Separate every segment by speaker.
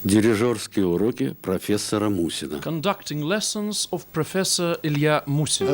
Speaker 1: Дирижерские уроки профессора Мусина.
Speaker 2: Conducting lessons of Professor Ilya Musin.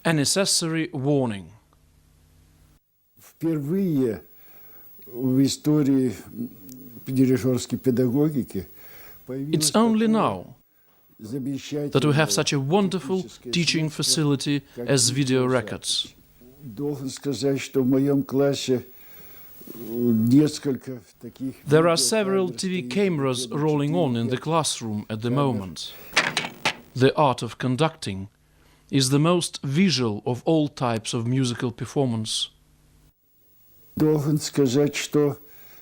Speaker 2: A necessary warning.
Speaker 3: Впервые в истории дирижерской педагогики
Speaker 2: It's only now that we have such a wonderful teaching facility as video records.
Speaker 3: Должен сказать, что в моем классе несколько таких.
Speaker 2: There are several TV cameras rolling on in the classroom at the moment. The art of conducting is the most visual of all types of musical performance.
Speaker 3: Должен сказать, что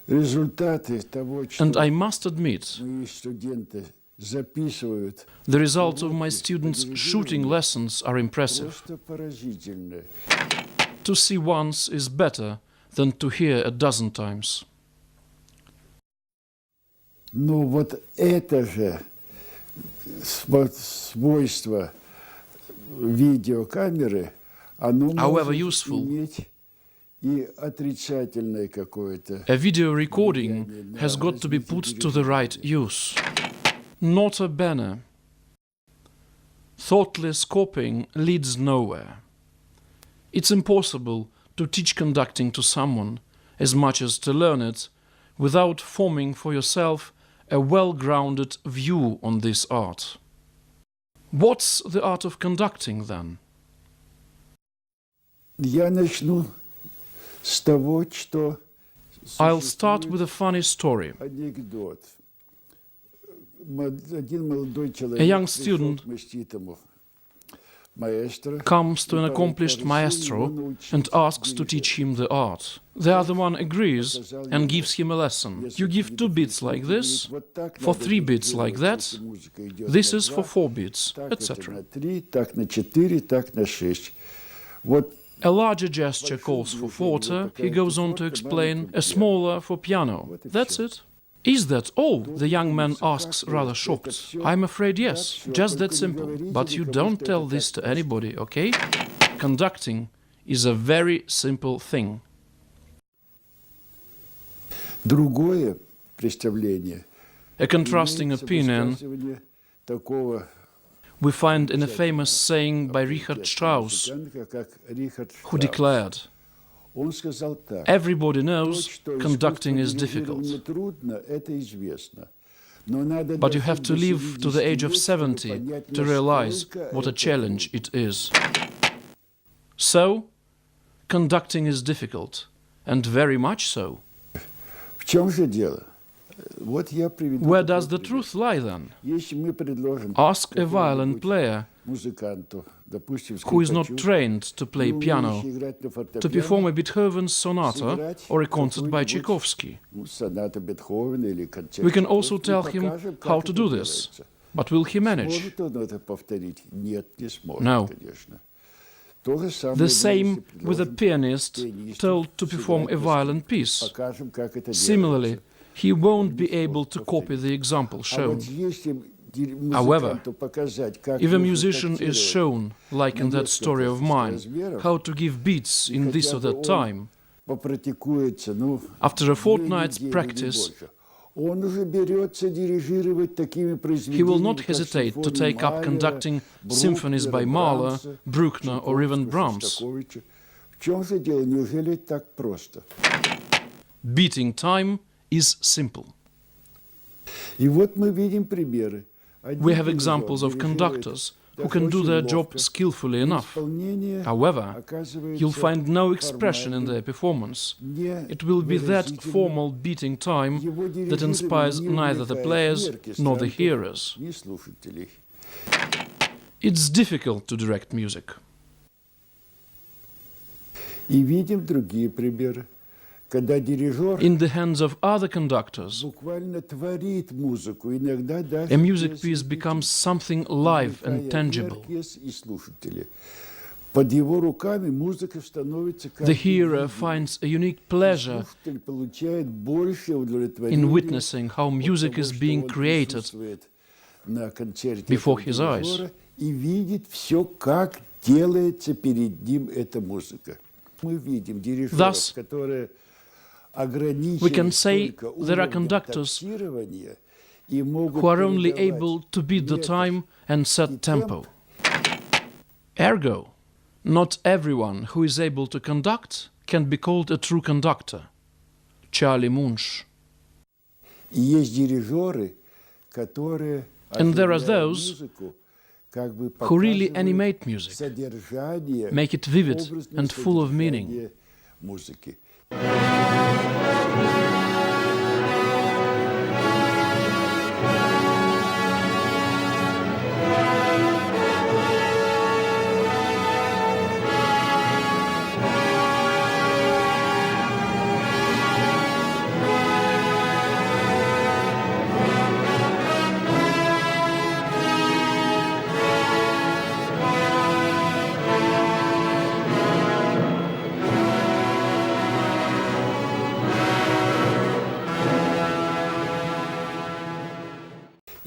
Speaker 3: результаты того, что
Speaker 2: And I must admit,
Speaker 3: мои студенты записывают,
Speaker 2: the results of my students' shooting lessons are impressive.
Speaker 3: просто поразительны.
Speaker 2: To see once is better than to hear a dozen times.
Speaker 3: Но вот это же свойство видеокамеры, оно
Speaker 2: However
Speaker 3: может
Speaker 2: useful,
Speaker 3: иметь и отрицательное какое-то.
Speaker 2: A video recording has got to be put to the right use. Nota bene. Thoughtless copying leads nowhere. It's impossible to teach conducting to someone as much as to learn it without forming for yourself a well-grounded view on this art. What's the art of conducting, then?
Speaker 3: Я начну с того, что
Speaker 2: I'll start with a funny story.
Speaker 3: анекдот. Один молодой человек
Speaker 2: A young
Speaker 3: пришел
Speaker 2: student
Speaker 3: к маститому маэстро
Speaker 2: comes to an accomplished maestro and asks to teach him the art. The other one agrees and gives him a lesson. You give 2 beats like this, for 3 beats like that, this is for 4 beats, etc.
Speaker 3: на 3, так на 4, так на 6. Вот
Speaker 2: A larger gesture calls for forte, he goes on to explain, a smaller for piano. That's it. Is that all? The young man asks, rather shocked. I'm afraid yes, just that simple. But you don't tell this to anybody, okay? Conducting is a very simple thing.
Speaker 3: другое представление.
Speaker 2: A contrasting
Speaker 3: Имеется
Speaker 2: opinion
Speaker 3: высказывание такого
Speaker 2: we find in a famous saying by Richard Strauss,
Speaker 3: музыканта, как Рихард
Speaker 2: who
Speaker 3: Штраус.
Speaker 2: declared,
Speaker 3: Он сказал так:
Speaker 2: everybody
Speaker 3: то,
Speaker 2: knows
Speaker 3: что
Speaker 2: conducting is
Speaker 3: искусство дирижирования
Speaker 2: difficult,
Speaker 3: трудно, это известно. Но надо
Speaker 2: but you have
Speaker 3: дожить
Speaker 2: to
Speaker 3: до
Speaker 2: live to the age of
Speaker 3: 70
Speaker 2: 70
Speaker 3: лет, чтобы понять,
Speaker 2: to realize
Speaker 3: насколько
Speaker 2: what a
Speaker 3: это
Speaker 2: challenge
Speaker 3: трудно.
Speaker 2: it is. So, conducting is difficult, and very much so.
Speaker 3: В чем же дело? Вот я приведу
Speaker 2: Where
Speaker 3: такой
Speaker 2: does the
Speaker 3: пример.
Speaker 2: truth lie then?
Speaker 3: Если мы предложим
Speaker 2: Ask a violin
Speaker 3: какому-нибудь
Speaker 2: player
Speaker 3: музыканту, допустим,
Speaker 2: who is not
Speaker 3: скрипачу,
Speaker 2: trained to play
Speaker 3: не
Speaker 2: piano
Speaker 3: умеющий играть на
Speaker 2: to
Speaker 3: фортепиано,
Speaker 2: perform a Beethoven sonata
Speaker 3: сыграть
Speaker 2: or a concert by
Speaker 3: какую-нибудь,
Speaker 2: Tchaikovsky.
Speaker 3: соната Бетховена или концерт
Speaker 2: We can also
Speaker 3: Чайковского,
Speaker 2: tell
Speaker 3: и
Speaker 2: him
Speaker 3: покажем,
Speaker 2: how
Speaker 3: как
Speaker 2: to
Speaker 3: это
Speaker 2: do this.
Speaker 3: делается.
Speaker 2: But will he manage?
Speaker 3: Сможет он это повторить? Нет, не сможет,
Speaker 2: No.
Speaker 3: конечно. То же самое
Speaker 2: The
Speaker 3: будет,
Speaker 2: same
Speaker 3: если
Speaker 2: with a
Speaker 3: предложим
Speaker 2: pianist
Speaker 3: пианисту
Speaker 2: told to perform a
Speaker 3: сыграть на
Speaker 2: violin
Speaker 3: скрипке.
Speaker 2: piece.
Speaker 3: Покажем, как это
Speaker 2: Similarly,
Speaker 3: делается.
Speaker 2: he won't be able to copy the example
Speaker 3: А
Speaker 2: shown.
Speaker 3: вот если
Speaker 2: However,
Speaker 3: музыканту показать, как
Speaker 2: If a
Speaker 3: нужно
Speaker 2: musician is
Speaker 3: тактировать
Speaker 2: shown, like in that story of mine, how to give beats in this or that time,
Speaker 3: попрактикуется, ну,
Speaker 2: after a
Speaker 3: 2
Speaker 2: fortnight's
Speaker 3: недели, не
Speaker 2: practice,
Speaker 3: больше, Он уже берется дирижировать такими
Speaker 2: He will not
Speaker 3: произведениями, как
Speaker 2: hesitate to
Speaker 3: симфонии
Speaker 2: take up
Speaker 3: Малера,
Speaker 2: conducting symphonies by
Speaker 3: Брукнера,
Speaker 2: Mahler,
Speaker 3: Брамса,
Speaker 2: Bruckner, or even
Speaker 3: Чайковского,
Speaker 2: Brahms.
Speaker 3: Шостаковича. В чем же дело? Неужели так просто?
Speaker 2: Beating time is simple.
Speaker 3: И вот мы видим примеры.
Speaker 2: We have examples of conductors who can do their job skillfully enough. However, you'll find no expression in their performance. It will be that formal beating time that inspires neither the players nor the hearers. It's difficult to direct music.
Speaker 3: И видим другие примеры. Когда дирижер
Speaker 2: In the hands of other conductors,
Speaker 3: буквально творит музыку, иногда даже
Speaker 2: a music piece becomes something live and tangible.
Speaker 3: и слушатели. Под его руками музыка становится как
Speaker 2: The hearer finds a unique pleasure
Speaker 3: слушатель получает больше удовлетворения
Speaker 2: in witnessing how music is being created
Speaker 3: на концерте
Speaker 2: before
Speaker 3: этого
Speaker 2: his eyes.
Speaker 3: дирижера и видит все, как делается перед ним эта музыка. Мы видим дирижеров,
Speaker 2: Thus,
Speaker 3: которые
Speaker 2: we can say there are conductors who are only able to beat the time and set tempo. Ergo, not everyone who is able to conduct can be called a true conductor. Charlie Munch. And there are those who really animate music, make it vivid and full of meaning.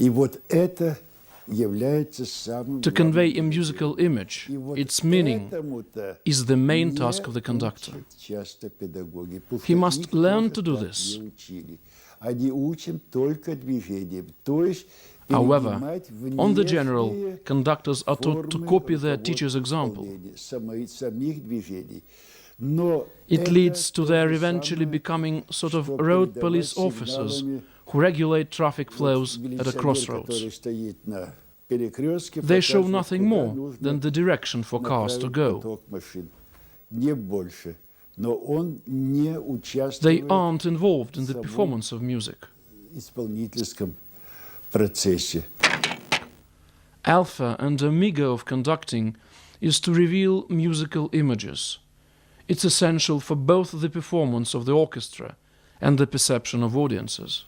Speaker 3: И вот это является самым
Speaker 2: To convey a musical image, its meaning, is the main task of the conductor. He must learn to do this. However, on the general, conductors are taught to copy their teacher's example. It leads to their eventually becoming sort of road police officers who regulate traffic flows at a crossroads. They show nothing more than the direction for cars to go. They aren't involved in the performance of music. Alpha and omega of conducting is to reveal musical images. It's essential for both the performance of the orchestra and the perception of audiences.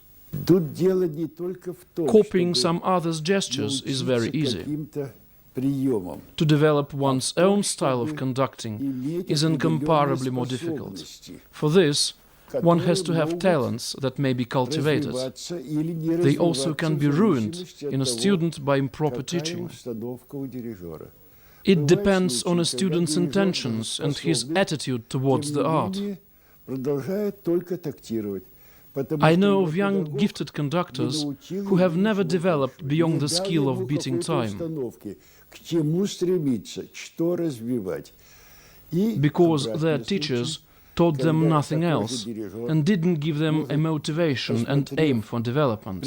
Speaker 2: Copying some other's gestures is very easy. To develop one's own style of conducting is incomparably more difficult. For this, one has to have talents that may be cultivated. They also can be ruined in a student by improper teaching. It depends on a student's intentions and his attitude towards the art. I know of young gifted conductors who have never developed beyond the skill of beating time, because their teachers taught them nothing else and didn't give them a motivation and aim for development.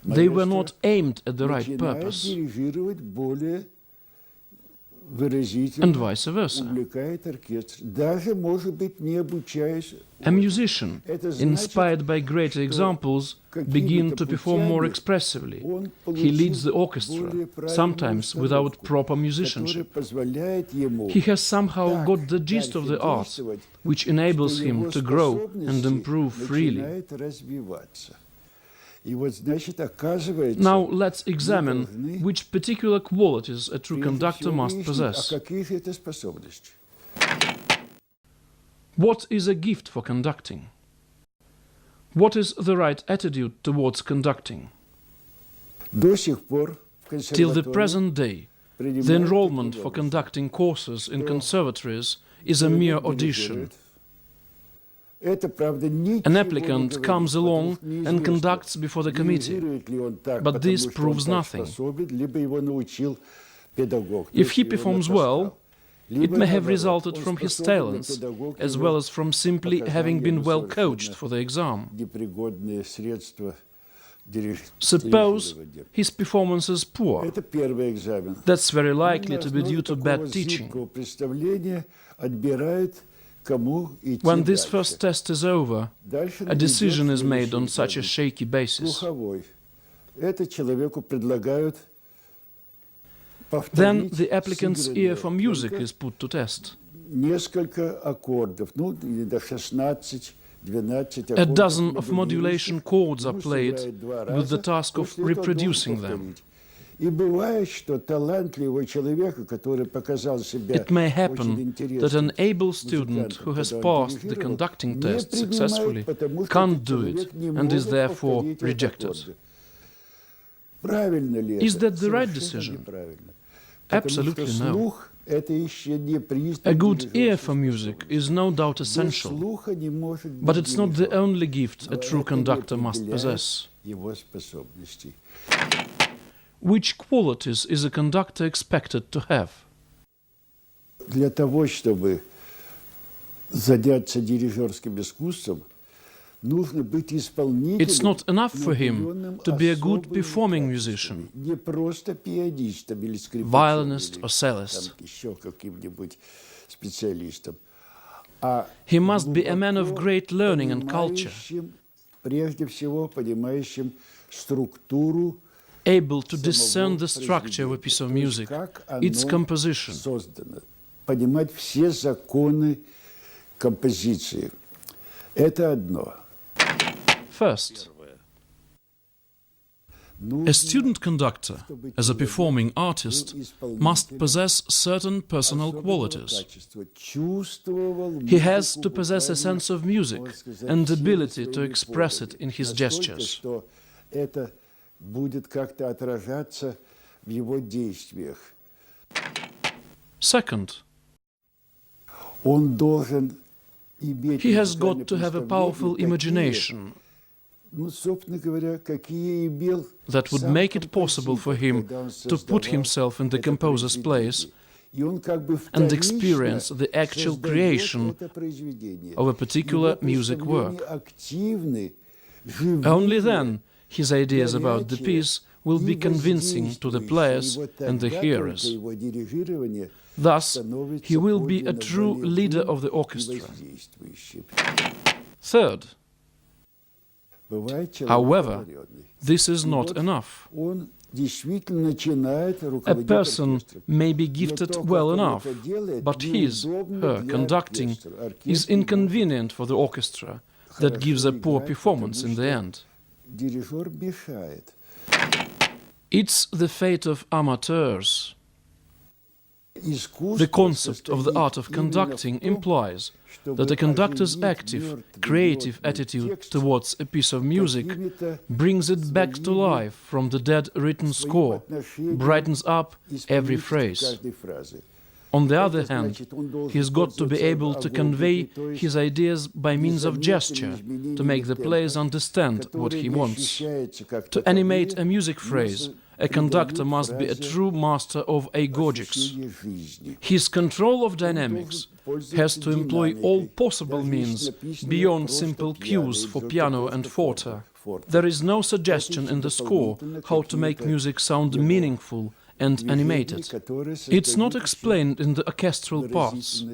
Speaker 2: They were not aimed at the right purpose, and vice versa. A musician, inspired by greater examples, begins to perform more expressively. He leads the orchestra, sometimes without proper musicianship. He has somehow got the gist of the art, which enables him to grow and improve freely. Now let's examine which particular qualities a true conductor must possess. What is a gift for conducting? What is the right attitude towards conducting? Till the present day, the enrollment for conducting courses in conservatories is a mere audition.
Speaker 3: Это, правда,
Speaker 2: An applicant comes along and conducts before the committee, but this proves nothing. If he performs well, it may have resulted from his talents, as well as from simply having been well coached for the exam. Suppose his performance is poor.
Speaker 3: Это первый экзамен.
Speaker 2: That's very likely to be due to bad teaching. When this first test is over, a decision is made on such a shaky basis. Then the applicant's ear for music is put to test. A dozen of modulation chords are played with the task of reproducing them. It may happen that an able student who has passed the conducting test successfully can't do it and is therefore rejected. Is that the right decision? Absolutely no. A good ear for music is no doubt essential, but it's not the only gift a true conductor must possess. Which qualities is a conductor expected to have?
Speaker 3: Для того, чтобы заняться дирижерским искусством, нужно быть исполнителем.
Speaker 2: It's not enough for him to be a good performing musician,
Speaker 3: Не просто пианистом или скрипачом,
Speaker 2: violinist or cellist.
Speaker 3: еще каким-нибудь специалистом.
Speaker 2: He must be a man of great learning and culture,
Speaker 3: Прежде всего, понимающим структуру,
Speaker 2: able to discern the structure of a piece of music, its composition.
Speaker 3: создано. Понимать все законы композиции. Это одно.
Speaker 2: First, a student conductor, as a performing artist, must possess certain personal qualities. He has to possess a sense of music and ability to express it in his gestures.
Speaker 3: Это будет как-то отражаться в его действиях.
Speaker 2: Second,
Speaker 3: Он должен иметь
Speaker 2: he has got to have a powerful imagination
Speaker 3: собственно говоря, какие имел
Speaker 2: that would make it possible for him to put himself in the composer's place
Speaker 3: и он как бы
Speaker 2: and experience the actual creation of a particular music work. Only then his ideas about the piece will be convincing to the players and the hearers. Thus, he will be a true leader of the orchestra. Third, however, this is not enough. A person may be gifted well enough, but his, her conducting is inconvenient for the orchestra that gives a poor performance in the end. It's the fate of amateurs. The concept of the art of conducting implies that a conductor's active, creative attitude towards a piece of music brings it back to life from the dead written score, brightens up every phrase. On the other hand, he's got to be able to convey his ideas by means of gesture, to make the players understand what he wants. To animate a music phrase, a conductor must be a true master of agorgics. His control of dynamics has to employ all possible means beyond simple cues for piano and forte. There is no suggestion in the score how to make music sound meaningful and animated. It's not explained in the orchestral parts,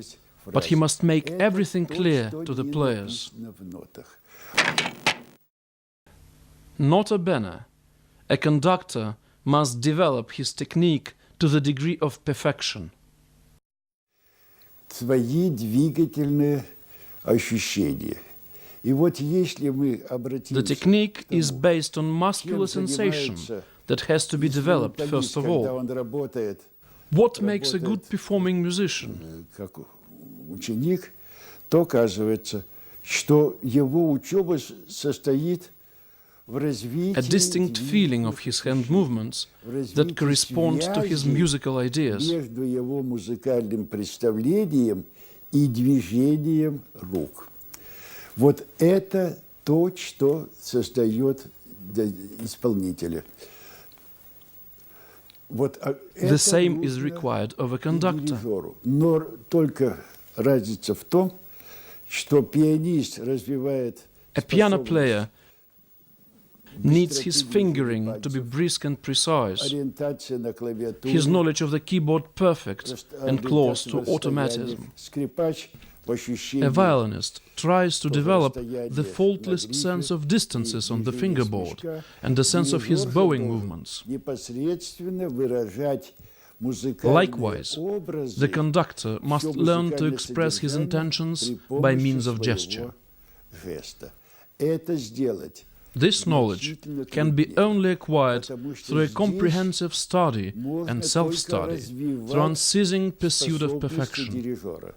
Speaker 2: but he must make everything clear to the players. Nota bene, a conductor must develop his technique to the degree of perfection.
Speaker 3: Свои двигательные ощущения. И вот если мы обратимся
Speaker 2: The technique is based on muscular sensation that has to be developed first of all. What makes a good performing musician?
Speaker 3: Как ученик, то оказывается, что его учеба состоит в развитии
Speaker 2: A distinct feeling of his hand movements that correspond to his musical ideas.
Speaker 3: между его музыкальным представлением и движением рук. Вот это то, что создает исполнителя. Вот
Speaker 2: The same is required of a conductor.
Speaker 3: дирижеру. Но только разница в том, что пианист развивает
Speaker 2: A piano player needs his fingering to be brisk and precise,
Speaker 3: ориентация на клавиатуру,
Speaker 2: his knowledge of the keyboard perfect and close to automatism.
Speaker 3: Скрипач по
Speaker 2: A
Speaker 3: ощущению
Speaker 2: violinist tries to develop the faultless sense of distances on the fingerboard and the sense of his bowing movements.
Speaker 3: непосредственно выражать музыкальные
Speaker 2: Likewise,
Speaker 3: образы
Speaker 2: the conductor must
Speaker 3: всё
Speaker 2: learn to
Speaker 3: музыкальное
Speaker 2: express his
Speaker 3: содержание
Speaker 2: intentions
Speaker 3: при
Speaker 2: by
Speaker 3: помощи
Speaker 2: means of
Speaker 3: своего
Speaker 2: gesture.
Speaker 3: жеста. Это сделать
Speaker 2: This knowledge can be only acquired through a comprehensive study and self-study, through unceasing pursuit of perfection.
Speaker 3: дирижера.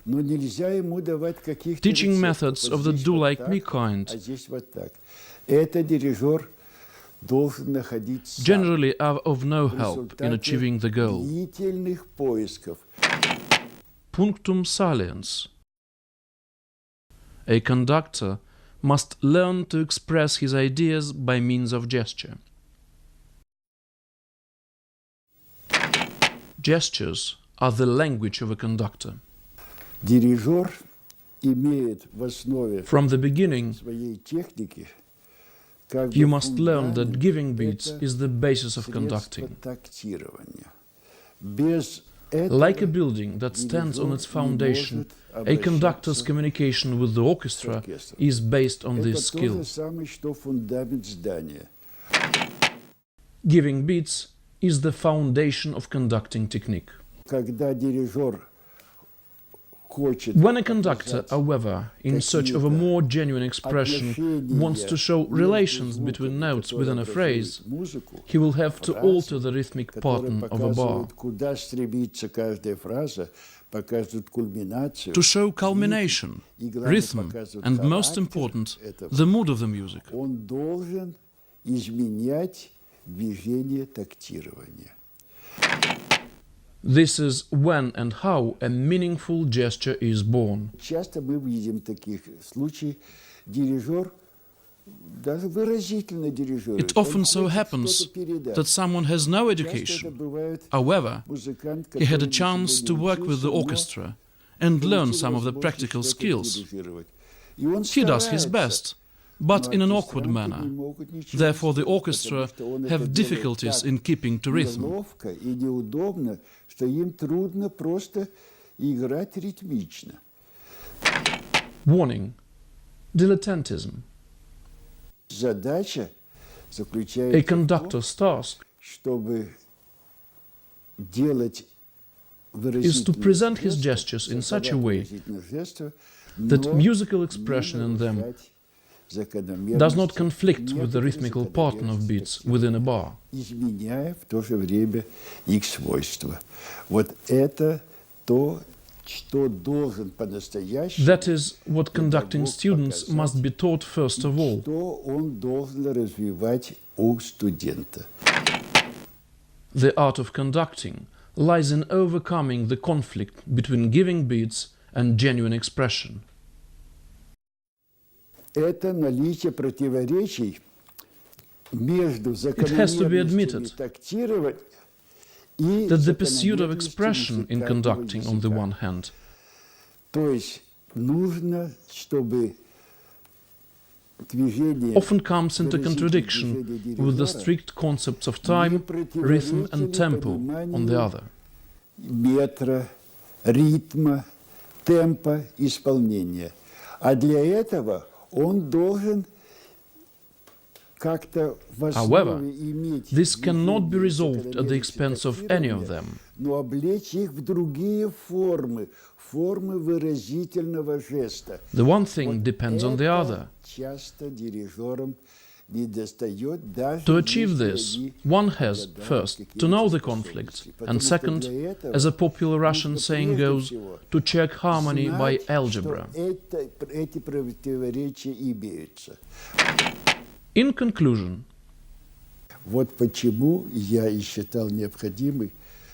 Speaker 3: Но нельзя ему давать каких-то
Speaker 2: Teaching
Speaker 3: рецептов.
Speaker 2: methods
Speaker 3: Вот
Speaker 2: of the
Speaker 3: здесь
Speaker 2: do
Speaker 3: вот
Speaker 2: like me
Speaker 3: так,
Speaker 2: kind
Speaker 3: а здесь вот так. Это дирижер должен находить сам.
Speaker 2: generally are of no
Speaker 3: В
Speaker 2: help in
Speaker 3: результате
Speaker 2: achieving the goal.
Speaker 3: длительных поисков.
Speaker 2: Punctum saliens. A conductor must learn to express his ideas by means of gesture. Gestures are the language of a conductor.
Speaker 3: Дирижер имеет в основе
Speaker 2: From the beginning,
Speaker 3: своей техники как
Speaker 2: you
Speaker 3: бы
Speaker 2: must learn that
Speaker 3: фундамент
Speaker 2: giving beats
Speaker 3: это
Speaker 2: is the basis of
Speaker 3: средство
Speaker 2: conducting.
Speaker 3: тактирования. Без этого
Speaker 2: Like a building that stands on its foundation, a conductor's communication with the orchestra is based on
Speaker 3: это
Speaker 2: this
Speaker 3: то
Speaker 2: skill.
Speaker 3: же самое, что фундамент здания.
Speaker 2: Giving beats is the foundation of conducting technique.
Speaker 3: Когда дирижер хочет
Speaker 2: When a conductor,
Speaker 3: показать
Speaker 2: however, in search of a more genuine expression, wants to show relations between notes within a phrase,
Speaker 3: музыку,
Speaker 2: he will have to alter the rhythmic
Speaker 3: который
Speaker 2: pattern of a bar.
Speaker 3: показывает, куда стремится каждая фраза, показывает кульминацию.
Speaker 2: To show culmination,
Speaker 3: И главное,
Speaker 2: rhythm,
Speaker 3: показывает
Speaker 2: and most
Speaker 3: характер
Speaker 2: important,
Speaker 3: этого.
Speaker 2: the mood of the music.
Speaker 3: Он должен изменять движение тактирования.
Speaker 2: This is when and how a meaningful gesture is born.
Speaker 3: Часто мы видим таких случаев, дирижер, даже выразительно дирижирует.
Speaker 2: It often
Speaker 3: Он
Speaker 2: so
Speaker 3: хочет
Speaker 2: happens
Speaker 3: что-то передать.
Speaker 2: that someone has no
Speaker 3: Часто это
Speaker 2: education.
Speaker 3: бывает
Speaker 2: However,
Speaker 3: музыкант,
Speaker 2: he had a
Speaker 3: который
Speaker 2: chance
Speaker 3: ничего
Speaker 2: to
Speaker 3: не
Speaker 2: work with the
Speaker 3: учился, но
Speaker 2: orchestra and learn some of the
Speaker 3: получил
Speaker 2: practical
Speaker 3: возможность
Speaker 2: skills.
Speaker 3: что-то дирижировать. И он
Speaker 2: He does his
Speaker 3: старается,
Speaker 2: best,
Speaker 3: но
Speaker 2: but in an awkward
Speaker 3: оркестранты
Speaker 2: manner.
Speaker 3: не могут ничего
Speaker 2: Therefore, the
Speaker 3: сделать,
Speaker 2: orchestra
Speaker 3: потому что он это
Speaker 2: have
Speaker 3: делает
Speaker 2: difficulties
Speaker 3: так
Speaker 2: in keeping to rhythm.
Speaker 3: неловко и неудобно, что им трудно просто играть ритмично.
Speaker 2: Warning: dilettantism.
Speaker 3: Задача
Speaker 2: A
Speaker 3: заключается в том,
Speaker 2: conductor's task
Speaker 3: чтобы делать
Speaker 2: is to present his gestures in such a way that musical expression in them does not conflict with the rhythmical pattern of beats within a bar.
Speaker 3: изменяя в то же время их свойства. Вот это то, что должен по-настоящему,
Speaker 2: That is what conducting students must be taught first of all.
Speaker 3: что он должен развивать у студента.
Speaker 2: The art of conducting lies in overcoming the conflict between giving beats and genuine expression.
Speaker 3: Это наличие противоречий между
Speaker 2: has to be
Speaker 3: закономерностями
Speaker 2: admitted
Speaker 3: тактирования и
Speaker 2: That the pursuit of
Speaker 3: закономерностями
Speaker 2: expression in
Speaker 3: музыкального
Speaker 2: conducting on the
Speaker 3: языка.
Speaker 2: one hand,
Speaker 3: То есть нужно, чтобы движение
Speaker 2: often comes into contradiction with the strict concepts of time, rhythm and tempo on the other.
Speaker 3: метра, ритма, темпа исполнения. А для этого он должен как-то в
Speaker 2: However,
Speaker 3: основе иметь
Speaker 2: this cannot be
Speaker 3: движение,
Speaker 2: resolved at the expense of any of them.
Speaker 3: но облечь их в другие формы, формы выразительного жеста.
Speaker 2: The one thing
Speaker 3: Вот
Speaker 2: depends on the
Speaker 3: это
Speaker 2: other.
Speaker 3: часто дирижерам недостает, даже
Speaker 2: To achieve
Speaker 3: если
Speaker 2: this,
Speaker 3: они
Speaker 2: one has,
Speaker 3: обладают
Speaker 2: first, to
Speaker 3: какими-то
Speaker 2: know the
Speaker 3: способностями.
Speaker 2: conflict,
Speaker 3: Потому
Speaker 2: and
Speaker 3: что
Speaker 2: second,
Speaker 3: для этого
Speaker 2: as a popular Russian
Speaker 3: нужно
Speaker 2: saying
Speaker 3: прежде
Speaker 2: goes,
Speaker 3: всего
Speaker 2: to check harmony by
Speaker 3: знать,
Speaker 2: algebra.
Speaker 3: что эти противоречия имеются.
Speaker 2: In conclusion,
Speaker 3: Вот почему я и считал необходимым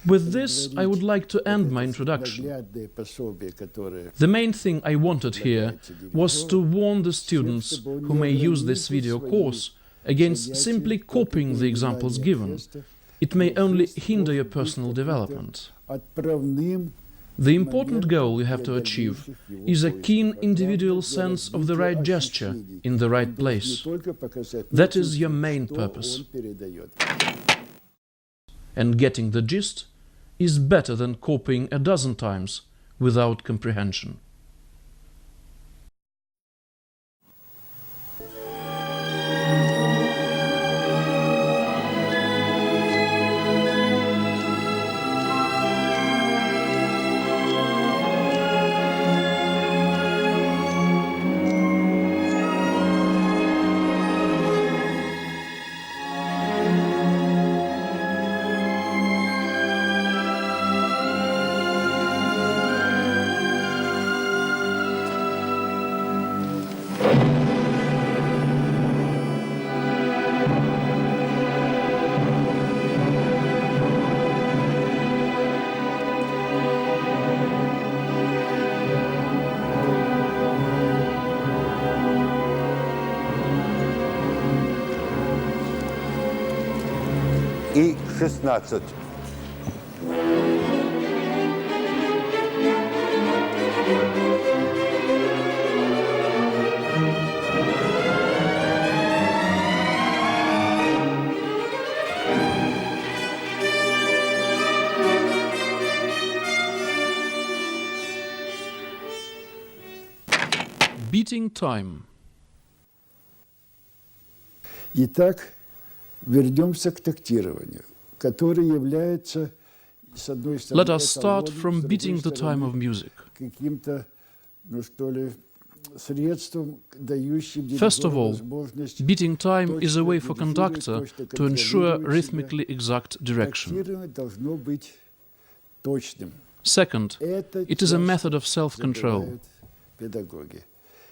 Speaker 2: With this, I would like to end my introduction.
Speaker 3: наглядные пособия, которые
Speaker 2: The main thing I wanted here was to warn the students who may use this video course against simply copying the examples given. It may only hinder your personal development.
Speaker 3: отправным
Speaker 2: The important goal you have to achieve is a keen individual sense of the right gesture in the right place. That is your main purpose. And getting the gist is better than copying a dozen times without comprehension.
Speaker 3: и 16.
Speaker 2: Beating time.
Speaker 3: Итак, вернемся к тактированию, которое является, с одной стороны,
Speaker 2: Let us start
Speaker 3: эталоном,
Speaker 2: from
Speaker 3: с другой
Speaker 2: beating the time
Speaker 3: стороны,
Speaker 2: of music.
Speaker 3: каким-то, ну что ли, средством, дающим
Speaker 2: First of
Speaker 3: дирижеру
Speaker 2: all,
Speaker 3: возможность
Speaker 2: beating time is a way for
Speaker 3: точно
Speaker 2: conductor
Speaker 3: дирижировать,
Speaker 2: to ensure
Speaker 3: контролировать себя.
Speaker 2: rhythmically exact direction.
Speaker 3: Тактирование должно быть точным.
Speaker 2: Second,
Speaker 3: Это
Speaker 2: it is a
Speaker 3: часто
Speaker 2: method of self-control.
Speaker 3: забывают педагоги.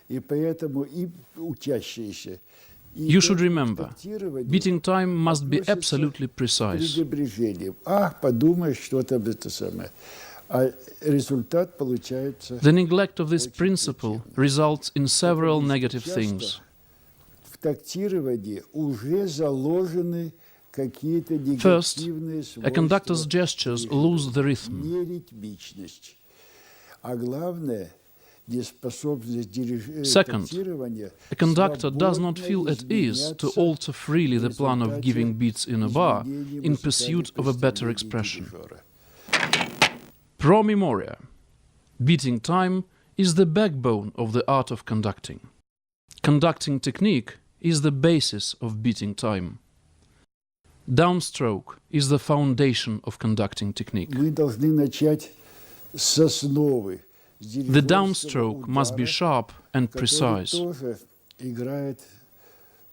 Speaker 3: И поэтому и учащиеся, и
Speaker 2: You should
Speaker 3: это
Speaker 2: remember,
Speaker 3: тактирование
Speaker 2: beating time must be
Speaker 3: относится
Speaker 2: absolutely
Speaker 3: к
Speaker 2: precise.
Speaker 3: пренебрежением. Подумаешь, что там это самое. А результат получается...
Speaker 2: The neglect of this
Speaker 3: очень
Speaker 2: principle
Speaker 3: противный.
Speaker 2: results in several
Speaker 3: Потому что
Speaker 2: negative
Speaker 3: часто
Speaker 2: things.
Speaker 3: в тактировании уже заложены какие-то
Speaker 2: First,
Speaker 3: негативные
Speaker 2: a conductor's
Speaker 3: свойства
Speaker 2: gestures lose the rhythm.
Speaker 3: неритмичность. А главное, неспособность
Speaker 2: Second,
Speaker 3: тактирования
Speaker 2: A conductor does not
Speaker 3: свободно
Speaker 2: feel at ease to
Speaker 3: изменяться
Speaker 2: alter freely the plan of
Speaker 3: результате
Speaker 2: giving beats in a bar
Speaker 3: изменения
Speaker 2: in pursuit of a better
Speaker 3: музыкальных
Speaker 2: expression.
Speaker 3: дирижера.
Speaker 2: Pro memoria. Beating time is the backbone of the art of conducting. Conducting technique is the basis of beating time. Downstroke is the foundation of conducting technique.
Speaker 3: Мы должны начать с основы, с
Speaker 2: The
Speaker 3: дирижерского
Speaker 2: downstroke must be
Speaker 3: удара,
Speaker 2: sharp and
Speaker 3: который
Speaker 2: precise.
Speaker 3: тоже играет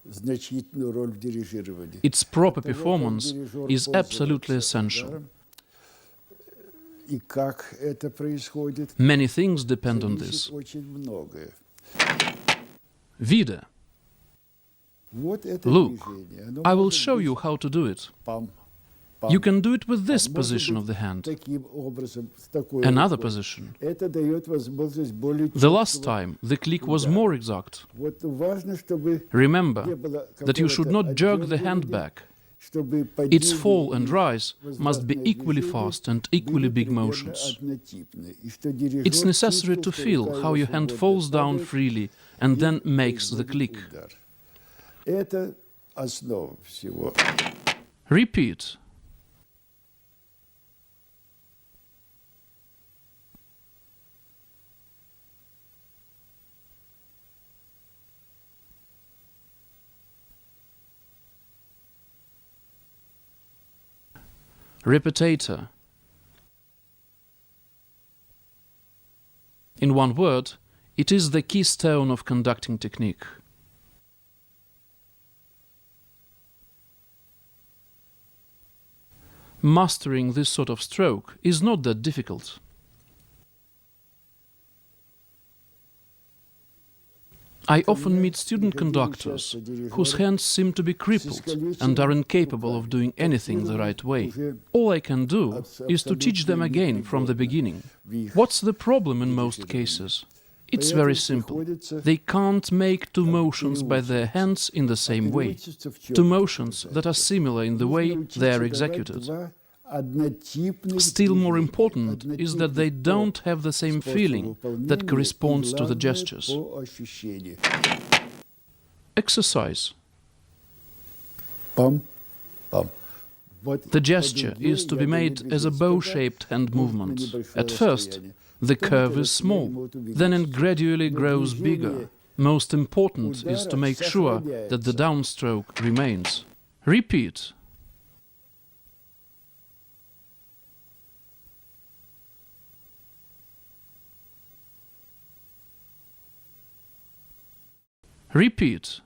Speaker 3: значительную роль в дирижировании.
Speaker 2: Its proper
Speaker 3: Того, как
Speaker 2: performance
Speaker 3: дирижер
Speaker 2: is absolutely
Speaker 3: пользуется
Speaker 2: essential.
Speaker 3: ударом, и как это происходит,
Speaker 2: Many things depend on
Speaker 3: зависит
Speaker 2: this.
Speaker 3: очень многое.
Speaker 2: Vida.
Speaker 3: Вот это
Speaker 2: Look,
Speaker 3: движение, оно
Speaker 2: I will
Speaker 3: может
Speaker 2: show
Speaker 3: быть
Speaker 2: you how to do it.
Speaker 3: пам,
Speaker 2: You
Speaker 3: пам,
Speaker 2: can do it with this
Speaker 3: а может
Speaker 2: position
Speaker 3: быть
Speaker 2: of the hand.
Speaker 3: таким образом, с такой
Speaker 2: Another
Speaker 3: рукой.
Speaker 2: position.
Speaker 3: Это дает возможность более
Speaker 2: The last
Speaker 3: четкого
Speaker 2: time, the click was
Speaker 3: удара.
Speaker 2: more exact.
Speaker 3: Вот важно, чтобы не
Speaker 2: Remember
Speaker 3: было
Speaker 2: that you should
Speaker 3: какого-то
Speaker 2: not jerk the hand
Speaker 3: отдергивания,
Speaker 2: back.
Speaker 3: чтобы
Speaker 2: Its
Speaker 3: падение
Speaker 2: fall and
Speaker 3: и
Speaker 2: rise must be
Speaker 3: возвратное
Speaker 2: equally
Speaker 3: движение
Speaker 2: fast and equally
Speaker 3: были
Speaker 2: big
Speaker 3: примерно
Speaker 2: motions.
Speaker 3: однотипны. И что дирижер
Speaker 2: It's necessary to
Speaker 3: чувствует, что
Speaker 2: feel
Speaker 3: рука
Speaker 2: how
Speaker 3: его
Speaker 2: your hand
Speaker 3: свободно
Speaker 2: falls down
Speaker 3: падает
Speaker 2: freely and
Speaker 3: и
Speaker 2: then makes the
Speaker 3: производит
Speaker 2: click.
Speaker 3: удар. Это основа всего.
Speaker 2: Repeat. Repetator. In one word, it is the keystone of conducting technique. Mastering this sort of stroke is not that difficult. I often meet student conductors whose hands seem to be crippled and are incapable of doing anything the right way. All I can do is to teach them again from the beginning. What's the problem in most cases? It's very simple. They can't make two motions by their hands in the same way. Two motions that are similar in the way they are executed. Still more important is that they don't have the same feeling that corresponds to the gestures. Exercise. The gesture is to be made as a bow-shaped hand movement. At first, the curve is small, then it gradually grows bigger. Most important is to make sure that the downstroke remains. Repeat. Repeat.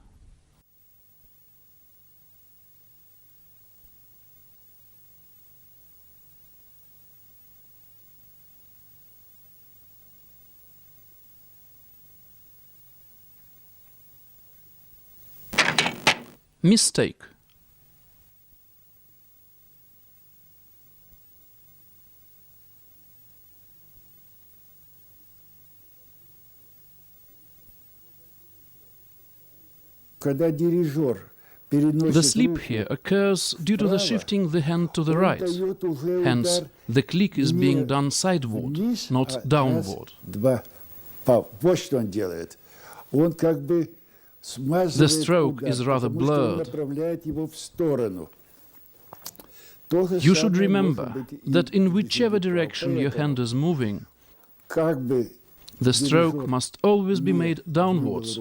Speaker 2: Mistake. The slip here occurs due to the shifting the hand to the right. Hence, the click is being done sideward, not downward. The stroke is rather blurred. You should remember that in whichever direction your hand is moving, the stroke must always be made downwards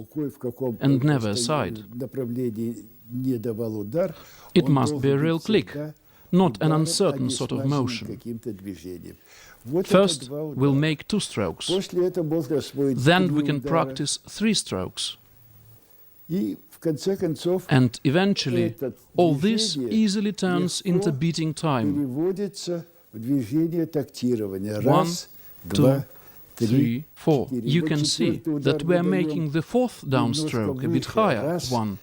Speaker 2: and never aside. It must be a real click, not an uncertain sort of motion. First, we'll make 2 strokes. Then we can practice 3 strokes. And eventually, all this easily turns into beating time. 1, 2, 3, 4. You can see that we are making the 4th downstroke a bit higher. 1,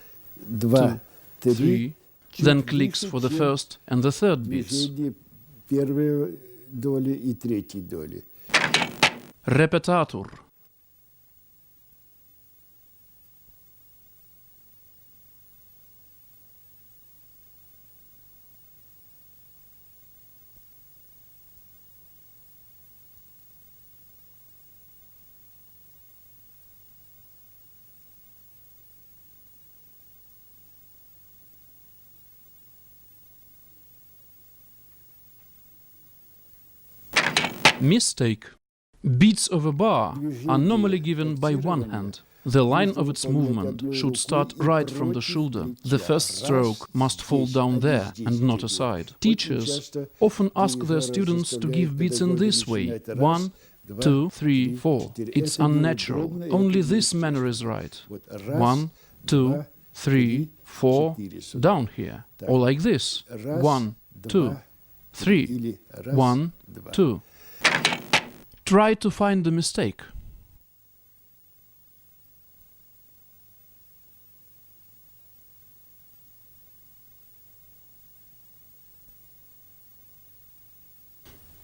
Speaker 2: 2, 3, then clicks for the 1st and the 3rd beats. Repetatur. Mistake. Beats of a bar are normally given by one hand. The line of its movement should start right from the shoulder. The first stroke must fall down there and not aside. Teachers often ask their students to give beats in this way: 1, 2, 3, 4. It's unnatural. Only this manner is right. 1, 2, 3, 4, down here. Or like this: 1, 2, 3, 1, 2. Try to find the mistake.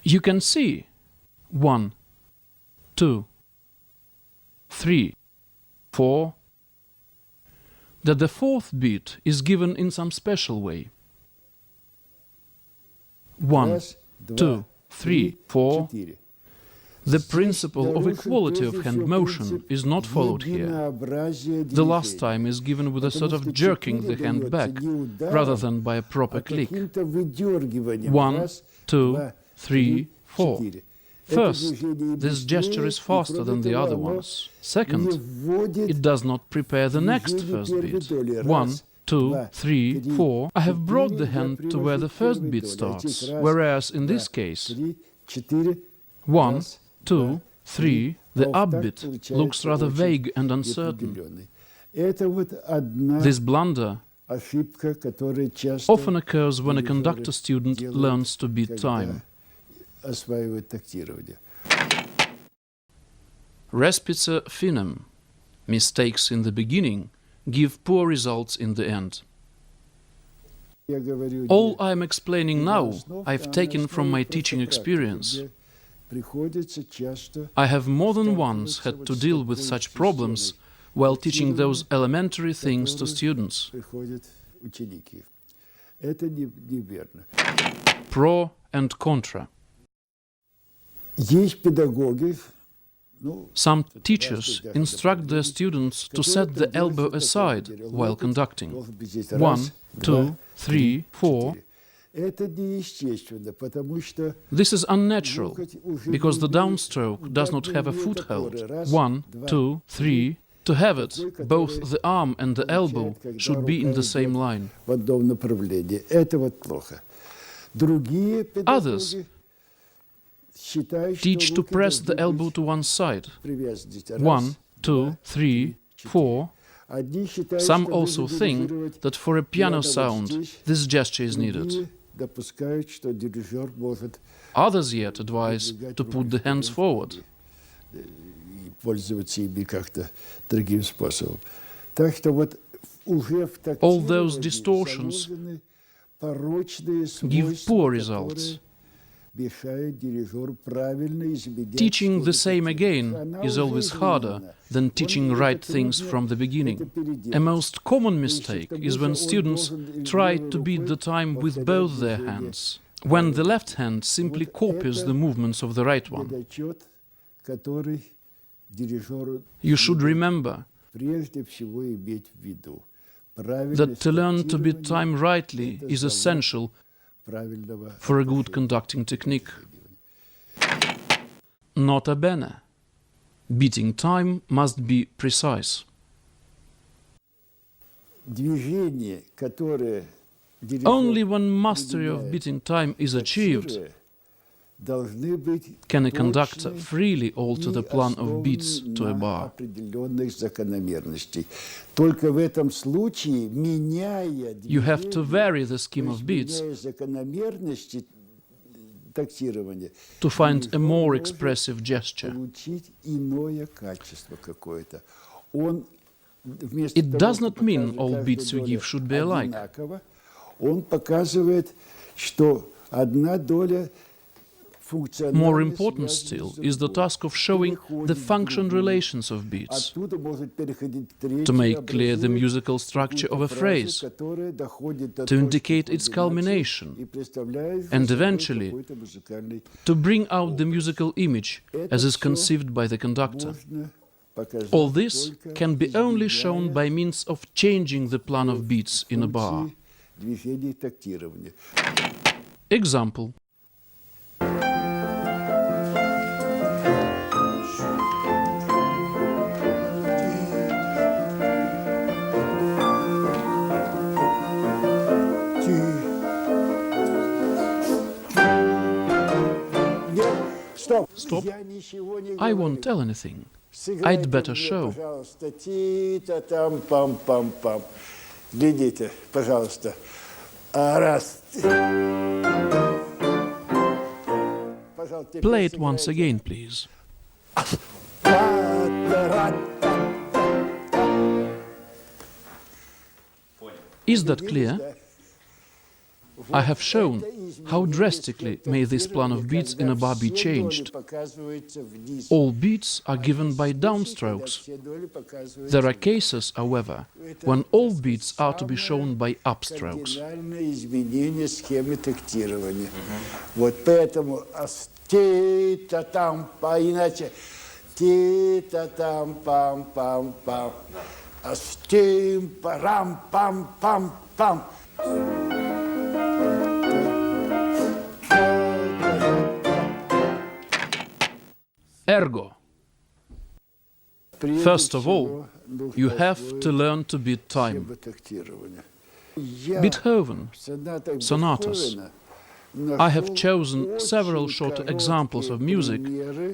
Speaker 2: You can see 1, 2, 3, 4, that the 4th beat is given in some special way. 1, 2, 3, 4. The principle of equality of hand motion is not followed here. The last time is given with a sort of jerking the hand back, rather than by a proper click. 1, 2, 3, 4. First, this gesture is faster than the other ones. Second, it does not prepare the next first beat. 1, 2, 3, 4. I have brought the hand to where the first beat starts, whereas in this case, 1, 2, 3, the upbeat looks rather vague and uncertain. This blunder often occurs when a conductor student learns to beat time. Respice finem. Mistakes in the beginning give poor results in the end.
Speaker 3: Я говорю,
Speaker 2: All I am explaining now I've taken from my teaching experience.
Speaker 3: приходится часто
Speaker 2: I have more than once had to deal with such problems while teaching those elementary things to students.
Speaker 3: приходят ученики. Это неверно.
Speaker 2: Pro and contra.
Speaker 3: Есть педагоги, ну,
Speaker 2: Some teachers instruct their students to set the elbow aside while conducting.
Speaker 3: должен быть здесь
Speaker 2: 1,
Speaker 3: раз,
Speaker 2: 2, 3, 4.
Speaker 3: Это неестественно, потому что
Speaker 2: This is unnatural because the downstroke does not have a foothold. 1, 2, 3. To have it, both the arm and the elbow should be in the same line.
Speaker 3: в одном направлении. Это вот плохо. Другие
Speaker 2: Others
Speaker 3: педагоги считают,
Speaker 2: teach
Speaker 3: что
Speaker 2: to
Speaker 3: руки
Speaker 2: press the
Speaker 3: должны
Speaker 2: elbow
Speaker 3: быть
Speaker 2: to one side.
Speaker 3: привязаны.
Speaker 2: 1, 2, 3, 4.
Speaker 3: Одни считают,
Speaker 2: Some
Speaker 3: что
Speaker 2: also
Speaker 3: нужно
Speaker 2: think
Speaker 3: дирижировать
Speaker 2: that for a piano sound,
Speaker 3: здесь,
Speaker 2: this gesture is needed.
Speaker 3: другие допускают, что дирижер может
Speaker 2: Others yet advise to put the hands forward.
Speaker 3: и пользоваться ими как-то другим способом. Так что вот уже в
Speaker 2: All those
Speaker 3: тактировании
Speaker 2: distortions
Speaker 3: заложены порочные
Speaker 2: give
Speaker 3: свойства,
Speaker 2: poor
Speaker 3: которые
Speaker 2: results.
Speaker 3: мешают дирижеру правильно изменять
Speaker 2: Teaching the
Speaker 3: ходы
Speaker 2: same again
Speaker 3: Она
Speaker 2: is
Speaker 3: уже
Speaker 2: always harder
Speaker 3: изменена.
Speaker 2: than teaching
Speaker 3: Он
Speaker 2: right
Speaker 3: это
Speaker 2: things
Speaker 3: трудно
Speaker 2: from the beginning.
Speaker 3: это переделать.
Speaker 2: A most common mistake
Speaker 3: То есть,
Speaker 2: is
Speaker 3: потому
Speaker 2: when
Speaker 3: что он
Speaker 2: students
Speaker 3: должен
Speaker 2: try
Speaker 3: левой
Speaker 2: to beat the
Speaker 3: рукой
Speaker 2: time with
Speaker 3: повторять
Speaker 2: both their
Speaker 3: движение
Speaker 2: hands, when the left hand simply
Speaker 3: Вот
Speaker 2: copies
Speaker 3: это
Speaker 2: the movements of the right one.
Speaker 3: недочет, который дирижеру
Speaker 2: You should remember
Speaker 3: прежде всего иметь в виду.
Speaker 2: that to learn to beat time rightly is essential
Speaker 3: правильного
Speaker 2: for a good conducting technique. Nota bene. Beating time must be precise.
Speaker 3: движение, которое дирижер
Speaker 2: Only when mastery of beating time is achieved
Speaker 3: фиксируя, должны быть
Speaker 2: can a conductor
Speaker 3: точны
Speaker 2: freely alter the
Speaker 3: и
Speaker 2: plan of beats
Speaker 3: основаны
Speaker 2: to a
Speaker 3: на
Speaker 2: bar.
Speaker 3: определенных закономерностей. Только в этом случае, меняя
Speaker 2: You have to
Speaker 3: движение,
Speaker 2: vary the scheme
Speaker 3: то
Speaker 2: of
Speaker 3: есть
Speaker 2: beats
Speaker 3: меняя закономерности тактирования,
Speaker 2: to find a
Speaker 3: дирижер
Speaker 2: more
Speaker 3: может
Speaker 2: expressive gesture.
Speaker 3: получить иное качество какое-то. Он вместо
Speaker 2: It
Speaker 3: того,
Speaker 2: does
Speaker 3: что
Speaker 2: not mean
Speaker 3: показывает
Speaker 2: all
Speaker 3: каждая
Speaker 2: beats you
Speaker 3: доля
Speaker 2: give should be alike.
Speaker 3: одинаково, он показывает, что одна доля функционально
Speaker 2: More important
Speaker 3: связана
Speaker 2: still
Speaker 3: с
Speaker 2: is the
Speaker 3: другой.
Speaker 2: task of showing the
Speaker 3: Переходит в
Speaker 2: function
Speaker 3: другую.
Speaker 2: relations of beats,
Speaker 3: Оттуда может переходить в третью,
Speaker 2: to make clear the
Speaker 3: образуя
Speaker 2: musical structure of a
Speaker 3: какую-то
Speaker 2: phrase,
Speaker 3: фразу, которая доходит до
Speaker 2: to
Speaker 3: точки
Speaker 2: indicate its
Speaker 3: кульминации
Speaker 2: culmination,
Speaker 3: и представляет
Speaker 2: and
Speaker 3: собой
Speaker 2: eventually
Speaker 3: какой-то музыкальный
Speaker 2: to bring out the musical image as is conceived by the conductor.
Speaker 3: можно показать
Speaker 2: All this
Speaker 3: только
Speaker 2: can be only
Speaker 3: изменяя
Speaker 2: shown by means of changing the plan of beats in a bar.
Speaker 3: функции движения и тактирования.
Speaker 2: Example.
Speaker 3: Стоп.
Speaker 2: Stop.
Speaker 3: Я ничего не
Speaker 2: I
Speaker 3: говорю.
Speaker 2: won't tell anything.
Speaker 3: Сыграйте
Speaker 2: I'd better
Speaker 3: мне,
Speaker 2: show.
Speaker 3: пожалуйста, ти-та-там-пам-пам-пам. Глядите, пожалуйста. Раз. Пожалуйста,
Speaker 2: Play
Speaker 3: теперь
Speaker 2: it once
Speaker 3: сыграйте.
Speaker 2: again, please. Is that clear? I have shown how drastically may this plan of beats in a bar be changed. All beats are given by downstrokes. There are cases, however, when all beats are to be shown by upstrokes.
Speaker 3: Кардинальное изменение схемы тактирования. Вот поэтому ти-та-там, а иначе ти-та-там-пам-пам-пам. Астим-парам-пам-пам-пам.
Speaker 2: Ergo, first of all, you have to learn to beat time. Beethoven, sonatas. I have chosen several short examples of music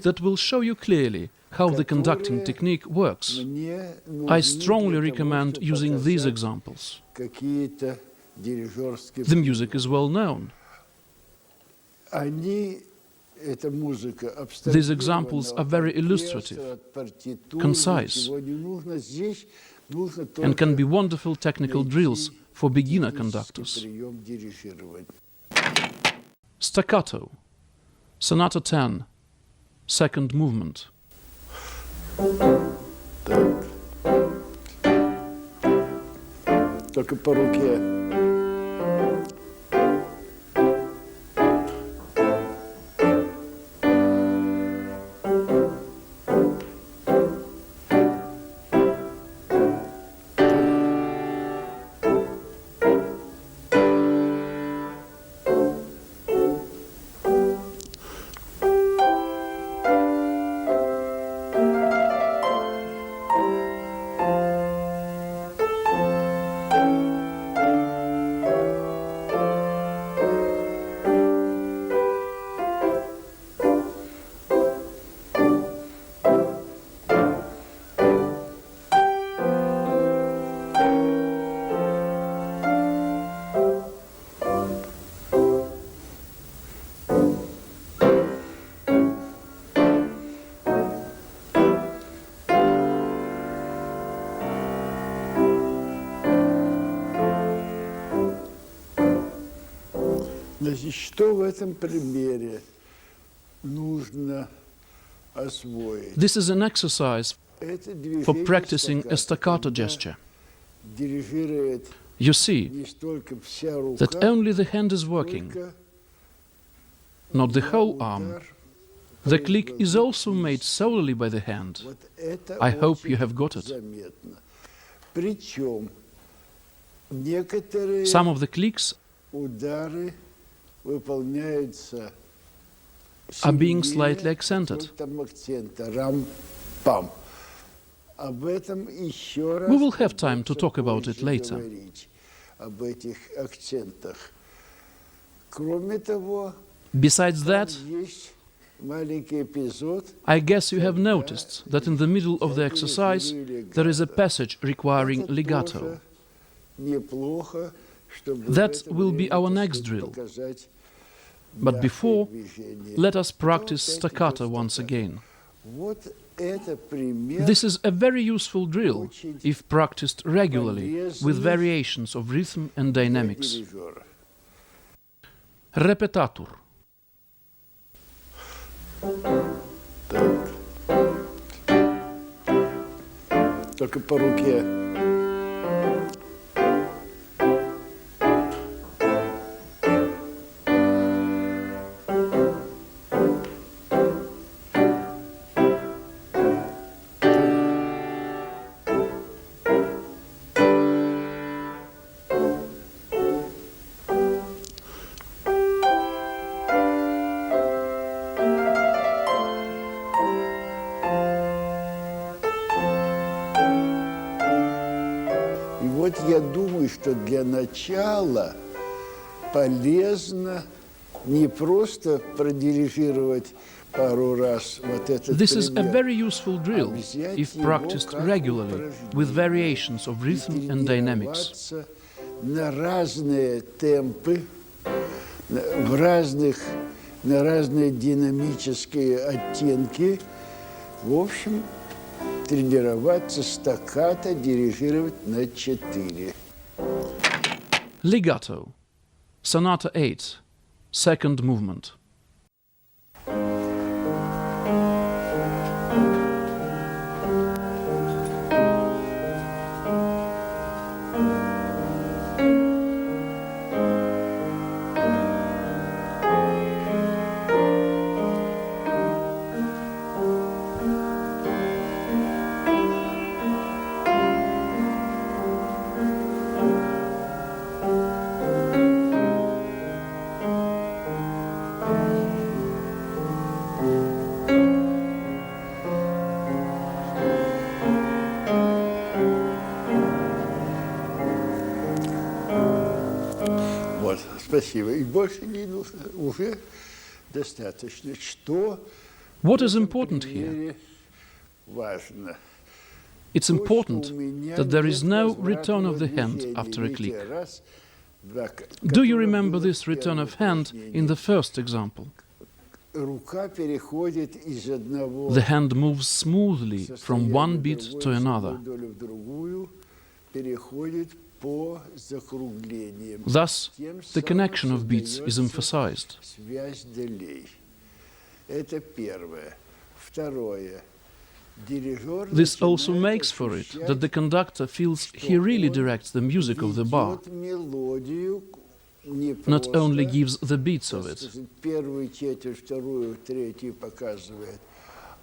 Speaker 2: that will show you clearly how the conducting technique works. I strongly recommend using these examples. The music is well known.
Speaker 3: Они
Speaker 2: These examples are very illustrative, concise, and can be wonderful technical drills for beginner conductors. Staccato, Sonata 10, second movement.
Speaker 3: Так. Только по руке. Значит, что в этом примере нужно освоить?
Speaker 2: This is an exercise
Speaker 3: Это
Speaker 2: for
Speaker 3: движение
Speaker 2: practicing a staccato
Speaker 3: когда
Speaker 2: gesture.
Speaker 3: дирижирует
Speaker 2: You see
Speaker 3: не столько вся рука,
Speaker 2: that only the hand is working,
Speaker 3: сколько
Speaker 2: not the whole
Speaker 3: удар
Speaker 2: arm. The click is also made solely by the hand.
Speaker 3: Вот это
Speaker 2: I hope you
Speaker 3: очень
Speaker 2: have got it.
Speaker 3: заметно. Причем некоторые
Speaker 2: Some of the clicks
Speaker 3: удары выполняются
Speaker 2: are being
Speaker 3: сильнее,
Speaker 2: slightly accented.
Speaker 3: вот там акцента, рам-пам. Об этом еще раз
Speaker 2: We will have time to
Speaker 3: придется
Speaker 2: talk about it
Speaker 3: позже
Speaker 2: later.
Speaker 3: говорить, об этих акцентах. Кроме того,
Speaker 2: Besides that,
Speaker 3: есть маленький эпизод,
Speaker 2: I guess you have noticed that in the middle of the exercise there is a passage requiring
Speaker 3: это
Speaker 2: legato.
Speaker 3: тоже неплохо, чтобы в
Speaker 2: That
Speaker 3: это
Speaker 2: will be
Speaker 3: время,
Speaker 2: our
Speaker 3: так
Speaker 2: next
Speaker 3: сказать,
Speaker 2: drill.
Speaker 3: показать
Speaker 2: But
Speaker 3: мягкое
Speaker 2: before,
Speaker 3: движение.
Speaker 2: let us practice
Speaker 3: Вот
Speaker 2: staccato
Speaker 3: эти
Speaker 2: once
Speaker 3: стаккато.
Speaker 2: again.
Speaker 3: Вот это пример
Speaker 2: This is a very useful drill if practiced regularly with variations of rhythm and
Speaker 3: для
Speaker 2: dynamics.
Speaker 3: дирижера.
Speaker 2: Repetatur.
Speaker 3: Так. Только по руке. И вот я думаю, что для начала полезно не просто продирижировать пару раз вот этот
Speaker 2: This is a
Speaker 3: пример,
Speaker 2: very useful drill if practiced regularly with variations of rhythm and dynamics.
Speaker 3: тренироваться на разные темпы, на разные динамические оттенки. В общем, тренироваться стаккато, дирижировать на 4.
Speaker 2: Legato. Sonata 8, second movement.
Speaker 3: Вот, спасибо. И больше не нужно, уже достаточно. Что
Speaker 2: What
Speaker 3: в
Speaker 2: is
Speaker 3: этом
Speaker 2: important here?
Speaker 3: примере важно?
Speaker 2: It's
Speaker 3: То, что
Speaker 2: important
Speaker 3: у меня
Speaker 2: that there is
Speaker 3: нет
Speaker 2: no return
Speaker 3: возвратного
Speaker 2: of the hand
Speaker 3: движения.
Speaker 2: after a
Speaker 3: Видите,
Speaker 2: click.
Speaker 3: раз, два,
Speaker 2: Do you
Speaker 3: которое
Speaker 2: remember
Speaker 3: было
Speaker 2: this
Speaker 3: в
Speaker 2: return
Speaker 3: первом
Speaker 2: of hand
Speaker 3: упражнении.
Speaker 2: in the first example?
Speaker 3: рука переходит из одного
Speaker 2: The hand moves smoothly from one beat to another.
Speaker 3: долю в другую, переходит по закруглениям.
Speaker 2: Thus,
Speaker 3: Тем
Speaker 2: the
Speaker 3: самым
Speaker 2: connection of beats is
Speaker 3: создается
Speaker 2: emphasized.
Speaker 3: связь долей. Это первое. Второе. Дирижер
Speaker 2: This also
Speaker 3: начинает
Speaker 2: makes for it
Speaker 3: ощущать,
Speaker 2: that the conductor feels he really directs the music of the bar,
Speaker 3: ведет мелодию, не
Speaker 2: not
Speaker 3: просто,
Speaker 2: only gives the beats of
Speaker 3: так
Speaker 2: it.
Speaker 3: сказать, первую четверть, вторую, третью показывает,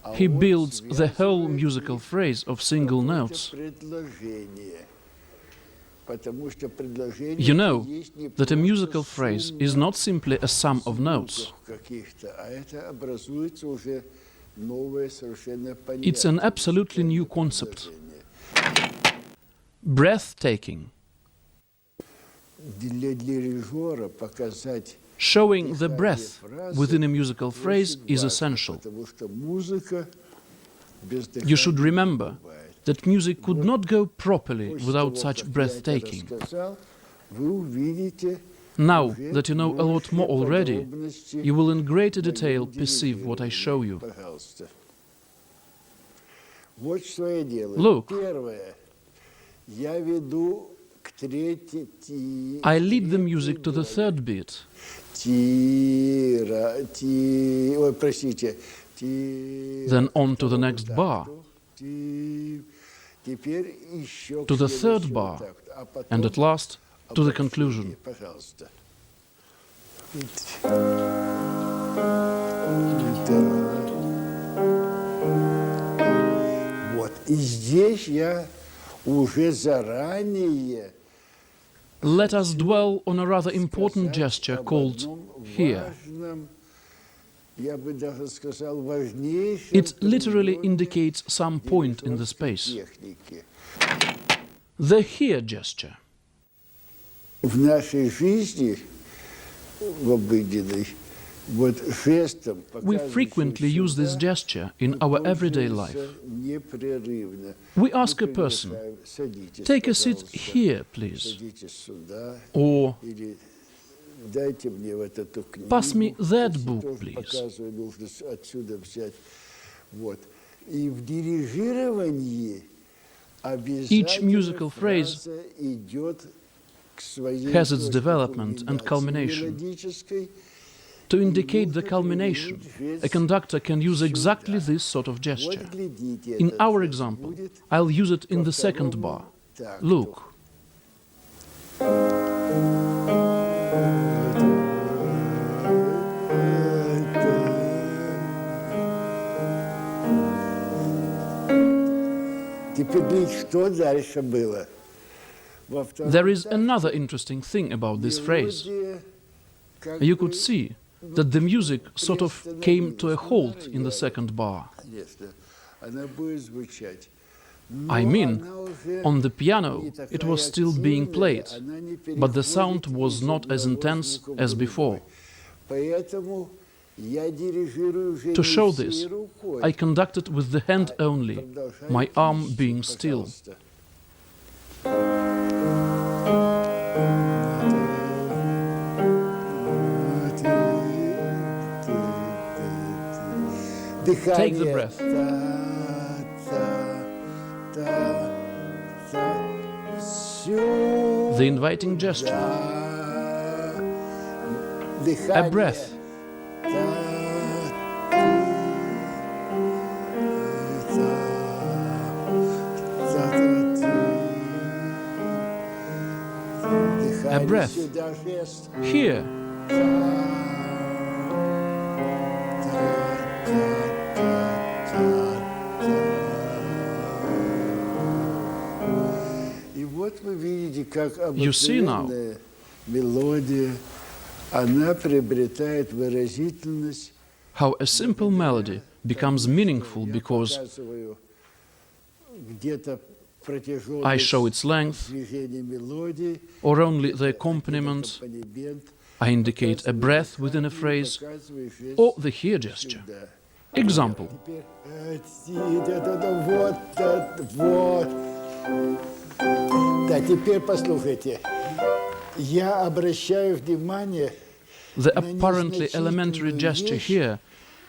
Speaker 3: а
Speaker 2: He
Speaker 3: он
Speaker 2: builds the whole
Speaker 3: связывает
Speaker 2: musical
Speaker 3: их
Speaker 2: phrase of
Speaker 3: в
Speaker 2: single
Speaker 3: какое-то
Speaker 2: notes.
Speaker 3: предложение. Потому что предложение
Speaker 2: You know
Speaker 3: есть не
Speaker 2: that a
Speaker 3: просто
Speaker 2: musical phrase is
Speaker 3: сумма
Speaker 2: not simply a sum of notes.
Speaker 3: звуков каких-то, а это образуется уже новое совершенно
Speaker 2: It's an
Speaker 3: понятие,
Speaker 2: absolutely new
Speaker 3: музыкальное
Speaker 2: concept.
Speaker 3: предложение.
Speaker 2: Breathtaking.
Speaker 3: Для дирижера показать
Speaker 2: Showing the
Speaker 3: дыхание
Speaker 2: breath
Speaker 3: фразы
Speaker 2: within a musical phrase
Speaker 3: очень
Speaker 2: is
Speaker 3: важно,
Speaker 2: essential.
Speaker 3: потому что музыка без
Speaker 2: You should
Speaker 3: дыхания не
Speaker 2: remember
Speaker 3: бывает.
Speaker 2: that music could not go properly
Speaker 3: После
Speaker 2: without
Speaker 3: того,
Speaker 2: such
Speaker 3: как я это
Speaker 2: breathtaking.
Speaker 3: рассказал, вы увидите
Speaker 2: Now
Speaker 3: уже
Speaker 2: that you know a lot
Speaker 3: большие
Speaker 2: more already,
Speaker 3: подробности
Speaker 2: you will in greater
Speaker 3: моего
Speaker 2: detail perceive what I show you.
Speaker 3: Пожалуйста. Вот что я делаю.
Speaker 2: Look.
Speaker 3: Первое. Я веду к третьей...
Speaker 2: I lead the music to the third beat,
Speaker 3: Ой, простите.
Speaker 2: then on to the next bar,
Speaker 3: Теперь еще
Speaker 2: to
Speaker 3: к
Speaker 2: the third
Speaker 3: следующему
Speaker 2: bar,
Speaker 3: такту, а потом
Speaker 2: and at last to the
Speaker 3: обобщение.
Speaker 2: conclusion.
Speaker 3: Пожалуйста. Вот. И здесь я уже заранее
Speaker 2: Let us dwell on a rather important gesture
Speaker 3: об
Speaker 2: called
Speaker 3: одном
Speaker 2: here.
Speaker 3: важном, я бы даже сказал, важнейшем
Speaker 2: It literally
Speaker 3: приеме
Speaker 2: indicates some point in the
Speaker 3: дирижерской
Speaker 2: space.
Speaker 3: техники.
Speaker 2: The here gesture.
Speaker 3: В нашей жизни, в обыденной, вот жестом,
Speaker 2: We frequently use this gesture in our everyday life.
Speaker 3: непрерывно.
Speaker 2: We ask a person,
Speaker 3: Садитесь,
Speaker 2: take a seat
Speaker 3: пожалуйста.
Speaker 2: here, please,
Speaker 3: Садитесь сюда.
Speaker 2: or
Speaker 3: Или дайте мне вот эту книгу.
Speaker 2: pass me that
Speaker 3: Тоже
Speaker 2: book, please.
Speaker 3: показываю, нужно отсюда взять. Вот. И в дирижировании
Speaker 2: Each musical phrase
Speaker 3: фраза идет к своей
Speaker 2: has its
Speaker 3: точке
Speaker 2: development and
Speaker 3: кульминации
Speaker 2: culmination.
Speaker 3: мелодической.
Speaker 2: To indicate the culmination, a conductor can use exactly this sort of gesture.
Speaker 3: Вот глядите,
Speaker 2: In
Speaker 3: этот
Speaker 2: our
Speaker 3: жест
Speaker 2: example,
Speaker 3: будет
Speaker 2: I'll use it in
Speaker 3: ко
Speaker 2: the second
Speaker 3: второму
Speaker 2: bar.
Speaker 3: такту.
Speaker 2: Look.
Speaker 3: Теперь что дальше было? Во втором
Speaker 2: There is
Speaker 3: такте
Speaker 2: another interesting thing about this phrase.
Speaker 3: мелодия как
Speaker 2: You
Speaker 3: бы,
Speaker 2: could see that the music sort of came to a halt in the second bar.
Speaker 3: конечно, она будет звучать.
Speaker 2: I
Speaker 3: Но
Speaker 2: mean,
Speaker 3: она уже
Speaker 2: on the
Speaker 3: не
Speaker 2: piano it
Speaker 3: такая
Speaker 2: was still being
Speaker 3: активная,
Speaker 2: played,
Speaker 3: она не
Speaker 2: but the sound
Speaker 3: переходит
Speaker 2: was
Speaker 3: из
Speaker 2: not as
Speaker 3: одного
Speaker 2: intense
Speaker 3: звука в
Speaker 2: as
Speaker 3: другой.
Speaker 2: before.
Speaker 3: Поэтому я дирижирую уже
Speaker 2: To
Speaker 3: не
Speaker 2: show
Speaker 3: всей
Speaker 2: this,
Speaker 3: рукой,
Speaker 2: I conducted with the hand only,
Speaker 3: продолжаю
Speaker 2: my arm
Speaker 3: кистью,
Speaker 2: being still.
Speaker 3: пожалуйста. Дыхание.
Speaker 2: Take the breath. The inviting gesture, a breath, a breath. Here,
Speaker 3: И вот вы видите, как
Speaker 2: You see now.
Speaker 3: обыкновенная мелодия, она приобретает выразительность.
Speaker 2: how a simple melody becomes meaningful
Speaker 3: Я
Speaker 2: because
Speaker 3: показываю где-то протяженность
Speaker 2: I show its length,
Speaker 3: движения мелодии,
Speaker 2: or only the accompaniment,
Speaker 3: аккомпанемент,
Speaker 2: I indicate a breath within a phrase,
Speaker 3: показываю жест
Speaker 2: or the here gesture.
Speaker 3: сюда.
Speaker 2: Example,
Speaker 3: Теперь вот, вот. Да, теперь послушайте. Я обращаю внимание
Speaker 2: the
Speaker 3: на
Speaker 2: apparently elementary gesture here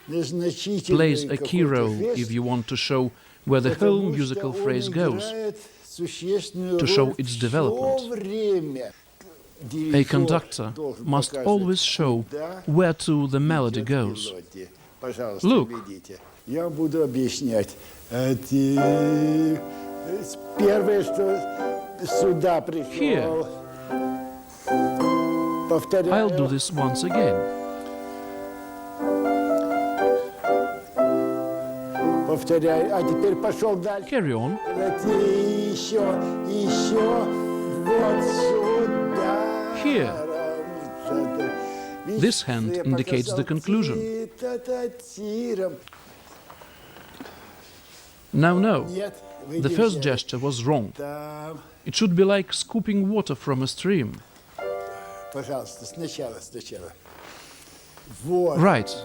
Speaker 2: plays a key role if you want to show where the whole musical phrase goes, to show its development. A conductor must always show where to the melody goes. Look.
Speaker 3: Я вам буду объяснять. Первое, что сюда пришел. Повторяю.
Speaker 2: I'll do this once again.
Speaker 3: Повторяю. А теперь пошел дальше.
Speaker 2: Carry on.
Speaker 3: Еще, вот сюда.
Speaker 2: Here. This hand indicates the conclusion. No. The first gesture was wrong. It should be like scooping water from a stream. Right.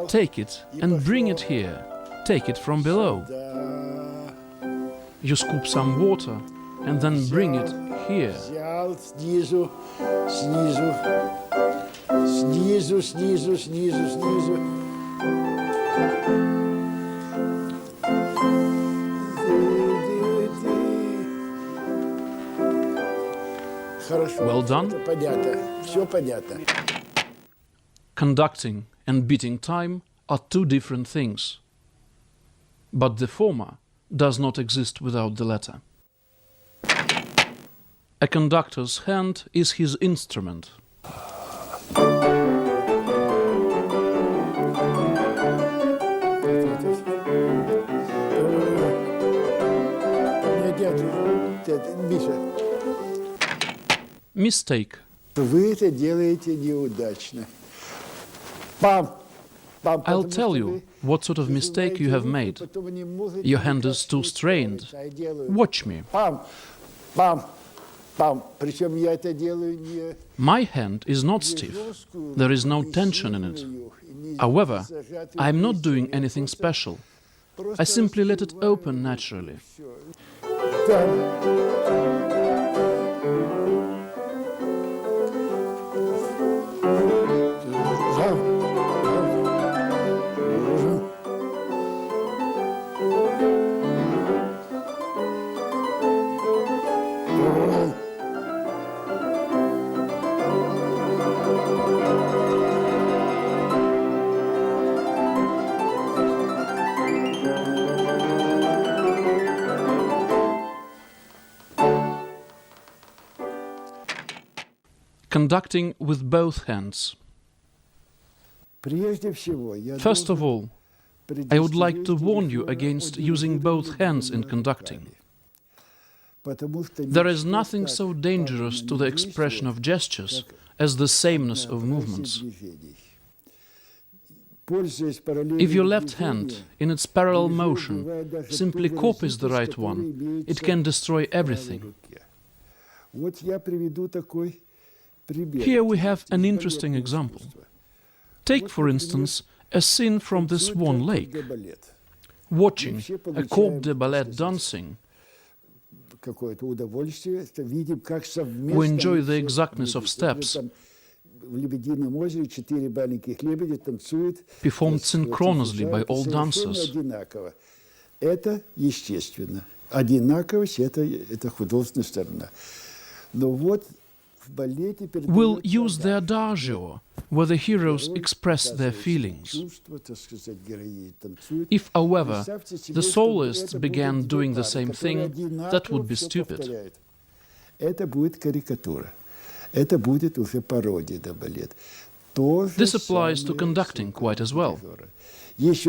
Speaker 2: Take it and bring it here. Take it from below. You scoop some water and then bring it here. Снизу. Well done.
Speaker 3: Все понятно.
Speaker 2: Conducting and beating time are two different things. But the former does not exist without the latter. A conductor's hand is his instrument. Mistake.
Speaker 3: Вы это делаете неудачно.
Speaker 2: I'll tell you what sort of mistake you have made. Your hand is too strained. Watch me. My hand is not stiff. There is no tension in it. However, I am not doing anything special. I simply let it open naturally. Conducting with both hands. First of all, I would like to warn you against using both hands in conducting. There is nothing so dangerous to the expression of gestures as the sameness of movements. If your left hand, in its parallel motion, simply copies the right one, it can destroy everything. Here we have an interesting example. Take, for instance, a scene from the Swan Lake. Watching a corps de ballet dancing, we enjoy the exactness of steps, performed synchronously by all dancers.
Speaker 3: Это естественно. Одинаковость – это художественная сторона. Но вот
Speaker 2: We'll use the adagio, where the heroes express their feelings. If, however, the soloists began doing the same thing, that would be stupid. This applies to conducting quite as well. Look,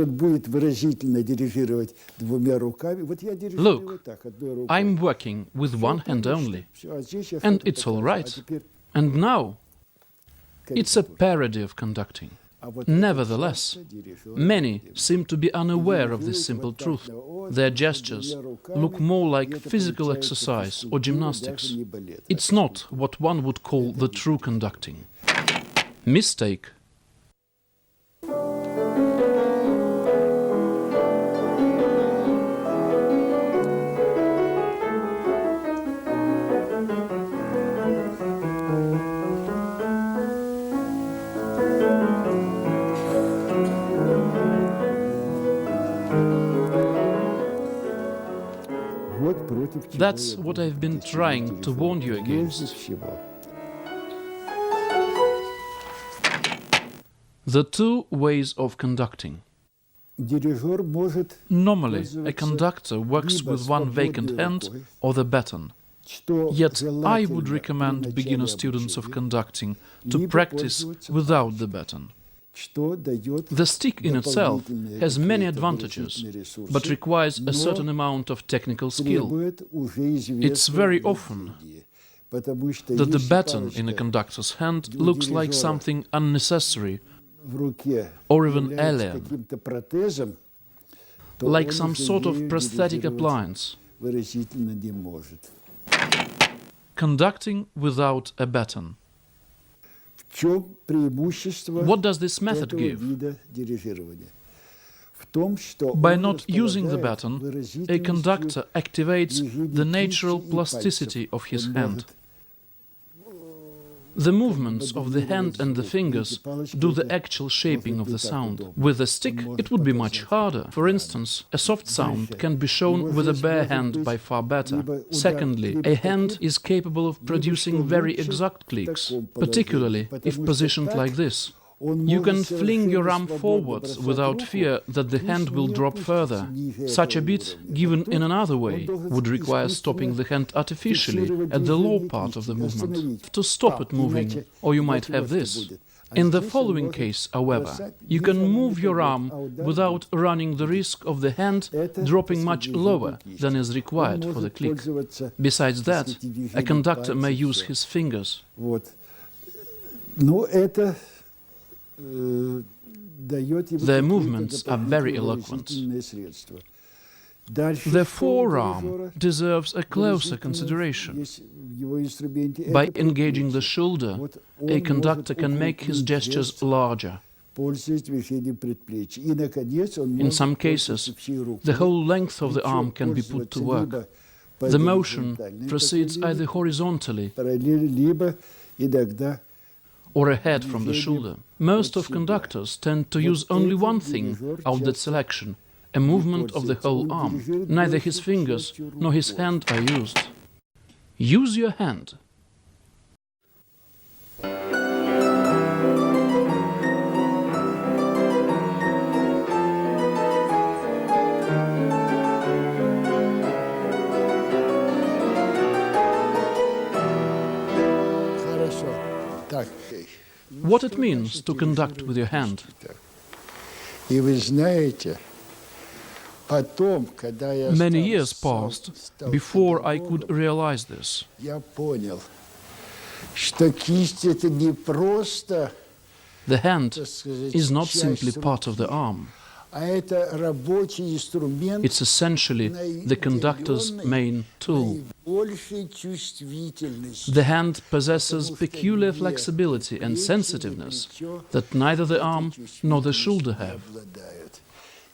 Speaker 2: I'm working with one hand only, and it's all right. And now, it's a parody of conducting. Nevertheless, many seem to be unaware of this simple truth. Their gestures look more like physical exercise or gymnastics. It's not what one would call the true conducting. Mistake.
Speaker 3: Вот против чего
Speaker 2: That's
Speaker 3: я
Speaker 2: what
Speaker 3: говорю.
Speaker 2: I've been
Speaker 3: Против
Speaker 2: trying to
Speaker 3: дирижера.
Speaker 2: warn you
Speaker 3: Прежде
Speaker 2: against.
Speaker 3: всего.
Speaker 2: The two ways of conducting.
Speaker 3: Дирижер может
Speaker 2: Normally, a
Speaker 3: пользоваться
Speaker 2: conductor works
Speaker 3: либо
Speaker 2: with one vacant
Speaker 3: свободной
Speaker 2: hand
Speaker 3: рукой,
Speaker 2: or the baton.
Speaker 3: что
Speaker 2: Yet I would
Speaker 3: желательно
Speaker 2: recommend
Speaker 3: при
Speaker 2: beginner
Speaker 3: начале
Speaker 2: students of
Speaker 3: обучения,
Speaker 2: conducting to
Speaker 3: либо
Speaker 2: practice
Speaker 3: пользоваться
Speaker 2: without the
Speaker 3: палочкой,
Speaker 2: baton.
Speaker 3: что дает
Speaker 2: The stick in itself
Speaker 3: дополнительные
Speaker 2: has many
Speaker 3: какие-то
Speaker 2: advantages,
Speaker 3: выразительные ресурсы,
Speaker 2: but requires a
Speaker 3: но
Speaker 2: certain amount of technical skill.
Speaker 3: требует уже
Speaker 2: It's very
Speaker 3: известного
Speaker 2: often
Speaker 3: владения, потому что
Speaker 2: That the
Speaker 3: если
Speaker 2: baton in a
Speaker 3: палочка
Speaker 2: conductor's hand
Speaker 3: у
Speaker 2: looks like
Speaker 3: дирижера
Speaker 2: something unnecessary,
Speaker 3: в руке
Speaker 2: or even
Speaker 3: является
Speaker 2: alien,
Speaker 3: каким-то протезом, то
Speaker 2: like
Speaker 3: он
Speaker 2: some
Speaker 3: уже
Speaker 2: sort of
Speaker 3: ею
Speaker 2: prosthetic
Speaker 3: дирижировать
Speaker 2: appliance.
Speaker 3: выразительно не может.
Speaker 2: Conducting without a baton.
Speaker 3: В чем преимущество
Speaker 2: What does this method
Speaker 3: этого
Speaker 2: give?
Speaker 3: вида дирижирования? В том, что
Speaker 2: By
Speaker 3: он
Speaker 2: not using the
Speaker 3: располагает
Speaker 2: baton, a
Speaker 3: выразительностью
Speaker 2: conductor activates the
Speaker 3: движений
Speaker 2: natural
Speaker 3: кисти и
Speaker 2: plasticity
Speaker 3: пальцев.
Speaker 2: of his
Speaker 3: Он
Speaker 2: hand.
Speaker 3: может
Speaker 2: The movements of the hand and the fingers do the actual shaping of the sound. With a stick, it would be much harder. For instance, a soft sound can be shown with a bare hand by far better. Secondly, a hand is capable of producing very exact clicks, particularly if positioned like this. You can fling your arm forwards without fear that the hand will drop further. Such a beat, given in another way, would require stopping the hand artificially at the low part of the movement, to stop it moving, or you might have this. In the following case, however, you can move your arm without running the risk of the hand dropping much lower than is required for the click. Besides that, a conductor may use his fingers.
Speaker 3: Вот. Но это дает ему
Speaker 2: Their
Speaker 3: какие-то
Speaker 2: movements are very
Speaker 3: дополнительные
Speaker 2: eloquent.
Speaker 3: выразительные средства. Дальше,
Speaker 2: The
Speaker 3: что у
Speaker 2: forearm
Speaker 3: дирижера
Speaker 2: deserves a closer
Speaker 3: выразительность
Speaker 2: consideration.
Speaker 3: есть в его инструменте.
Speaker 2: By
Speaker 3: Это
Speaker 2: engaging the
Speaker 3: предплечье.
Speaker 2: shoulder,
Speaker 3: Вот
Speaker 2: a
Speaker 3: он
Speaker 2: conductor
Speaker 3: может
Speaker 2: can make his
Speaker 3: укрепить
Speaker 2: gestures
Speaker 3: жест,
Speaker 2: larger.
Speaker 3: пользуясь движением предплечья. И, наконец, он
Speaker 2: In
Speaker 3: может
Speaker 2: some
Speaker 3: пользоваться
Speaker 2: cases,
Speaker 3: всей рукой,
Speaker 2: the whole length of the
Speaker 3: причем
Speaker 2: arm can be put to
Speaker 3: пользоваться
Speaker 2: work.
Speaker 3: либо по
Speaker 2: The motion
Speaker 3: горизонтальной
Speaker 2: proceeds
Speaker 3: такой
Speaker 2: either
Speaker 3: линии,
Speaker 2: horizontally
Speaker 3: параллели, либо иногда
Speaker 2: or ahead from the shoulder. Most of conductors tend to use only one thing out that selection, a movement of the whole arm. Neither his fingers nor his hand are used. Use your hand.
Speaker 3: Хорошо. Так.
Speaker 2: What it means to conduct with your hand.
Speaker 3: И вы знаете, потом, когда я
Speaker 2: Many
Speaker 3: стал-
Speaker 2: years
Speaker 3: стал-
Speaker 2: passed
Speaker 3: стал
Speaker 2: before I
Speaker 3: педагогом,
Speaker 2: could realize this.
Speaker 3: я понял, что кисть это не просто,
Speaker 2: The hand
Speaker 3: так сказать,
Speaker 2: is not
Speaker 3: часть
Speaker 2: simply part of the
Speaker 3: руки,
Speaker 2: arm.
Speaker 3: а это рабочий инструмент
Speaker 2: It's essentially the conductor's main tool.
Speaker 3: наибольшей чувствительности.
Speaker 2: The hand possesses peculiar flexibility and sensitiveness that neither the arm nor the shoulder have.
Speaker 3: обладают.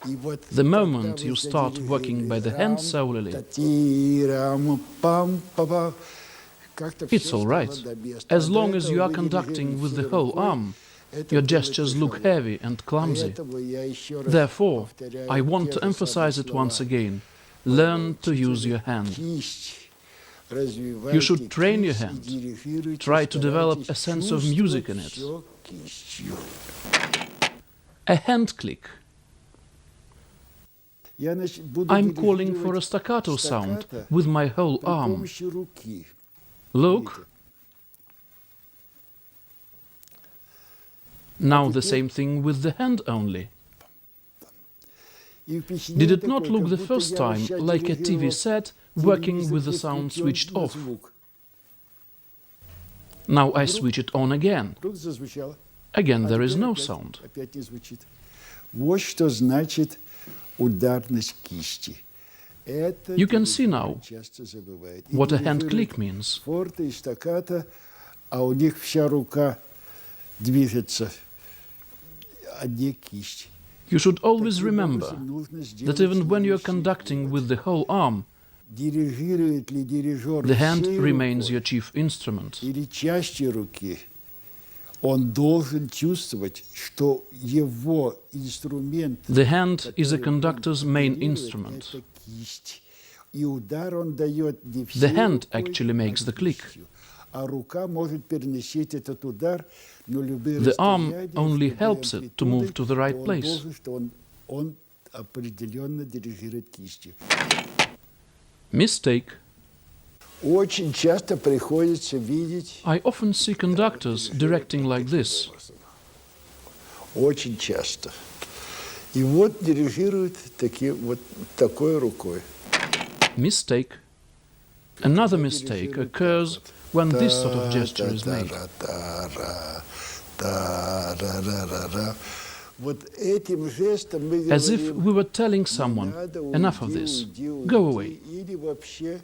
Speaker 3: И вот
Speaker 2: The
Speaker 3: когда
Speaker 2: moment
Speaker 3: вы
Speaker 2: you start
Speaker 3: задирижировали
Speaker 2: working by the hand solely,
Speaker 3: татирам, пам-па-па, как-то
Speaker 2: it's
Speaker 3: всё
Speaker 2: all
Speaker 3: стало
Speaker 2: right.
Speaker 3: до места.
Speaker 2: As
Speaker 3: До
Speaker 2: long as
Speaker 3: этого
Speaker 2: you are
Speaker 3: вы
Speaker 2: conducting
Speaker 3: дирижировали
Speaker 2: with the
Speaker 3: всей
Speaker 2: whole
Speaker 3: рукой.
Speaker 2: arm,
Speaker 3: Это
Speaker 2: your
Speaker 3: было
Speaker 2: gestures look
Speaker 3: тяжело.
Speaker 2: heavy and clumsy.
Speaker 3: Поэтому я еще раз
Speaker 2: Therefore,
Speaker 3: повторяю
Speaker 2: I want
Speaker 3: те
Speaker 2: to
Speaker 3: же
Speaker 2: emphasize
Speaker 3: самые
Speaker 2: it once
Speaker 3: слова.
Speaker 2: again. Learn to use your hand.
Speaker 3: Кисть.
Speaker 2: You should train your hand. Try to develop a sense of music in it. A hand click. I'm calling for a staccato sound with my whole arm. Look. Now the same thing with the hand only. Did it not look the first time like a TV set working with the sound switched off? Now I switch it on again. Again there is no sound.
Speaker 3: Вот что значит ударность кисти.
Speaker 2: You can see now what a hand click means.
Speaker 3: Форте и стаккато, а у них вся рука движется, а не кисть.
Speaker 2: You should always remember that even when you are conducting with the whole arm,
Speaker 3: Дирижирует ли дирижер
Speaker 2: the hand
Speaker 3: всей
Speaker 2: remains
Speaker 3: рукой
Speaker 2: your chief instrument.
Speaker 3: или частью руки, он должен чувствовать, что его инструмент,
Speaker 2: The hand is a
Speaker 3: который он
Speaker 2: conductor's main
Speaker 3: контролирует,
Speaker 2: instrument.
Speaker 3: это кисть. И удар он дает не всей
Speaker 2: The hand
Speaker 3: рукой,
Speaker 2: actually makes the click.
Speaker 3: кистью. А рука может переносить этот удар на любые
Speaker 2: The arm
Speaker 3: расстояния,
Speaker 2: only
Speaker 3: с любой
Speaker 2: helps it to move to the right
Speaker 3: амплитудой, то он
Speaker 2: place.
Speaker 3: должен, что он определенно дирижирует кистью.
Speaker 2: Mistake.
Speaker 3: Очень часто приходится видеть...
Speaker 2: I often see conductors directing like this.
Speaker 3: Очень часто. И вот дирижирует такой рукой.
Speaker 2: Mistake. Another mistake occurs when this sort of gesture is made.
Speaker 3: Вот этим жестом мы
Speaker 2: As if
Speaker 3: говорим,
Speaker 2: we were telling
Speaker 3: не
Speaker 2: someone,
Speaker 3: надо,
Speaker 2: enough of
Speaker 3: уйди,
Speaker 2: this,
Speaker 3: уйди,
Speaker 2: go
Speaker 3: уйди,
Speaker 2: away.
Speaker 3: или вообще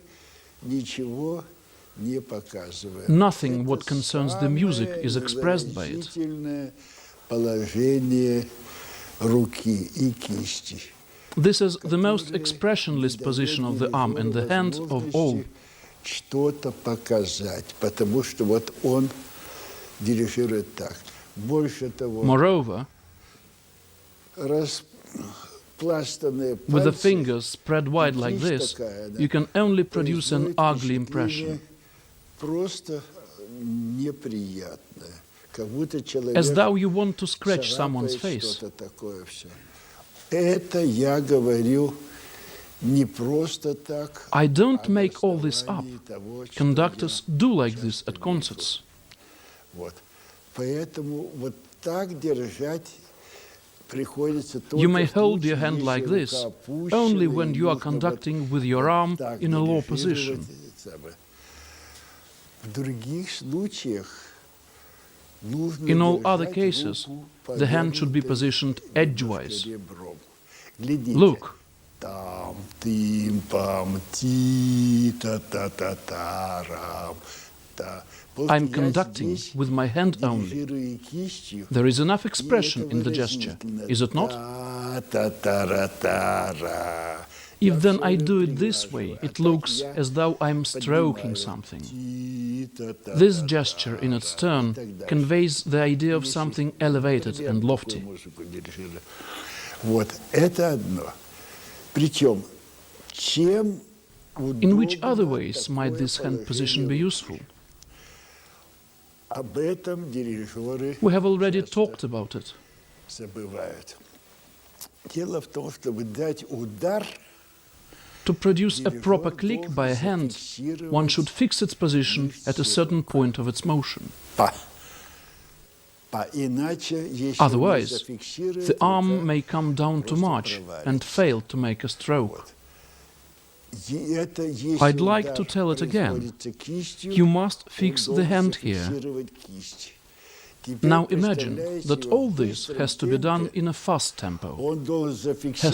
Speaker 3: ничего не показываем.
Speaker 2: Nothing
Speaker 3: Это
Speaker 2: what concerns the music
Speaker 3: самое
Speaker 2: is expressed by it.
Speaker 3: невыразительное положение руки и кисти.
Speaker 2: This is the most expressionless position of the arm and the hand of all.
Speaker 3: Что-то показать, потому что вот он дирижирует так. Больше того,
Speaker 2: Moreover,
Speaker 3: распластанные
Speaker 2: with the
Speaker 3: пальцы,
Speaker 2: fingers spread wide like
Speaker 3: кисть
Speaker 2: this,
Speaker 3: такая, да,
Speaker 2: you can only produce an
Speaker 3: производит
Speaker 2: ugly
Speaker 3: впечатление
Speaker 2: impression,
Speaker 3: просто неприятное. Как будто человек
Speaker 2: as though you want to scratch someone's
Speaker 3: царапает
Speaker 2: face.
Speaker 3: что-то такое все. Это я говорю не просто так.
Speaker 2: I don't
Speaker 3: а на
Speaker 2: make all this up.
Speaker 3: основании того, что
Speaker 2: Conductors
Speaker 3: я
Speaker 2: do like this
Speaker 3: часто
Speaker 2: at concerts.
Speaker 3: Вот. Поэтому вот так держать приходится только
Speaker 2: You may
Speaker 3: в
Speaker 2: hold your
Speaker 3: случае,
Speaker 2: hand
Speaker 3: если
Speaker 2: like this
Speaker 3: рука опущена,
Speaker 2: only
Speaker 3: и
Speaker 2: when you are
Speaker 3: нужно
Speaker 2: conducting with
Speaker 3: вот
Speaker 2: your arm
Speaker 3: так
Speaker 2: in a low
Speaker 3: дирижировать,
Speaker 2: position.
Speaker 3: В других случаях нужно
Speaker 2: In all
Speaker 3: держать
Speaker 2: other cases,
Speaker 3: руку
Speaker 2: the hand should be
Speaker 3: повернутой
Speaker 2: positioned
Speaker 3: немножко
Speaker 2: edgewise.
Speaker 3: ребром. Глядите.
Speaker 2: Look,
Speaker 3: Там, тим, пам, ти, та-та-та-та-рам, та.
Speaker 2: I'm conducting with my hand only.
Speaker 3: Дирижируя кистью,
Speaker 2: There is enough expression in the gesture, is it not?
Speaker 3: Та-та-та-та-та-ра.
Speaker 2: If then I do it this way, it looks as though I'm stroking something. This gesture in its turn conveys the idea of something elevated and lofty.
Speaker 3: Вот это одно. Причем, чем
Speaker 2: In which other
Speaker 3: удобно
Speaker 2: ways might
Speaker 3: такое
Speaker 2: this hand position
Speaker 3: положение
Speaker 2: be
Speaker 3: руки?
Speaker 2: useful?
Speaker 3: Об этом дирижеры
Speaker 2: We have already
Speaker 3: часто
Speaker 2: talked about it.
Speaker 3: забывают. Дело в том, чтобы дать удар,
Speaker 2: To produce a proper click by a hand, one should fix its position at a certain point of its motion.
Speaker 3: иначе, если не
Speaker 2: Otherwise,
Speaker 3: зафиксирует,
Speaker 2: the arm
Speaker 3: рука
Speaker 2: may come down too much and fail to make a stroke.
Speaker 3: это, если
Speaker 2: I'd like to
Speaker 3: удар
Speaker 2: tell it again.
Speaker 3: производится кистью,
Speaker 2: You must
Speaker 3: он
Speaker 2: fix the
Speaker 3: должен
Speaker 2: hand here.
Speaker 3: зафиксировать кисть. Теперь
Speaker 2: Now imagine
Speaker 3: представляете
Speaker 2: that
Speaker 3: его
Speaker 2: all
Speaker 3: в
Speaker 2: this
Speaker 3: быстром
Speaker 2: has to be done
Speaker 3: темпе,
Speaker 2: in a fast tempo.
Speaker 3: он должен
Speaker 2: Has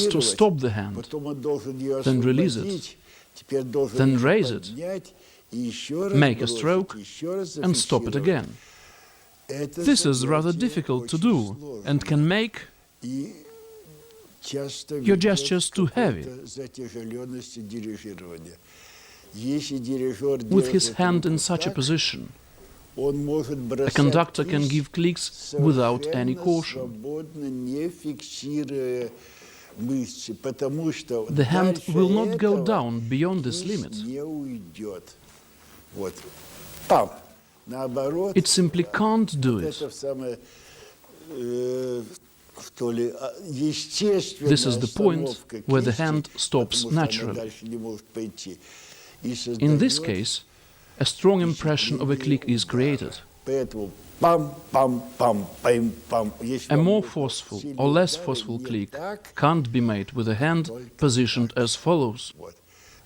Speaker 2: to
Speaker 3: зафиксировать,
Speaker 2: stop the hand,
Speaker 3: потом он должен ее
Speaker 2: then release it,
Speaker 3: освободить, теперь должен
Speaker 2: then
Speaker 3: ее
Speaker 2: raise it,
Speaker 3: поднять и еще раз
Speaker 2: make a
Speaker 3: бросить,
Speaker 2: stroke,
Speaker 3: еще раз
Speaker 2: and stop it
Speaker 3: зафиксировать.
Speaker 2: again.
Speaker 3: Это
Speaker 2: This is rather
Speaker 3: занятие
Speaker 2: difficult to
Speaker 3: очень
Speaker 2: do
Speaker 3: сложное.
Speaker 2: and can make
Speaker 3: И часто
Speaker 2: your
Speaker 3: ведет
Speaker 2: gestures too
Speaker 3: к
Speaker 2: heavy.
Speaker 3: какой-то затяжеленности дирижирования. Если дирижер
Speaker 2: with his
Speaker 3: держит
Speaker 2: hand in
Speaker 3: руку
Speaker 2: such a
Speaker 3: так,
Speaker 2: position.
Speaker 3: он может
Speaker 2: A
Speaker 3: бросать
Speaker 2: conductor can
Speaker 3: кисть
Speaker 2: give clicks without any
Speaker 3: совершенно
Speaker 2: caution.
Speaker 3: свободно, не фиксируя мышцы, потому что
Speaker 2: The hand
Speaker 3: дальше
Speaker 2: will not go
Speaker 3: этого
Speaker 2: down beyond this
Speaker 3: кисть
Speaker 2: limit.
Speaker 3: не уйдет. Вот. Пам. Наоборот,
Speaker 2: It simply can't do it.
Speaker 3: это самое, что ли, естественная
Speaker 2: This is the point
Speaker 3: остановка
Speaker 2: where the
Speaker 3: кисти,
Speaker 2: hand stops
Speaker 3: потому что она
Speaker 2: naturally.
Speaker 3: дальше не может пойти. И
Speaker 2: In this
Speaker 3: создает
Speaker 2: case, a strong impression of a click is created.
Speaker 3: Поэтому пам-пам-пам-пам-пам. Если
Speaker 2: A
Speaker 3: вам
Speaker 2: more
Speaker 3: нужно
Speaker 2: forceful
Speaker 3: сильно
Speaker 2: or less
Speaker 3: ударить,
Speaker 2: forceful
Speaker 3: не
Speaker 2: click
Speaker 3: так,
Speaker 2: can't be made with a hand positioned as follows.
Speaker 3: вот.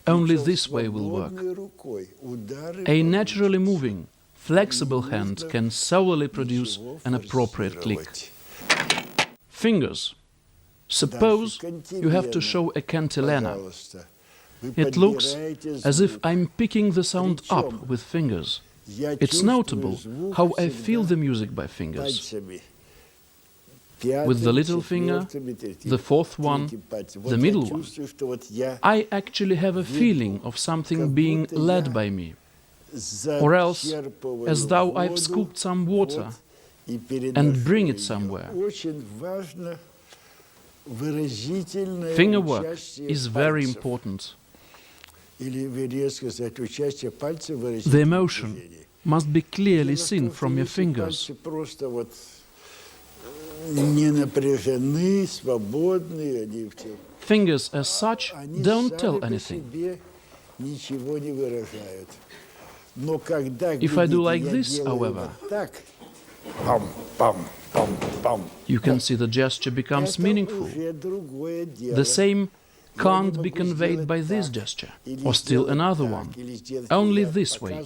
Speaker 2: Only
Speaker 3: Причем
Speaker 2: this way will work.
Speaker 3: свободной рукой удары
Speaker 2: A naturally moving, flexible hand can solely produce
Speaker 3: ничего
Speaker 2: an appropriate click.
Speaker 3: форсировать.
Speaker 2: Fingers. Suppose you have to show a cantilena.
Speaker 3: Пожалуйста. Вы
Speaker 2: It looks
Speaker 3: подбираете
Speaker 2: as if
Speaker 3: звук.
Speaker 2: I'm picking the sound up with fingers.
Speaker 3: Я
Speaker 2: It's
Speaker 3: чувствую
Speaker 2: notable
Speaker 3: звук
Speaker 2: how I feel
Speaker 3: всегда
Speaker 2: the music by fingers.
Speaker 3: пальцами.
Speaker 2: With the little finger, the fourth one, the middle one. I actually have a feeling of something being led by me, or else as though I've scooped some water and bring it somewhere. Finger work is very important. The emotion must be clearly seen from your fingers. Fingers as such don't tell anything. If I do like this, however, you can see the gesture becomes meaningful. The same can't be conveyed by this gesture, or still another one, only this way.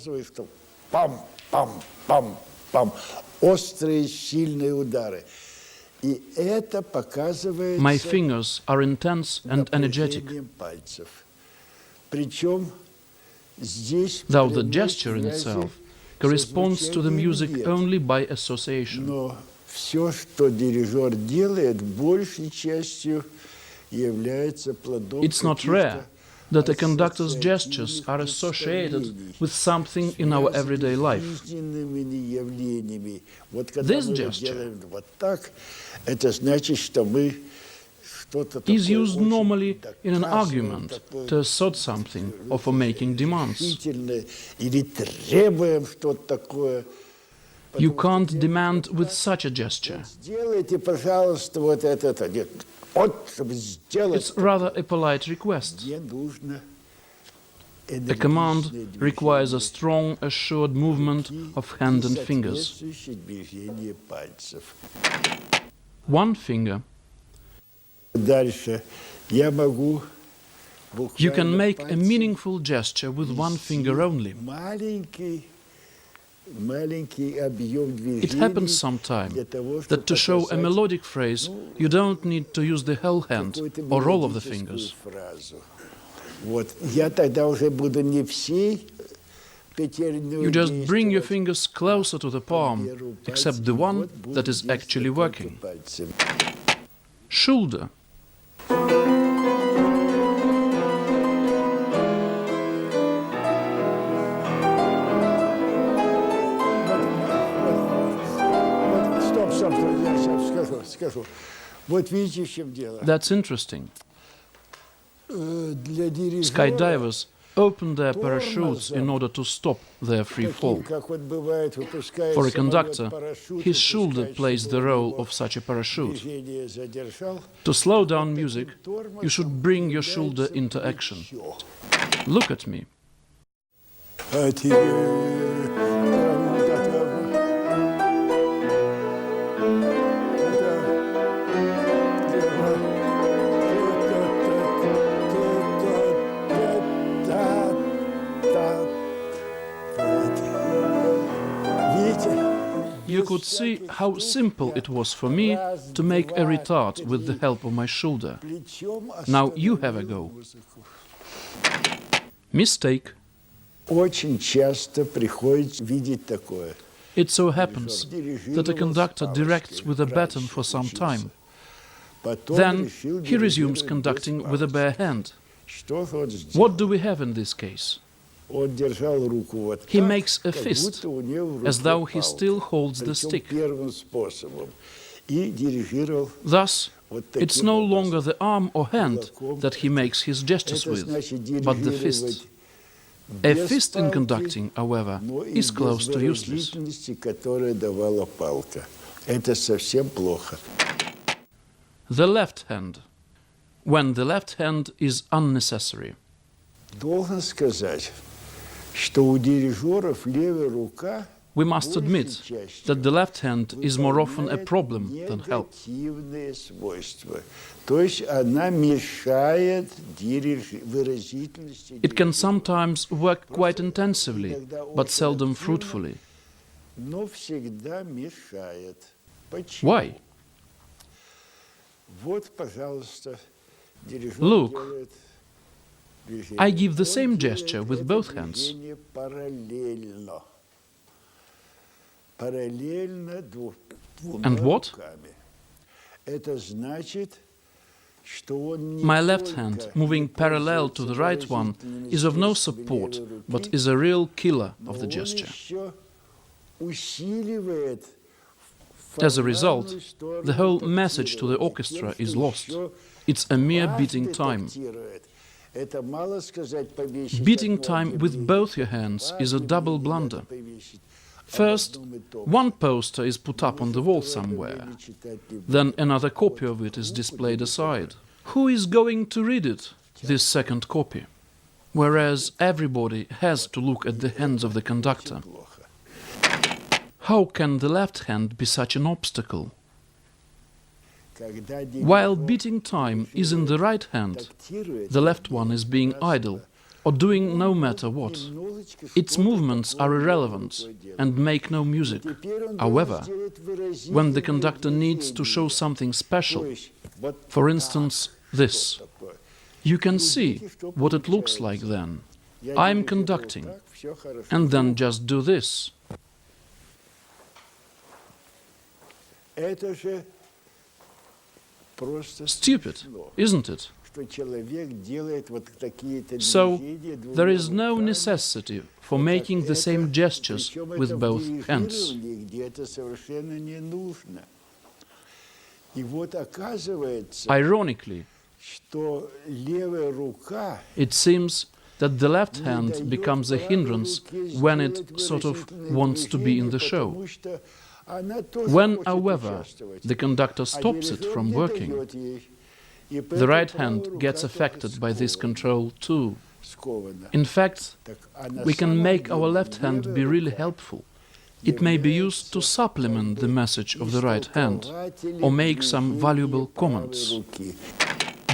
Speaker 2: My fingers are intense and energetic, though the gesture in itself corresponds to the music only by association. It's not rare that a conductor's gestures are associated with something in our everyday life. This gesture is used normally in an argument to assert something or for making demands. You can't demand with such a gesture. It's rather a polite request. A command requires a strong, assured movement of hand and fingers. One finger. You can make a meaningful gesture with one finger only. It happens sometimes that to show a melodic phrase, you don't need to use the whole hand or all of the fingers. You just bring your fingers closer to the palm, except the one that is actually working. Shoulder. That's interesting. Skydivers open their parachutes in order to stop their free fall. For a conductor, his shoulder plays the role of such a parachute. To slow down music, you should bring your shoulder into action. Look at me. You could see how simple it was for me to make a retard with the help of my shoulder. Now you have a go. Mistake. It so happens that a conductor directs with a baton for some time. Then he resumes conducting with a bare hand. What do we have in this case? He makes a fist, as though he still holds the stick. Thus, it's no longer the arm or hand that he makes his gestures with, but the fist. A fist in conducting, however, is close to useless. The left hand. When the left hand is unnecessary. We must admit that the left hand is more often a problem than help. It can sometimes work quite intensively, but seldom fruitfully. Why? Look, I give the same gesture with both hands. And what? My left hand, moving parallel to the right one, is of no support, but is a real killer of the gesture. As a result, the whole message to the orchestra is lost. It's a mere beating time.
Speaker 3: Это мало сказать повесить
Speaker 2: Beating
Speaker 3: одно
Speaker 2: time with
Speaker 3: объявление.
Speaker 2: both your hands is a double
Speaker 3: Объявление
Speaker 2: blunder.
Speaker 3: надо повесить
Speaker 2: First,
Speaker 3: об одном и том же.
Speaker 2: one poster is put up on the wall
Speaker 3: Второе
Speaker 2: somewhere.
Speaker 3: объявление читать не
Speaker 2: Then
Speaker 3: буду.
Speaker 2: another copy of it is displayed aside. Who is going to read it, this second copy? Whereas everybody has to look at the hands of the conductor.
Speaker 3: Плохо.
Speaker 2: How can the left hand be such an obstacle?
Speaker 3: Когда
Speaker 2: While
Speaker 3: дирижер
Speaker 2: beating time is in the right hand,
Speaker 3: тактирует,
Speaker 2: the left one is being idle or doing no matter what.
Speaker 3: немножечко
Speaker 2: Its
Speaker 3: что-то
Speaker 2: movements are
Speaker 3: такое
Speaker 2: irrelevant
Speaker 3: делает.
Speaker 2: and make no music.
Speaker 3: Теперь он
Speaker 2: However,
Speaker 3: должен сделать выразительное
Speaker 2: when the conductor needs to show
Speaker 3: движение.
Speaker 2: something special,
Speaker 3: То есть вот
Speaker 2: for
Speaker 3: так,
Speaker 2: instance,
Speaker 3: что
Speaker 2: this,
Speaker 3: такое.
Speaker 2: you can see what it looks like then.
Speaker 3: Я
Speaker 2: I'm
Speaker 3: дирижирую
Speaker 2: conducting,
Speaker 3: так, всё хорошо.
Speaker 2: and then just do this.
Speaker 3: Это же просто
Speaker 2: Stupid,
Speaker 3: смешно,
Speaker 2: isn't it?
Speaker 3: что человек делает вот такие-то
Speaker 2: So,
Speaker 3: движения двумя
Speaker 2: there is no
Speaker 3: руками.
Speaker 2: necessity for
Speaker 3: Вот так.
Speaker 2: making the same gestures
Speaker 3: Причем
Speaker 2: with
Speaker 3: это в
Speaker 2: both hands.
Speaker 3: дирижировании, где это совершенно не нужно. И вот оказывается,
Speaker 2: Ironically,
Speaker 3: что левая рука
Speaker 2: it seems that the left hand becomes a hindrance when it sort of wants to be in the show. When, however, the conductor stops it from working, the right hand gets affected by this control too. In fact, we can make our left hand be really helpful. It may be used to supplement the message of the right hand or make some valuable comments.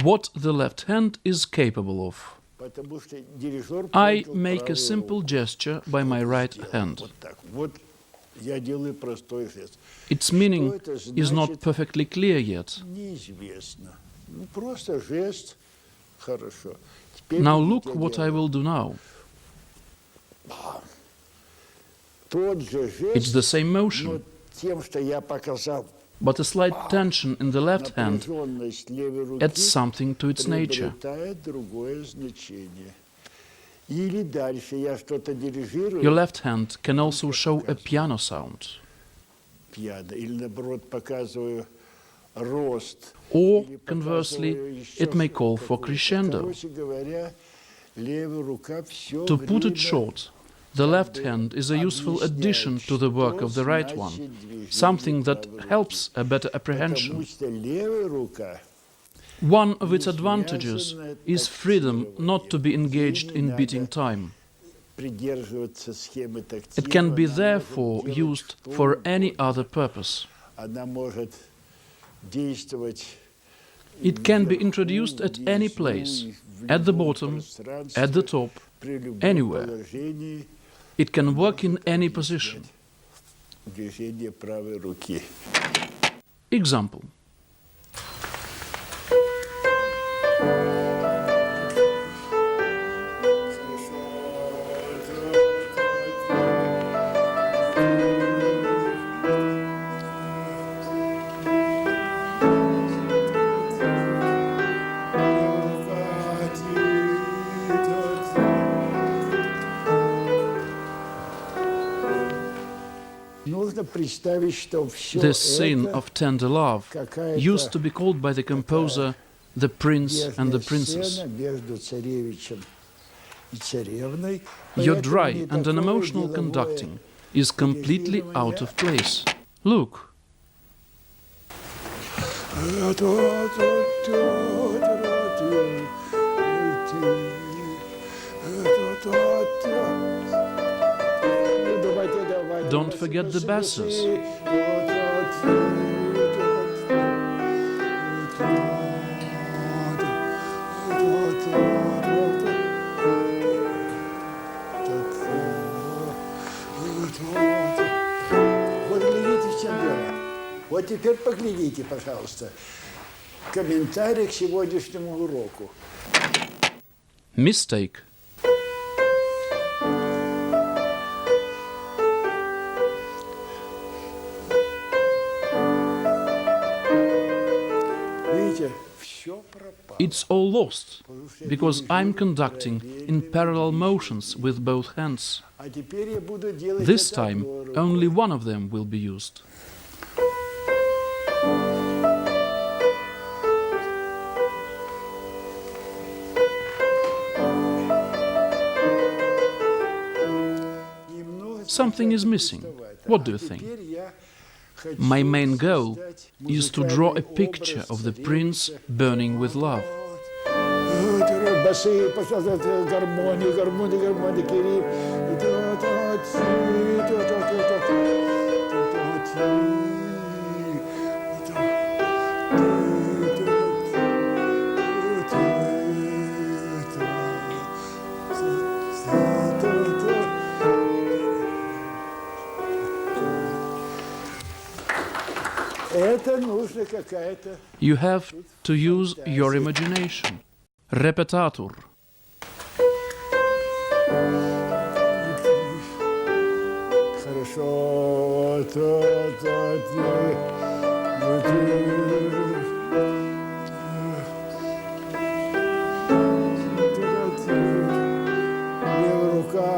Speaker 2: What the left hand is capable of. I make a simple gesture by my right hand.
Speaker 3: Я делаю простой жест.
Speaker 2: Its meaning is not perfectly clear yet.
Speaker 3: Неизвестно. Ну, просто жест. Хорошо. Теперь
Speaker 2: Now
Speaker 3: видите,
Speaker 2: look
Speaker 3: я
Speaker 2: what I
Speaker 3: делаю.
Speaker 2: will do now.
Speaker 3: Тот же
Speaker 2: It's
Speaker 3: жест,
Speaker 2: the same
Speaker 3: но
Speaker 2: motion,
Speaker 3: тем, что я показал
Speaker 2: but a slight tension in the left hand
Speaker 3: напряженность левой руки,
Speaker 2: adds something to its nature.
Speaker 3: приобретает другое значение. Или дальше я что-то дирижирую,
Speaker 2: Your left hand can also show a piano sound,
Speaker 3: пьяно, или наоборот показываю рост.
Speaker 2: or
Speaker 3: или
Speaker 2: conversely,
Speaker 3: показываю еще
Speaker 2: it may
Speaker 3: что-то
Speaker 2: call for
Speaker 3: такое.
Speaker 2: crescendo.
Speaker 3: Короче говоря, левая рука все
Speaker 2: To put it short, the left hand is a useful addition to the work of the right one, something that helps a better
Speaker 3: Потому
Speaker 2: apprehension.
Speaker 3: что левая рука
Speaker 2: One of its advantages is freedom not to be engaged in beating time.
Speaker 3: придерживаться схемы
Speaker 2: It can be
Speaker 3: тактила, она
Speaker 2: therefore
Speaker 3: может делать
Speaker 2: used
Speaker 3: что
Speaker 2: for any
Speaker 3: угодно.
Speaker 2: other purpose.
Speaker 3: Она может действовать
Speaker 2: It can be
Speaker 3: вверху,
Speaker 2: introduced at any
Speaker 3: внизу,
Speaker 2: place,
Speaker 3: в
Speaker 2: at the
Speaker 3: любом
Speaker 2: bottom,
Speaker 3: пространстве,
Speaker 2: at the top.
Speaker 3: при любом
Speaker 2: anywhere.
Speaker 3: положении
Speaker 2: It can work in any position.
Speaker 3: движение правой руки.
Speaker 2: Example.
Speaker 3: Нужно представить, что все
Speaker 2: This scene
Speaker 3: это
Speaker 2: of tender love used to be called by the composer the prince and the
Speaker 3: нежная
Speaker 2: princess.
Speaker 3: сцена между царевичем и царевной.
Speaker 2: Your
Speaker 3: Поэтому
Speaker 2: dry
Speaker 3: не
Speaker 2: and an
Speaker 3: такое
Speaker 2: emotional
Speaker 3: деловое
Speaker 2: conducting is completely out of place. Look, don't forget the basses.
Speaker 3: Вот глядите, в чем дело. Вот теперь поглядите, пожалуйста, комментарий к сегодняшнему уроку.
Speaker 2: Mistake.
Speaker 3: Видите, все пропало.
Speaker 2: It's all lost because I'm conducting in parallel motions with both hands.
Speaker 3: А теперь я буду делать
Speaker 2: This
Speaker 3: это
Speaker 2: time,
Speaker 3: одной рукой.
Speaker 2: only one of them will be used. something is missing. What do you think? My main goal is to draw a picture of the prince burning with love.
Speaker 3: Басы, пожалуйста, гармонии, гармонии, гармонии, Кирилл. Это нужно какая-то...
Speaker 2: You have to use your imagination. Repetatur.
Speaker 3: Хорошо. Левая рука.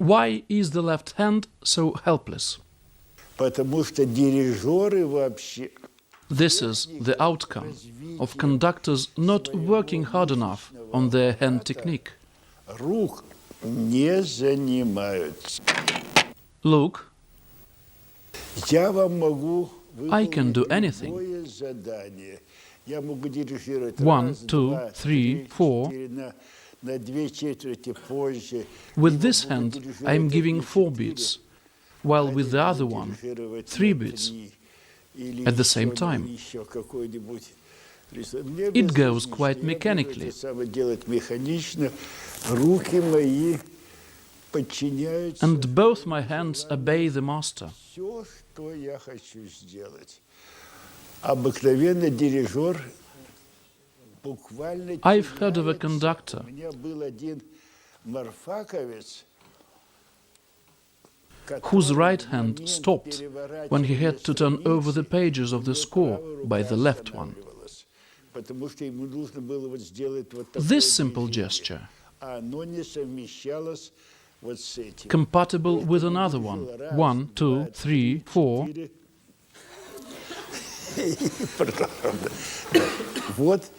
Speaker 2: Why is the left hand so helpless?
Speaker 3: Потому что дирижеры вообще...
Speaker 2: This is the outcome of conductors not working hard enough on their hand technique.
Speaker 3: Рук не занимаются.
Speaker 2: Look,
Speaker 3: Я вам могу
Speaker 2: I can do anything.
Speaker 3: любое задание. Я могу дирижировать
Speaker 2: 1,
Speaker 3: раз,
Speaker 2: 2,
Speaker 3: два,
Speaker 2: 3, 4.
Speaker 3: на две четверти позже.
Speaker 2: With this hand, I am giving 4 beats, while with the other one, 3 beats at the same time. It goes quite mechanically.
Speaker 3: Руки мои подчиняются.
Speaker 2: And both my hands obey the master.
Speaker 3: Все, что я хочу сделать. Обыкновенный дирижер буквально...
Speaker 2: I've heard of a conductor
Speaker 3: У меня был один морфаковец,
Speaker 2: whose right hand stopped when he had to turn over the pages of the score by the left one.
Speaker 3: потому что ему нужно было вот сделать вот такое
Speaker 2: This simple
Speaker 3: движение,
Speaker 2: gesture,
Speaker 3: а оно не совмещалось вот с этим.
Speaker 2: compatible with another one, 1, 2, 3, 4,
Speaker 3: Вот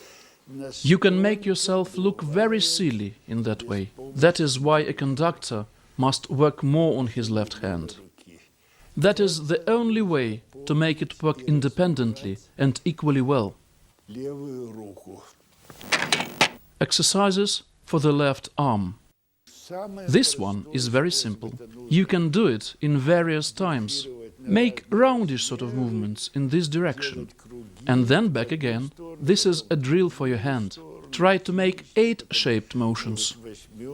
Speaker 2: you can make yourself look very silly in that way. That is why a conductor must work more on his left hand. That is the only way to make it work independently and equally well.
Speaker 3: левую руку.
Speaker 2: Exercises for the left arm.
Speaker 3: Самое
Speaker 2: This one is very simple. You can do it in various times. Make roundish sort of movements in this direction, and then back again. This is a drill for your hand. Try to make 8-shaped motions.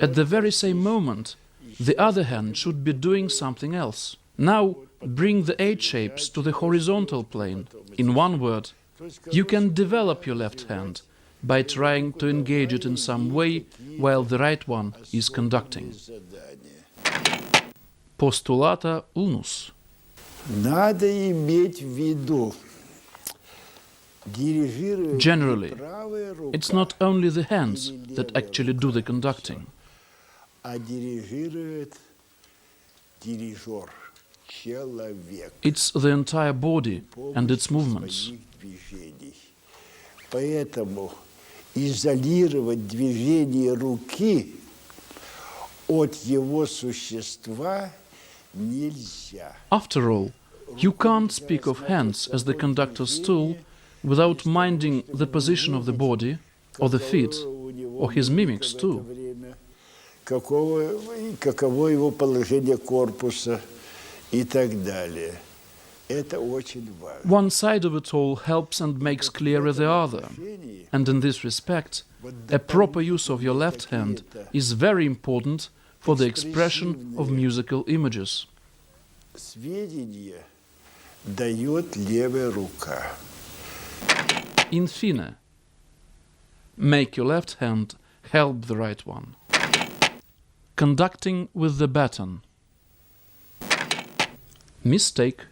Speaker 2: At the very same moment, the other hand should be doing something else. Now, bring the 8 shapes to the horizontal plane. In one word, you can develop your left hand by trying to engage it in some way while the right one is conducting.
Speaker 3: задание.
Speaker 2: Postulata unus.
Speaker 3: Надо иметь в виду, дирижирует
Speaker 2: Generally,
Speaker 3: правая рука,
Speaker 2: it's not only the hands that actually do the conducting.
Speaker 3: а дирижирует дирижер, человек.
Speaker 2: It's the entire body and its movements.
Speaker 3: Своих движений. Поэтому изолировать движение руки от его существа нельзя.
Speaker 2: After all, you can't speak of hands as the conductor's tool without minding the position of the body, or the feet, or his mimics too.
Speaker 3: Каково его положение корпуса и так далее. Это очень важно.
Speaker 2: One side of it all helps and makes clearer the other. And in this respect, a proper use of your left hand is very important for the expression of musical images.
Speaker 3: Сведения дает левая рука.
Speaker 2: In fine, make your left hand help the right one. Conducting with the baton. Mistake.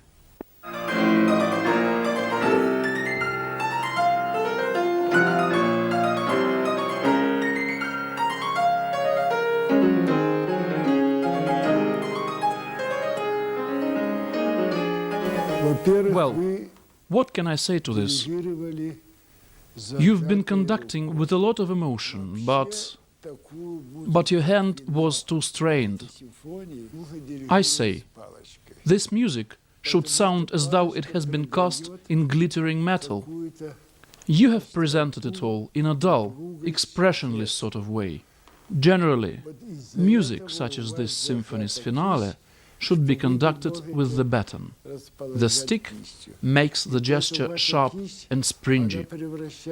Speaker 3: Во-первых,
Speaker 2: Well,
Speaker 3: вы
Speaker 2: what can I say to this?
Speaker 3: дирижировали
Speaker 2: You've been conducting with a lot of emotion, but your hand was too strained. I say, this music should sound as though it has been cast in glittering metal. You have presented it all in a dull, expressionless sort of way. Generally, music such as this symphony's finale should be conducted with the baton. The stick makes the gesture sharp and springy.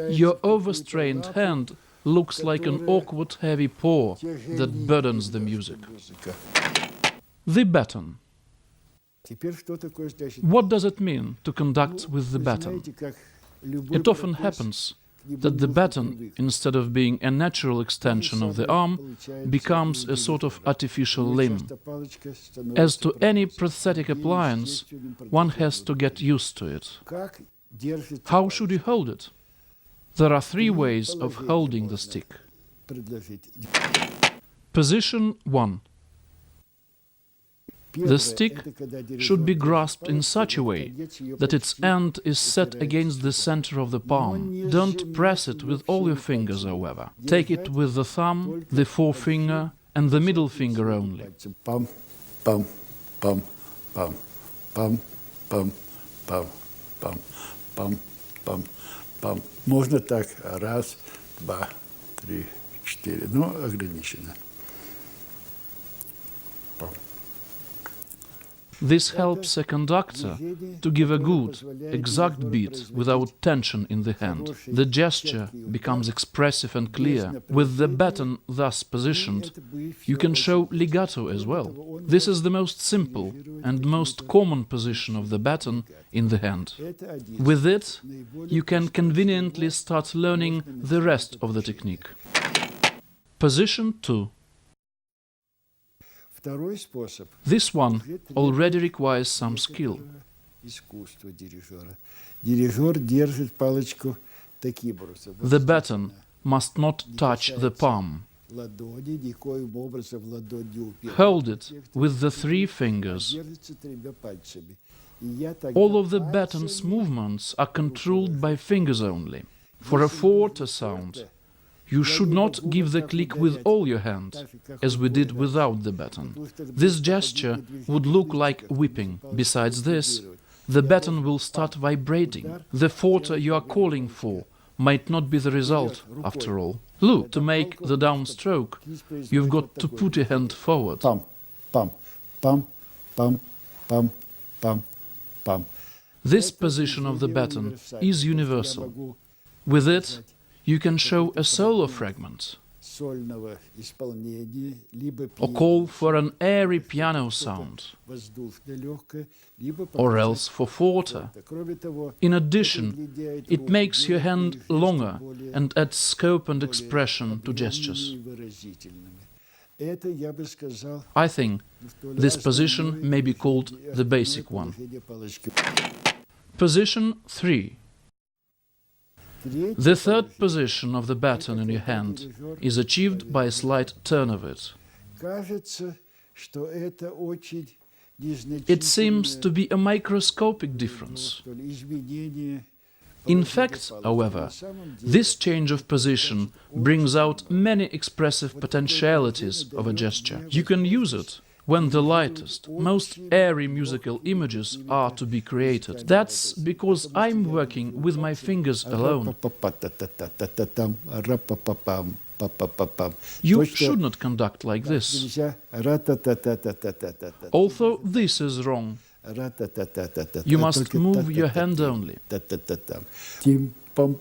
Speaker 2: Your overstrained hand looks like an awkward heavy paw that burdens the music. The baton. What does it mean to conduct with the baton? It often happens that the baton, instead of being a natural extension of the arm, becomes a sort of artificial limb. As to any prosthetic appliance, one has to get used to it. How should you hold it? There are 3 ways of holding the stick. Position 1. The stick should be grasped in such a way that its end is set against the center of the palm. Don't press it with all your fingers, however. Take it with the thumb, the forefinger, and the middle finger only.
Speaker 3: Pam, pam, pam, pam, pam, pam, pam, pam, pam, pam, pam. Можно так 1, 2, 3, 4, но ограничено. Пам.
Speaker 2: This helps a conductor to give a good, exact beat without tension in the hand. The gesture becomes expressive and clear. With the baton thus positioned, you can show legato as well. This is the most simple and most common position of the baton in the hand. With it, you can conveniently start learning the rest of the technique. Position 2. This one already requires some skill. The baton must not touch the palm. Hold it with the 3 fingers. All of the baton's movements are controlled by fingers only. For a forte sound, you should not give the click with all your hand, as we did without the baton. This gesture would look like whipping. Besides this, the baton will start vibrating. The forte you are calling for might not be the result, after all. Look, to make the downstroke, you've got to put your hand forward.
Speaker 3: Pam, pam, pam, pam, pam, pam, pam.
Speaker 2: This position of the baton is universal. With it, you can show a solo fragment, or call for an airy piano sound, or else for forte. In addition, it makes your hand longer and adds scope and expression to gestures. I think this position may be called the basic one. Position 3. The third position of the baton in your hand is achieved by a slight turn of it. It seems to be a microscopic difference. In fact, however, this change of position brings out many expressive potentialities of a gesture. You can use it when the lightest, most airy musical images are to be created. That's because I'm working with my fingers alone. You should not conduct like this. Although this is wrong, you must move your hand only. Pam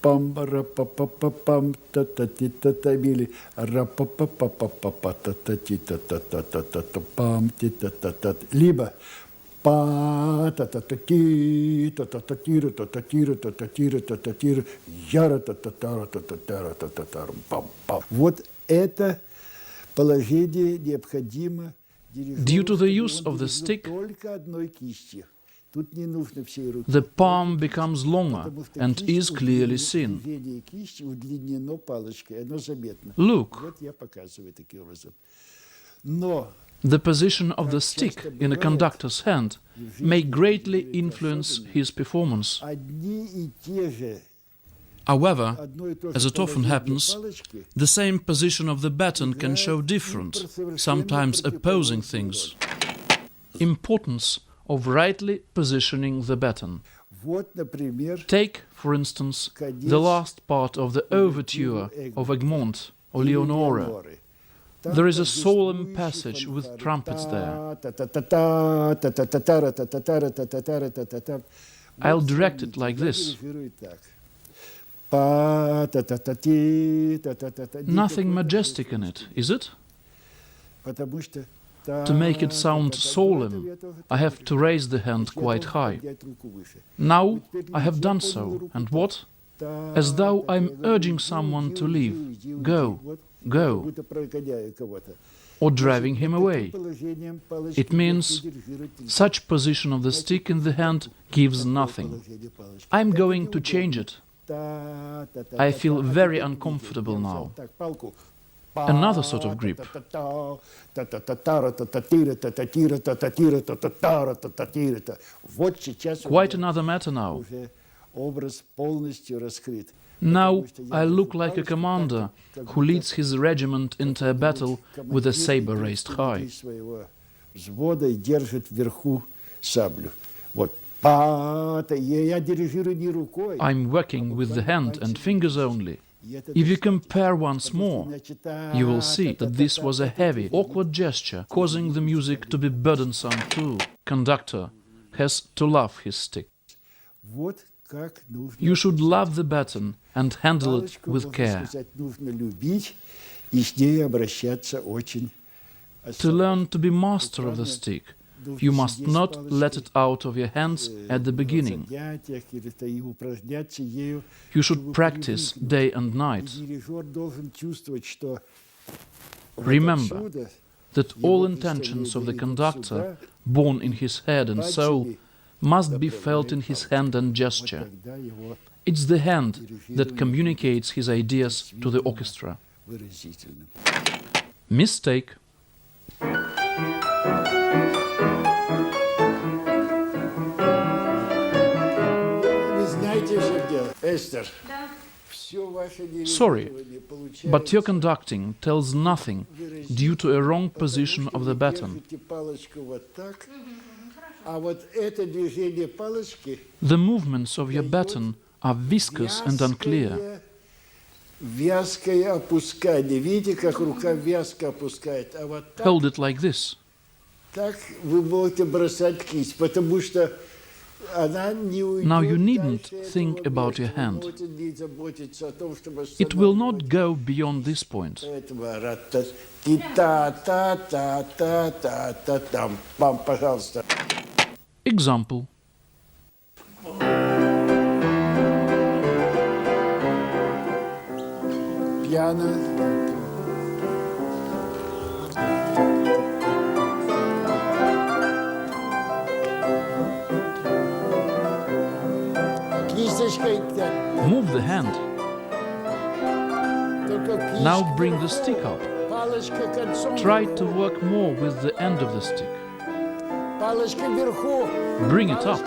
Speaker 2: pam rapapapam ta-ta-ti-ta-ta-mili rapapapapapapatatatitatatapam titatatat либо па-та-та-та-ти та-та-та-тиру та-та-тиру та-та-тиру та-та-тиру яра-та-та-тара-та-та-тара-та-та-тарам пам-пам. Вот это положение необходимо. Due to the use of the stick, the palm becomes longer and is clearly seen. Look, the position of the stick in a conductor's hand may greatly influence his performance. However,
Speaker 3: одно и то же
Speaker 2: as it often
Speaker 3: положение
Speaker 2: happens,
Speaker 3: палочки
Speaker 2: the same position of the baton can show different, sometimes opposing things. Importance of rightly positioning the baton.
Speaker 3: Вот, например,
Speaker 2: Take, for instance, the last part of the overture of Egmont or Leonore.
Speaker 3: Леоноры.
Speaker 2: There is a solemn passage with trumpets there. I'll direct it like this. Nothing majestic in it, is it? To make it sound solemn, I have to raise the hand quite high. Now I have done so, and what? As though I'm urging someone to leave, go, go, or driving him away. It means such position of the stick in the hand gives nothing. I'm going to change it. I feel very uncomfortable now. Another sort of grip. Quite another matter now. Now I look like a commander who leads his regiment into a battle with a saber raised high. I'm working with the hand and fingers only. If you compare once more, you will see that this was a heavy, awkward gesture, causing the music to be burdensome too. Conductor has to love his stick. You should love the baton and handle it with care. To learn to be master of the stick, you must not let it out of your hands at the beginning. You should practice day and night. Remember that all intentions of the conductor, born in his head and soul, must be felt in his hand and gesture. It's the hand that communicates his ideas to the orchestra. Mistake. Sorry, but your conducting tells nothing due to a wrong position of the baton. The movements of your baton are viscous and unclear. Hold it like this. Now you needn't think about your hand. It will not go beyond this point. Example. Move the hand. Now bring the stick up. Try to work more with the end of the stick. Bring it up.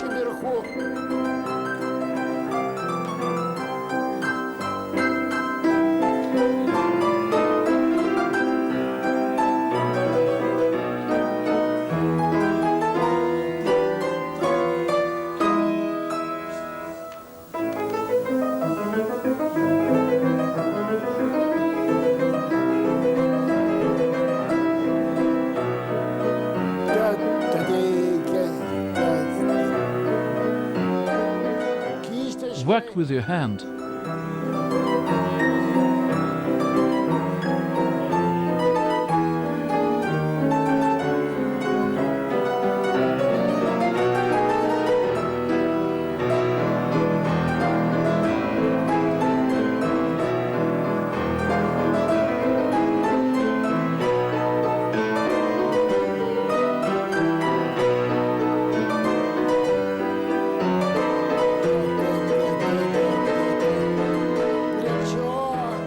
Speaker 2: Work with your hand.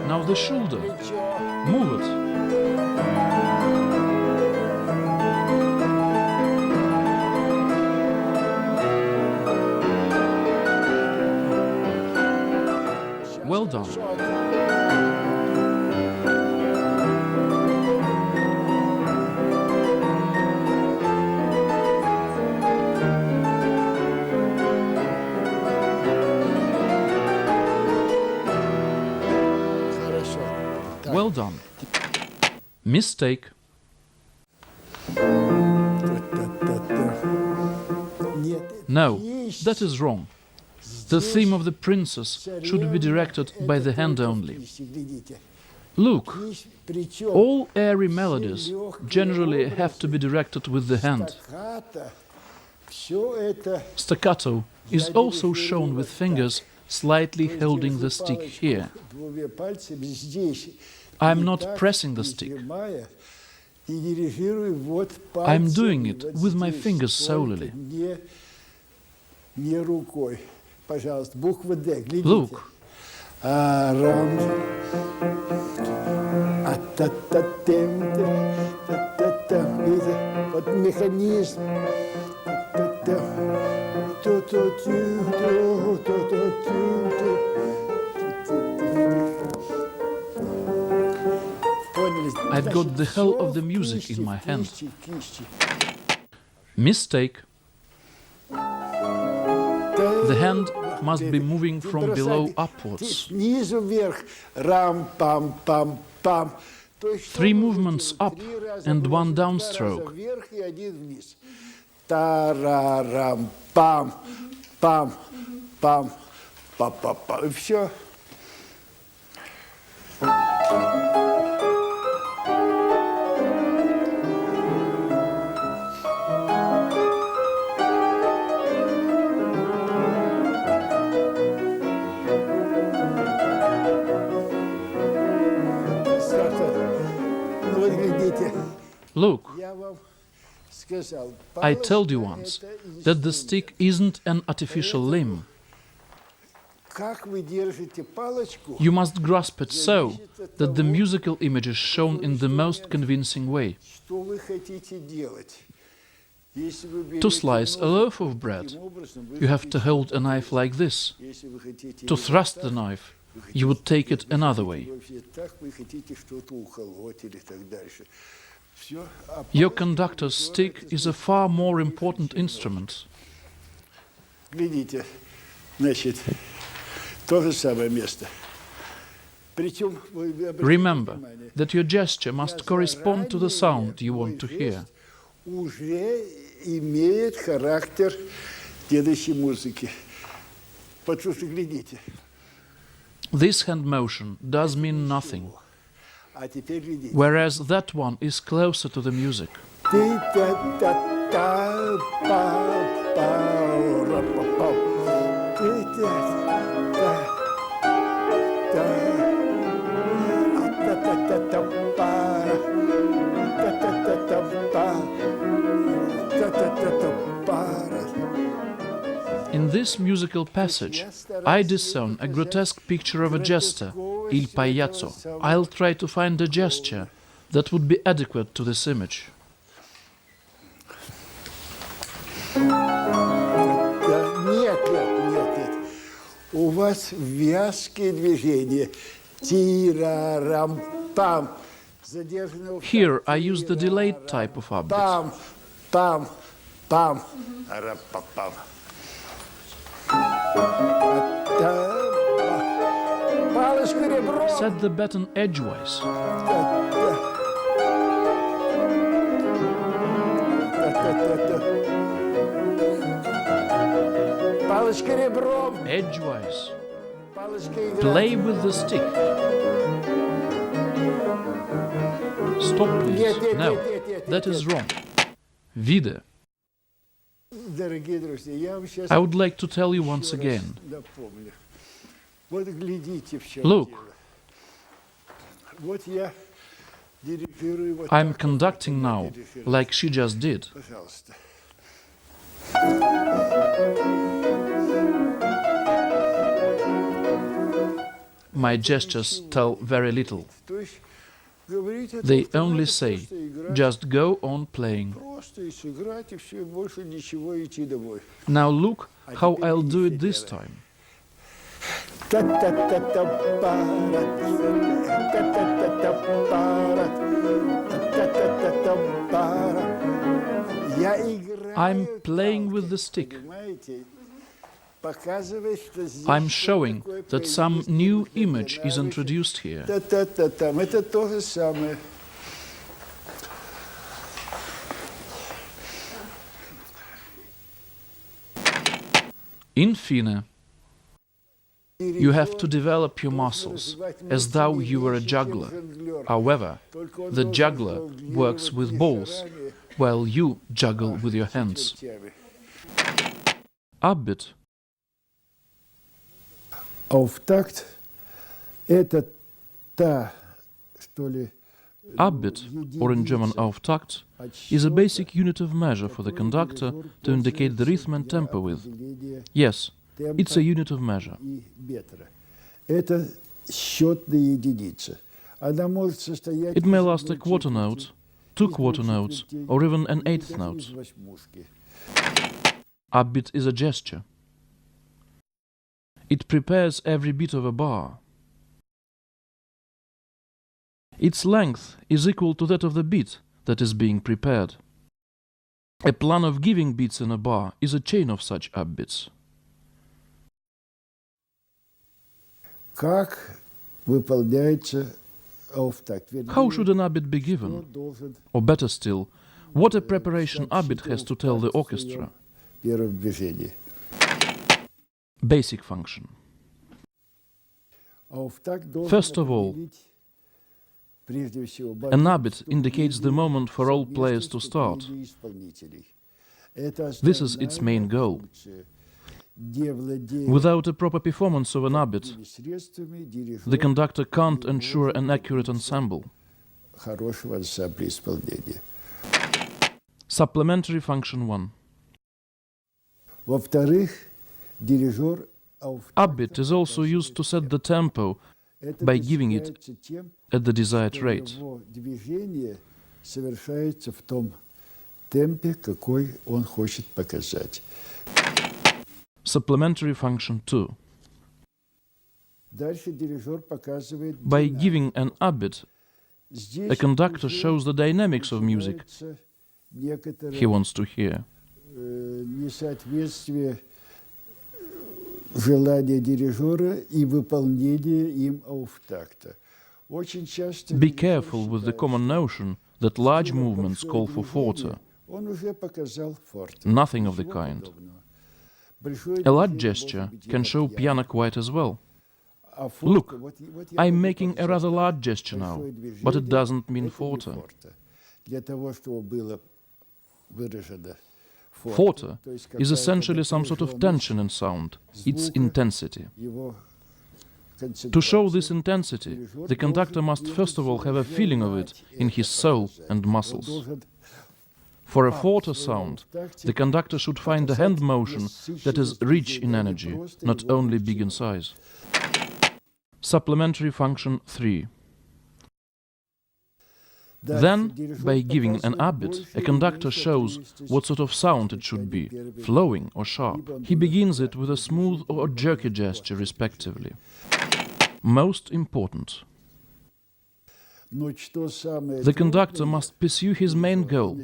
Speaker 2: Now the shoulder. Move it. Well done.
Speaker 3: Хорошо. Так,
Speaker 2: Well done. Mistake.
Speaker 3: та-та-та-та. Нет,
Speaker 2: No,
Speaker 3: есть
Speaker 2: that is wrong. The theme of the princess should be directed by the hand only.
Speaker 3: Глядите.
Speaker 2: Look,
Speaker 3: Есть, причем
Speaker 2: all airy melodies generally have to be directed with the hand.
Speaker 3: стаккато, все это
Speaker 2: Staccato is also shown with fingers slightly holding the stick here.
Speaker 3: двумя пальцами здесь.
Speaker 2: I'm
Speaker 3: И
Speaker 2: not
Speaker 3: так,
Speaker 2: pressing the stick.
Speaker 3: нажимая, и дирижирую вот
Speaker 2: I'm
Speaker 3: пальцами
Speaker 2: doing it
Speaker 3: вот
Speaker 2: with my
Speaker 3: здесь,
Speaker 2: fingers
Speaker 3: только
Speaker 2: solely.
Speaker 3: не рукой. Пожалуйста, буква Д, глядите.
Speaker 2: Look,
Speaker 3: Рам. Та-та-тем, та-та-тем. Видите, вот механизм. Та-та-тем. Ту-ту-тю, ту-ту-тю, поняли?
Speaker 2: I've got the whole of the music in my hand.
Speaker 3: Кисти.
Speaker 2: Mistake. The hand must be moving from below upwards.
Speaker 3: Снизу вверх. Рам-пам-пам-пам. То есть, что
Speaker 2: Three
Speaker 3: можете
Speaker 2: movements
Speaker 3: вы
Speaker 2: up
Speaker 3: три раза
Speaker 2: and one
Speaker 3: бросите, два
Speaker 2: downstroke.
Speaker 3: раза вверх и один вниз. Та-ра-рам-пам, пам, пам, па-па-па. И все. Ну вот глядите,
Speaker 2: Look,
Speaker 3: я вам сказал.
Speaker 2: I told you
Speaker 3: палочка
Speaker 2: once
Speaker 3: это
Speaker 2: that the
Speaker 3: инструмент.
Speaker 2: stick isn't an artificial limb.
Speaker 3: Как вы держите палочку?
Speaker 2: You must grasp it so that the musical image is shown in the most convincing way.
Speaker 3: Что вы хотите делать? Если вы берете
Speaker 2: To slice a
Speaker 3: нож
Speaker 2: loaf of bread,
Speaker 3: таким образом, вы
Speaker 2: you have to
Speaker 3: хотите
Speaker 2: hold a knife like this.
Speaker 3: Если вы хотите
Speaker 2: To
Speaker 3: резать
Speaker 2: thrust
Speaker 3: так,
Speaker 2: the knife,
Speaker 3: вы хотите
Speaker 2: you would take it
Speaker 3: резать
Speaker 2: another way.
Speaker 3: вообще так, вы хотите что-то уколоть или так дальше. Все. А
Speaker 2: Your
Speaker 3: палочка
Speaker 2: conductor's stick is a far more important instrument.
Speaker 3: Видите, значит, то же самое место. Причем вы обратите
Speaker 2: Remember
Speaker 3: внимание,
Speaker 2: that your gesture must correspond to the sound you want to hear.
Speaker 3: уже имеет характер следующей музыки. Потому что, глядите.
Speaker 2: This hand motion does mean nothing,
Speaker 3: А теперь глядите.
Speaker 2: whereas that one is closer to the music. In this musical passage, I discern a grotesque picture of a jester, il pagliazzo. I'll try to find a gesture that would be adequate to this image.
Speaker 3: Нет. У вас вязкие движения. Тира-рам-пам. Задержанного
Speaker 2: Here I use the delayed type of upbeat.
Speaker 3: Пам, пам, пам. Ра-па-пам. Палочку ребром.
Speaker 2: Set the baton edgewise.
Speaker 3: Палочка ребром.
Speaker 2: Edgewise.
Speaker 3: Палочка играет.
Speaker 2: Play with the stick. Stop, please. No, that is wrong. Wieder.
Speaker 3: Дорогие друзья, я вам сейчас
Speaker 2: I would like to tell you once again.
Speaker 3: напомню. Вот глядите, в чем
Speaker 2: Look.
Speaker 3: дело. Вот я дирижирую вот
Speaker 2: I'm
Speaker 3: так,
Speaker 2: conducting
Speaker 3: вот
Speaker 2: now,
Speaker 3: я дирижирую.
Speaker 2: like she just did.
Speaker 3: Пожалуйста.
Speaker 2: My gestures tell very little.
Speaker 3: То есть говорить это
Speaker 2: They
Speaker 3: автоматом,
Speaker 2: only say,
Speaker 3: просто играть,
Speaker 2: just go on playing.
Speaker 3: просто и сыграть, и все, больше ничего, идти домой.
Speaker 2: Now look how I'll do it this time.
Speaker 3: Та-та-та-та-парат, та-та-та-та-парат, та-та-та-та-парат. Я играю
Speaker 2: I'm playing with the stick.
Speaker 3: понимаете? Показывает, что здесь
Speaker 2: I'm
Speaker 3: что-то
Speaker 2: showing
Speaker 3: такое
Speaker 2: that some
Speaker 3: появилось
Speaker 2: new
Speaker 3: необыкновенное.
Speaker 2: image is introduced here.
Speaker 3: Та-та-та-там. Это то же самое.
Speaker 2: Infine, you have to develop your muscles as though you were a juggler. However, the juggler works with balls, while you juggle with your hands. Upbeat.
Speaker 3: Auftakt – это та, что ли,
Speaker 2: Upbeat, or in German Auftakt, is a basic unit of measure for the conductor to indicate the rhythm and tempo with. Yes, it's a unit of measure.
Speaker 3: и метра. Это счетная единица. Она может состоять
Speaker 2: It may
Speaker 3: из
Speaker 2: last a
Speaker 3: одной
Speaker 2: quarter
Speaker 3: четверти,
Speaker 2: note, two quarter notes, or even an eighth
Speaker 3: из
Speaker 2: note.
Speaker 3: восьмушки.
Speaker 2: Upbeat is a gesture. It prepares every beat of a bar. Its length is equal to that of the beat that is being prepared. A plan of giving beats in a bar is a chain of such upbeats.
Speaker 3: Как выполняется auftakt?
Speaker 2: How should an upbeat be
Speaker 3: Кто
Speaker 2: given?
Speaker 3: должен
Speaker 2: Or better still, what a preparation upbeat has to tell the orchestra?
Speaker 3: в первом движении?
Speaker 2: Basic function.
Speaker 3: Auftakt должен
Speaker 2: First of all,
Speaker 3: определить, прежде всего,
Speaker 2: an
Speaker 3: момент
Speaker 2: upbeat indicates the moment for all players to start.
Speaker 3: совместности исполнителей. Это
Speaker 2: This is its main goal.
Speaker 3: функция. Не владея
Speaker 2: Without a proper performance of an upbeat,
Speaker 3: этими средствами, дирижер
Speaker 2: the conductor can't ensure an accurate ensemble.
Speaker 3: хорошего ансамбля исполнения.
Speaker 2: Supplementary function 1.
Speaker 3: Во-вторых, дирижер
Speaker 2: Upbeat is also used to set the tempo by giving it
Speaker 3: достигается тем,
Speaker 2: at the desired
Speaker 3: что
Speaker 2: rate.
Speaker 3: его движение совершается в том темпе, какой он хочет показать.
Speaker 2: Supplementary function 2.
Speaker 3: Дальше дирижер показывает
Speaker 2: By
Speaker 3: динамику.
Speaker 2: giving an upbeat,
Speaker 3: Здесь
Speaker 2: a conductor
Speaker 3: уже
Speaker 2: shows the dynamics of music
Speaker 3: начинается некоторое
Speaker 2: he wants to hear.
Speaker 3: несоответствие желания дирижера и выполнения им auftакта. Очень часто
Speaker 2: Be
Speaker 3: дирижер
Speaker 2: careful with the
Speaker 3: считает,
Speaker 2: common notion that large movements call for forte.
Speaker 3: он уже показал форте.
Speaker 2: Nothing of the
Speaker 3: Ничего
Speaker 2: kind.
Speaker 3: подобного. Большое
Speaker 2: A large
Speaker 3: движение
Speaker 2: gesture
Speaker 3: может быть и
Speaker 2: can
Speaker 3: на
Speaker 2: show
Speaker 3: пиано.
Speaker 2: piano quite as well.
Speaker 3: А форте,
Speaker 2: Look,
Speaker 3: вот я
Speaker 2: I'm
Speaker 3: могу
Speaker 2: making a
Speaker 3: показать
Speaker 2: rather large gesture now,
Speaker 3: большое
Speaker 2: but it
Speaker 3: движение,
Speaker 2: doesn't mean
Speaker 3: это не
Speaker 2: forte.
Speaker 3: форте. Для того, чтобы было выражено
Speaker 2: Forte
Speaker 3: то есть
Speaker 2: is
Speaker 3: какая-то
Speaker 2: essentially some sort of
Speaker 3: напряженность
Speaker 2: tension in sound, its
Speaker 3: звука,
Speaker 2: intensity.
Speaker 3: его
Speaker 2: To show
Speaker 3: концентрации.
Speaker 2: this intensity, the conductor must first of all have a feeling of it in his soul and muscles. For a forte sound, the conductor should find a hand motion that is rich in energy, not only big in size. Supplementary function 3. Then, by giving an upbeat, a conductor shows what sort of sound it should be, flowing or sharp. He begins it with a smooth or jerky gesture, respectively. Most important, the conductor must pursue his main goal,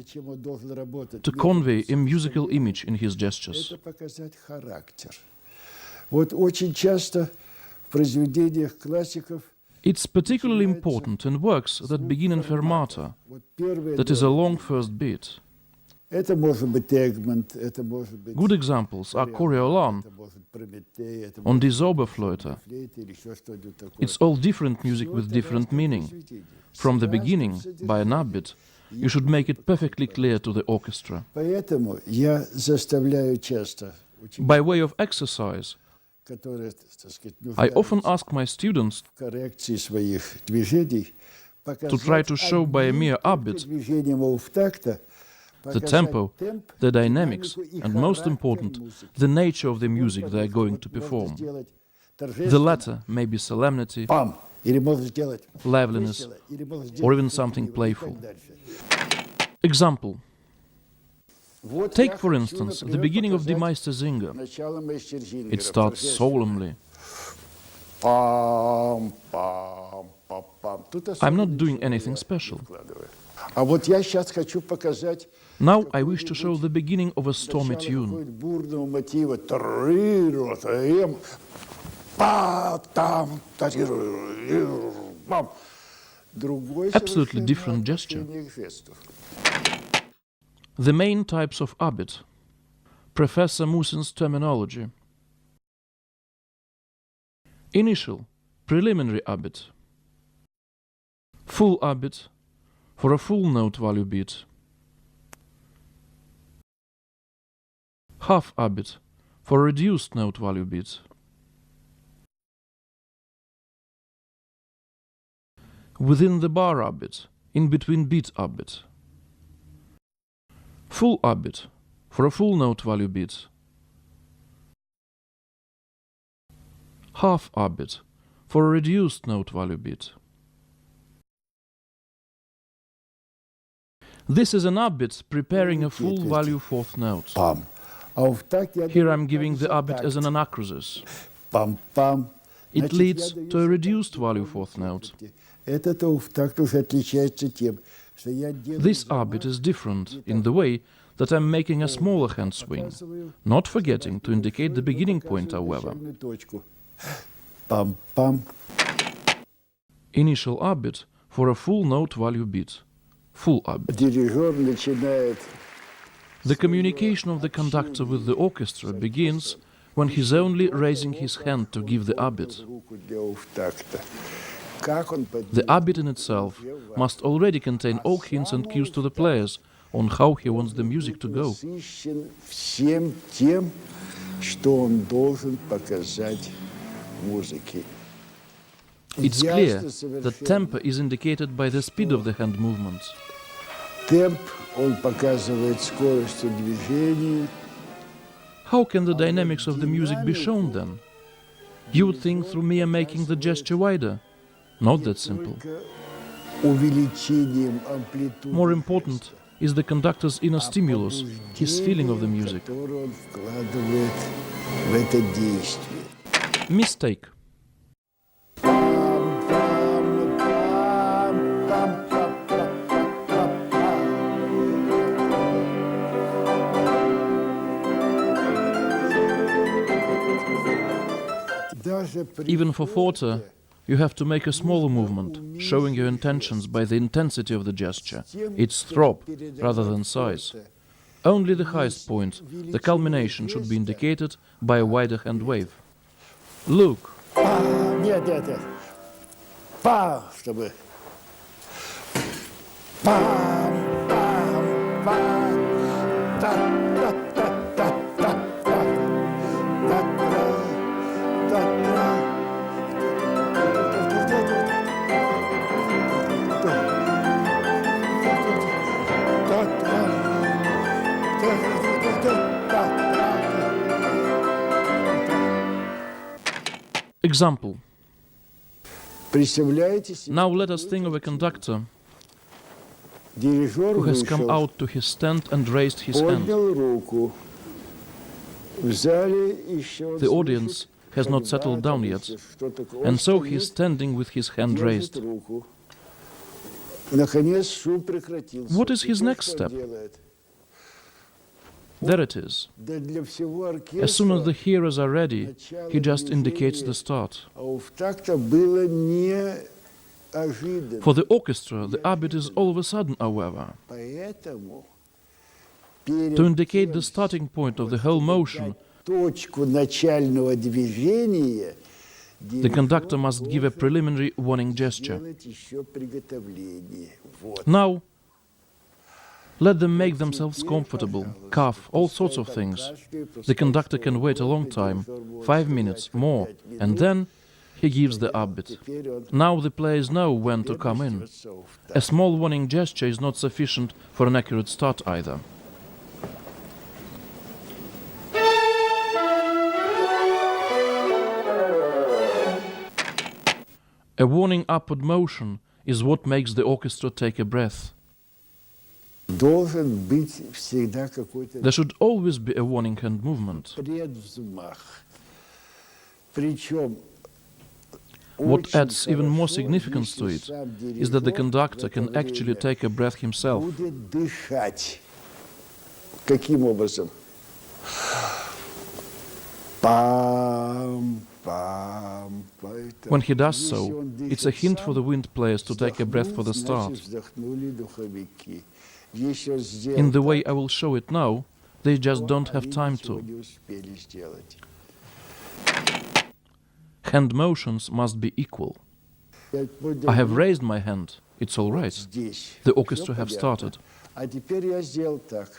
Speaker 2: to convey a musical image in his gestures.
Speaker 3: Это показать характер. Вот очень часто в произведениях классиков
Speaker 2: It's particularly important in works that begin in fermata,
Speaker 3: вот первое
Speaker 2: that is a long first beat.
Speaker 3: это может быть Тегмонт, это может быть
Speaker 2: Good examples are Coriolan,
Speaker 3: это может Прометей, это
Speaker 2: on
Speaker 3: может
Speaker 2: die Zauberflöte.
Speaker 3: флейта или еще что-нибудь такое.
Speaker 2: It's all different music with different meaning. From the beginning, by an upbeat, you should make it perfectly clear to the orchestra.
Speaker 3: Поэтому я заставляю часто
Speaker 2: By way of exercise,
Speaker 3: которые, так сказать,
Speaker 2: I often
Speaker 3: нуждаются
Speaker 2: ask my students
Speaker 3: в коррекции своих движений,
Speaker 2: to try to show by a mere upbeat
Speaker 3: движением auftакта
Speaker 2: the tempo, the dynamics, and most important, the nature of the music they are going to perform. The latter may be solemnity,
Speaker 3: Пам! Или можно сделать
Speaker 2: liveliness,
Speaker 3: весело, или можно сделать
Speaker 2: or even
Speaker 3: красиво,
Speaker 2: something
Speaker 3: и
Speaker 2: playful.
Speaker 3: так дальше.
Speaker 2: Example.
Speaker 3: Вот
Speaker 2: Take,
Speaker 3: я
Speaker 2: for
Speaker 3: хочу,
Speaker 2: instance, the
Speaker 3: например,
Speaker 2: beginning of Die
Speaker 3: показать
Speaker 2: Meistersinger.
Speaker 3: начало Мейстерзингера,
Speaker 2: It starts
Speaker 3: торжественно.
Speaker 2: solemnly.
Speaker 3: Пам, пам, пам, пам. Тут
Speaker 2: I'm not
Speaker 3: особенно
Speaker 2: doing
Speaker 3: ничего
Speaker 2: anything
Speaker 3: я не
Speaker 2: special.
Speaker 3: вкладываю. А вот я сейчас хочу показать
Speaker 2: Now I wish to show the beginning of a stormy
Speaker 3: начало
Speaker 2: tune.
Speaker 3: какого-нибудь бурного мотива. Трыру, таем, па, там, тариру, пам. Другой
Speaker 2: Absolutely
Speaker 3: совершенно
Speaker 2: different gesture.
Speaker 3: отношение к жесту.
Speaker 2: The main types of abit. Professor Musin's terminology. Initial, preliminary abit. Full abit, for a full note value beat. Half abit, for a reduced note value beat. Within the bar abit, in between beat abit. Full abit, for a full note value beat. Half abit, for a reduced note value beat. This is an abit preparing a full value fourth note.
Speaker 3: Пам. А в такт я
Speaker 2: Here
Speaker 3: даю
Speaker 2: I'm giving the
Speaker 3: также
Speaker 2: abit as an
Speaker 3: такт.
Speaker 2: anacrusis.
Speaker 3: Пам-пам.
Speaker 2: It
Speaker 3: Значит,
Speaker 2: leads
Speaker 3: я даю
Speaker 2: to a
Speaker 3: за
Speaker 2: reduced
Speaker 3: такт
Speaker 2: value
Speaker 3: в
Speaker 2: fourth note.
Speaker 3: такте. Это в такт уже отличается тем, что я делаю
Speaker 2: This
Speaker 3: замах,
Speaker 2: abit is different in the way that I'm making a smaller hand swing,
Speaker 3: показываю
Speaker 2: not forgetting to indicate the
Speaker 3: большой, но
Speaker 2: beginning point,
Speaker 3: показываю
Speaker 2: however.
Speaker 3: начальную точку. Пам-пам.
Speaker 2: Initial abit for a full note value beat. Full abit.
Speaker 3: Дирижер начинает
Speaker 2: The communication of the conductor with the orchestra begins when he's only raising his hand to give the abit.
Speaker 3: руку для офтакта. Как он
Speaker 2: The abit in itself must already contain all hints and cues to the players on how he wants the music to go.
Speaker 3: насыщен всем тем, что он должен показать музыке.
Speaker 2: It's clear that tempo is indicated by the speed of the hand movement.
Speaker 3: Темп, он показывает скорость движения.
Speaker 2: How can the dynamics of the music be shown then? You would think through mere making the gesture wider. Not that simple.
Speaker 3: Только увеличением амплитуды
Speaker 2: More important is the conductor's inner stimulus, his feeling of the music.
Speaker 3: который он вкладывает в это действие.
Speaker 2: Mistake.
Speaker 3: Даже при
Speaker 2: Even for forte, you have to make a smaller movement, showing your intentions by the intensity of the gesture, its throb, rather than size. Only the highest point, the culmination, should be indicated by a wider hand wave. Look,
Speaker 3: Нет, нет, нет. Пам, чтобы. Пам, пам, пам. Та, та, та, та, та, та. Та, та, та, та.
Speaker 2: example.
Speaker 3: Представляете себе,
Speaker 2: Now let us think of a conductor
Speaker 3: дирижер
Speaker 2: who has come
Speaker 3: вышел,
Speaker 2: out to his stand and raised his hand.
Speaker 3: поднял руку. В зале еще
Speaker 2: The audience has not settled down yet, and so he is standing with his hand raised.
Speaker 3: руку. Наконец шум прекратился.
Speaker 2: What is his
Speaker 3: Теперь
Speaker 2: next
Speaker 3: что
Speaker 2: step?
Speaker 3: делает?
Speaker 2: There it is.
Speaker 3: Да для всего
Speaker 2: As soon as the
Speaker 3: оркестра,
Speaker 2: hearers are ready, he just indicates the start.
Speaker 3: а у втакта было неожиданно.
Speaker 2: For the orchestra, the abit is all of a sudden, however.
Speaker 3: Поэтому
Speaker 2: To indicate the starting point of the whole motion,
Speaker 3: точку начального движения
Speaker 2: the conductor must give a preliminary warning gesture.
Speaker 3: делать еще приготовление. Вот.
Speaker 2: Now, let them make themselves comfortable, cough, all sorts of things. The conductor can wait a long time, 5 minutes, more, and then he gives the abit. Now the players know when to come in. A small warning gesture is not sufficient for an accurate start either. A warning upward motion is what makes the orchestra take a breath.
Speaker 3: Должен быть всегда какой-то
Speaker 2: There should always be a warning hand movement.
Speaker 3: предвзмах. Причем
Speaker 2: What adds even more significance to it is that the conductor can actually take a breath himself.
Speaker 3: Будет дышать. Каким образом? Пам, пам, пам.
Speaker 2: When he does so, it's a hint for the wind players to take a breath for the start.
Speaker 3: Вздохнули духовики. Еще сделал
Speaker 2: In the way I will show it now, they just don't have time
Speaker 3: ничего
Speaker 2: to.
Speaker 3: не успели сделать.
Speaker 2: Hand motions must be equal.
Speaker 3: Я поднял
Speaker 2: I have raised my hand. It's all right.
Speaker 3: здесь.
Speaker 2: The
Speaker 3: Всё
Speaker 2: orchestra have
Speaker 3: понятно.
Speaker 2: started.
Speaker 3: А теперь я сделал так.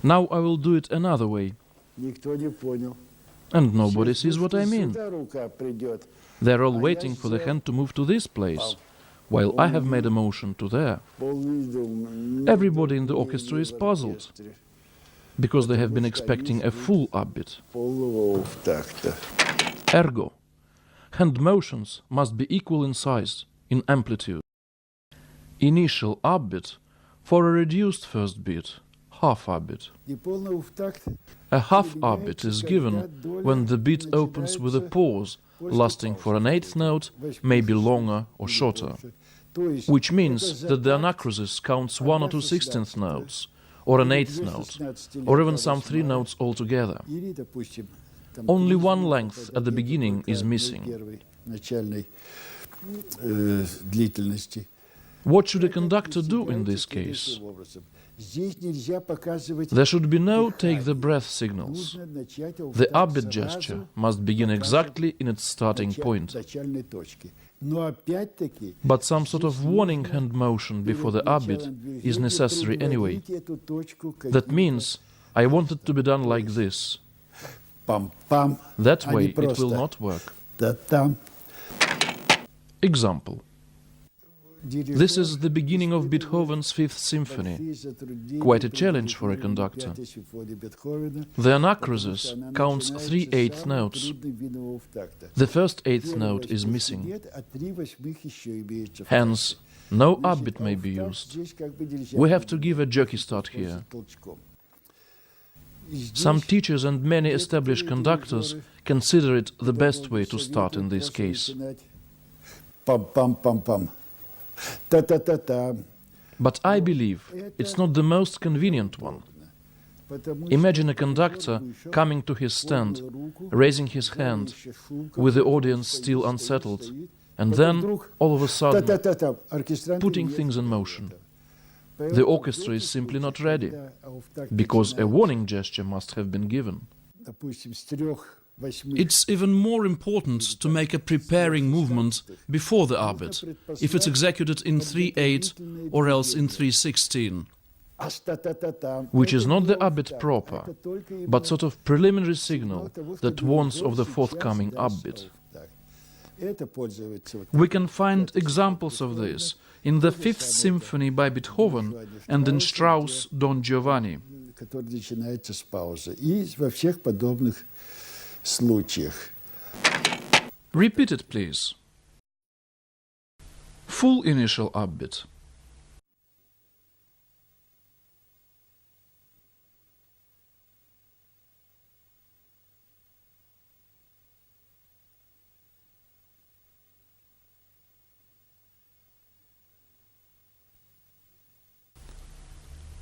Speaker 2: Now I will do it another way,
Speaker 3: Никто не понял.
Speaker 2: and nobody
Speaker 3: Сейчас
Speaker 2: sees what I mean.
Speaker 3: сюда рука придет.
Speaker 2: They're all waiting for the hand to move to this place, while I have made a motion to there,
Speaker 3: Полный
Speaker 2: Everybody in the orchestra is puzzled. because they have been expecting a full upbeat.
Speaker 3: Полного в такта.
Speaker 2: Ergo, hand motions must be equal in size, in amplitude. Initial upbeat for a reduced first beat, half upbeat.
Speaker 3: И полного в такт.
Speaker 2: A half upbeat is given when the beat opens with a pause lasting for an eighth note, maybe longer or shorter,
Speaker 3: То есть
Speaker 2: which means that the anacrusis counts 1 or 2 16th notes, or an eighth note, or even some 3 notes altogether.
Speaker 3: или, допустим, там
Speaker 2: Only one length at the beginning is missing.
Speaker 3: первой начальной длительности.
Speaker 2: What should a conductor do in this case?
Speaker 3: Следующим образом. Здесь нельзя показывать.
Speaker 2: There should be no take the breath signals.
Speaker 3: Нужно начать его
Speaker 2: The
Speaker 3: в такт
Speaker 2: upbeat
Speaker 3: сразу
Speaker 2: gesture must begin exactly in its starting point.
Speaker 3: начальной точки. Но опять-таки
Speaker 2: But some sort of warning hand motion before the upbeat is necessary anyway.
Speaker 3: эту точку
Speaker 2: That means I want it to be done like this.
Speaker 3: пам-пам,
Speaker 2: That
Speaker 3: а
Speaker 2: way
Speaker 3: не
Speaker 2: it will
Speaker 3: просто
Speaker 2: not work.
Speaker 3: та-там.
Speaker 2: Example. This is the beginning of Beethoven's Fifth Symphony. Quite a challenge for a conductor. The anacrusis counts 3 eighth notes. The first eighth note is missing. Hence, no upbeat may be used. We have to give a jerky start here. Some teachers and many established conductors consider it the best way to start in this case.
Speaker 3: Пам-пам-пам-пам. Та-та-та-та.
Speaker 2: But I believe it's not the most convenient one. Imagine a conductor coming to his stand, raising his hand, with the audience still unsettled, and then, all of a sudden,
Speaker 3: Та-та-та-та. Оркестранты
Speaker 2: putting
Speaker 3: нет.
Speaker 2: things in motion. The orchestra is simply not ready, because a warning gesture must have been given.
Speaker 3: Допустим, с 3-8.
Speaker 2: It's even more important to make a preparing movement before the upbeat, if it's executed in 3/8 or else in 3/16, which is not the upbeat proper, but sort of preliminary signal that warns of the forthcoming upbeat. We can find examples of this in the Fifth Symphony by Beethoven and in Strauss' Don Giovanni.
Speaker 3: Который начинается с паузы. И во всех подобных случаях.
Speaker 2: Repeat it, please. Full initial upbeat.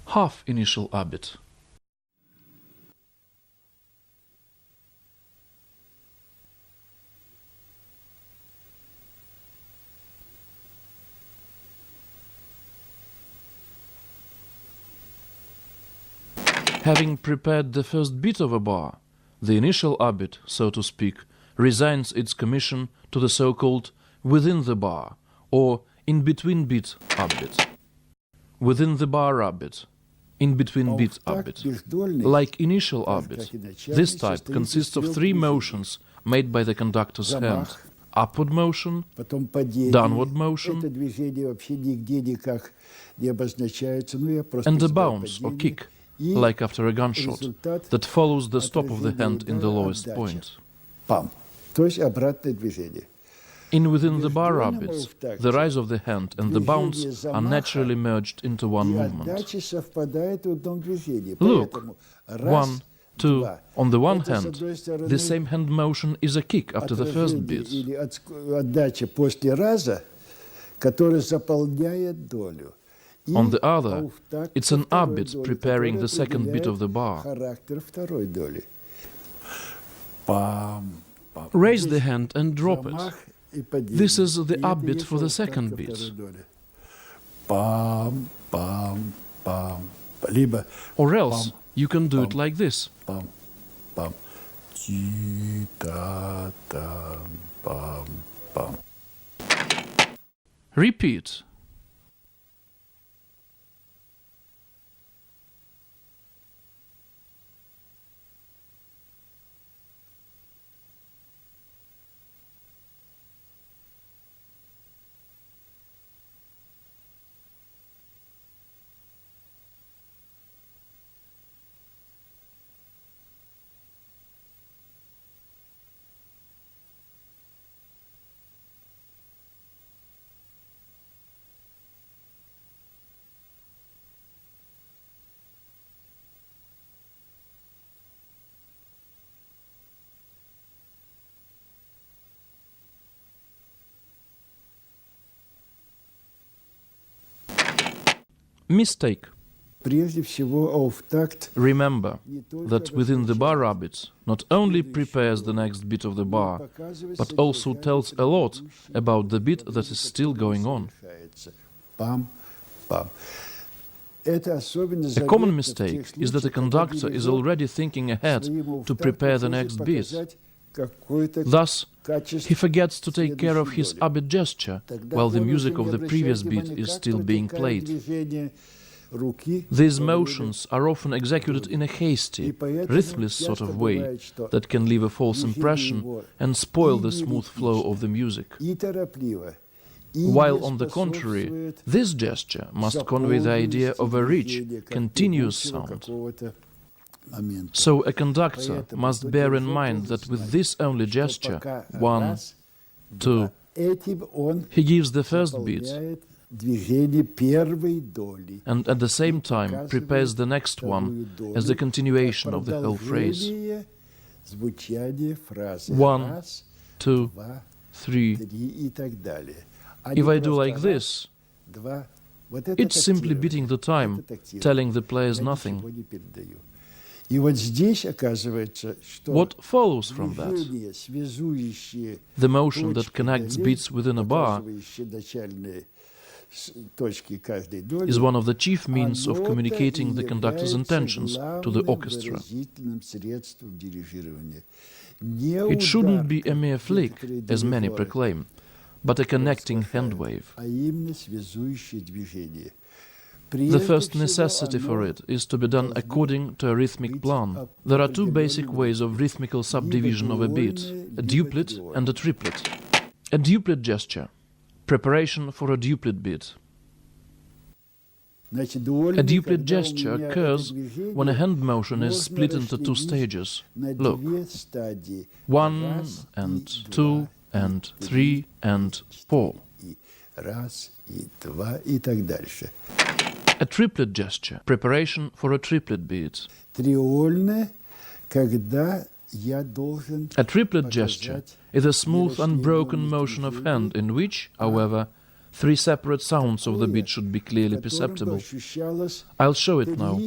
Speaker 2: Half initial upbeat. Having prepared the first beat of a bar, the initial upbeat, so to speak, resigns its commission to the so-called within the bar or in-between beat upbeat. Within the bar upbeat, in-between beat upbeat. Like initial upbeat, this type consists of 3 motions made by the conductor's hand. Upward motion,
Speaker 3: Потом падение.
Speaker 2: downward motion,
Speaker 3: Это движение вообще нигде никак не обозначается. Ну, я просто
Speaker 2: and a
Speaker 3: сказал
Speaker 2: bounce or
Speaker 3: падение.
Speaker 2: kick,
Speaker 3: И
Speaker 2: like after a gunshot,
Speaker 3: результат
Speaker 2: that follows the stop of the hand in the
Speaker 3: отражения
Speaker 2: lowest
Speaker 3: удара,
Speaker 2: point.
Speaker 3: Пам. То есть обратное движение.
Speaker 2: In within the bar upbeats, the rise of the hand and the bounce are naturally merged into one
Speaker 3: И
Speaker 2: movement.
Speaker 3: отдача совпадает в одном движении.
Speaker 2: Look,
Speaker 3: Поэтому раз,
Speaker 2: 1, 2. On the one hand, the same hand motion is a kick after the first beat.
Speaker 3: Или отдача после раза, которая заполняет долю.
Speaker 2: On the other, it's an upbeat preparing the second beat of the bar.
Speaker 3: Характер второй доли. Пам, пам.
Speaker 2: Raise the hand and drop it.
Speaker 3: Замах и падение.
Speaker 2: This is the
Speaker 3: И это
Speaker 2: upbeat
Speaker 3: есть
Speaker 2: for the
Speaker 3: вот так
Speaker 2: second
Speaker 3: ко
Speaker 2: beat.
Speaker 3: второй доле. Пам, пам, пам. Либо
Speaker 2: Or else, you can do it like this.
Speaker 3: пам, пам. Чи-та-там, пам, пам.
Speaker 2: Repeat. Mistake.
Speaker 3: Прежде всего, офф-такт
Speaker 2: Remember that within the bar upbeat not only prepares the next beat of the bar, but also tells a lot about the beat that is still going on.
Speaker 3: Пам, пам. Это особенно
Speaker 2: A common mistake is that a conductor is already thinking ahead to prepare the next beat. Thus, he forgets to take care of his upbeat gesture while the music of the previous beat is still being played. These motions are often executed in a hasty, rhythmless sort of way that can leave a false impression and spoil the smooth flow of the music. While, on the contrary, this gesture must convey the idea of a rich, continuous sound. So a conductor must bear in mind that with this only gesture, 1, 2, he gives the first beat, and at the same time prepares the next one as the continuation of the whole phrase. 1, 2, 3. If I do like this, it's simply beating the time, telling the players nothing. What follows from that? The motion that connects beats within a bar is one of the chief means of communicating the conductor's intentions to the orchestra. It shouldn't be a mere flick, as many proclaim, but a connecting hand wave. The first necessity for it is to be done according to a rhythmic plan. There are two basic ways of rhythmical subdivision of a beat, a duplet and a triplet. A duplet gesture, preparation for a duplet beat. A duplet gesture occurs when a hand motion is split into two stages. Look, 1 and 2 and 3 and 4. A triplet gesture, preparation for a triplet beat. A triplet gesture is a smooth, unbroken motion of hand in which, however, 3 separate sounds of the beat should be clearly perceptible. I'll show it now.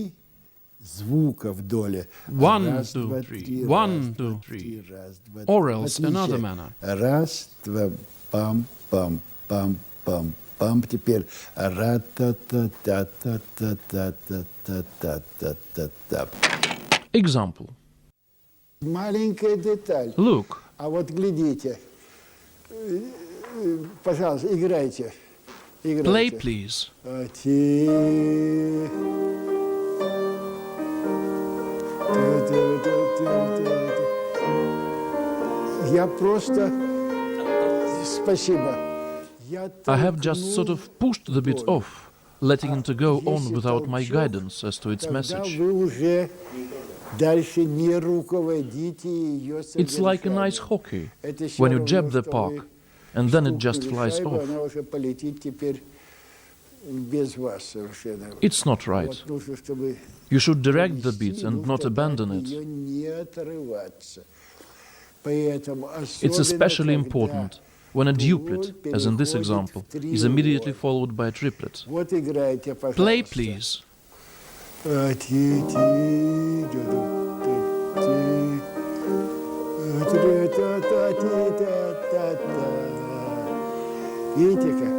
Speaker 2: 1, 2, 3, 1, 2, 3, or else another manner.
Speaker 3: Раз, два, пам, пам, пам, пам, пам. Теперь ра-та-та-та-та-та-та-та-та-та-та.
Speaker 2: Example.
Speaker 3: Маленькая деталь.
Speaker 2: Look,
Speaker 3: А вот глядите. Пожалуйста, играйте.
Speaker 2: play please.
Speaker 3: Я просто... Спасибо.
Speaker 2: I have just sort of pushed the beat off, letting it to go on without my guidance as to its message. It's like an ice hockey, when you jab the puck, and then it just flies off.
Speaker 3: без вас совершенно.
Speaker 2: It's not right.
Speaker 3: Вот нужно, чтобы
Speaker 2: You should direct the beat
Speaker 3: вести,
Speaker 2: and not
Speaker 3: тогда
Speaker 2: abandon
Speaker 3: от
Speaker 2: it.
Speaker 3: нее не отрываться. Поэтому
Speaker 2: It's especially
Speaker 3: особенно,
Speaker 2: important when a duplet, as in this example, is immediately followed by a triplet.
Speaker 3: Вот играйте, пожалуйста.
Speaker 2: Play, please.
Speaker 3: Видите как?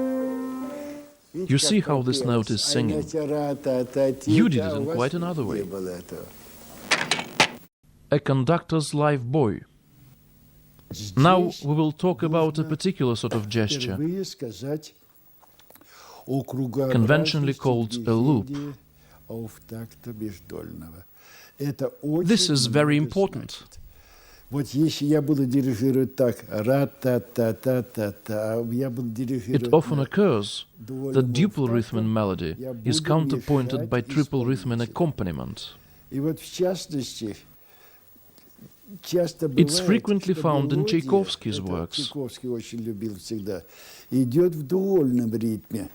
Speaker 2: You see how this note is singing. You did it in quite another way. A conductor's live boy. Now we will talk about a particular sort of gesture, conventionally called a loop. This is very important.
Speaker 3: Вот если я буду дирижировать так, ра-та-та-та-та-та, я буду дирижировать
Speaker 2: It often occurs that duple rhythm in melody is counterpointed by triple rhythm in accompaniment.
Speaker 3: И вот в частности, часто
Speaker 2: It's
Speaker 3: бывает,
Speaker 2: frequently
Speaker 3: что
Speaker 2: found in
Speaker 3: мелодия,
Speaker 2: Tchaikovsky's
Speaker 3: это
Speaker 2: works.
Speaker 3: Тchaikovsky очень любил всегда, идет в дуольном ритме.